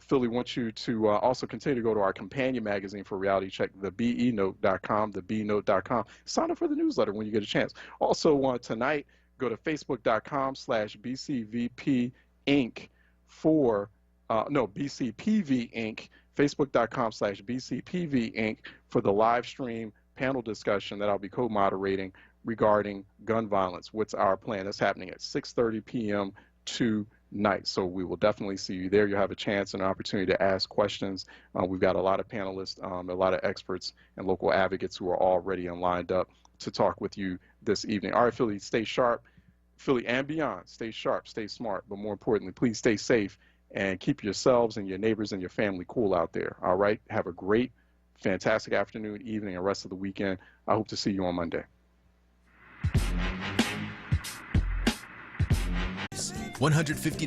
Philly wants you to also continue to go to our companion magazine for reality check, thebenote.com, thebenote.com. Sign up for the newsletter when you get a chance. Also tonight, go to facebook.com/BCVP Inc. BCPV Inc. Facebook.com/BCPV Inc. for the live stream panel discussion that I'll be co-moderating regarding gun violence. What's our plan? That's happening at 6:30 p.m. tonight. So we will definitely see you there. You'll have a chance and an opportunity to ask questions. We've got a lot of panelists, a lot of experts and local advocates who are all ready and lined up to talk with you this evening. All right, Philly, stay sharp. Philly and beyond, stay sharp, stay smart, but more importantly, please stay safe and keep yourselves and your neighbors and your family cool out there. All right? Have a great, fantastic afternoon, evening, and rest of the weekend. I hope to see you on Monday. $150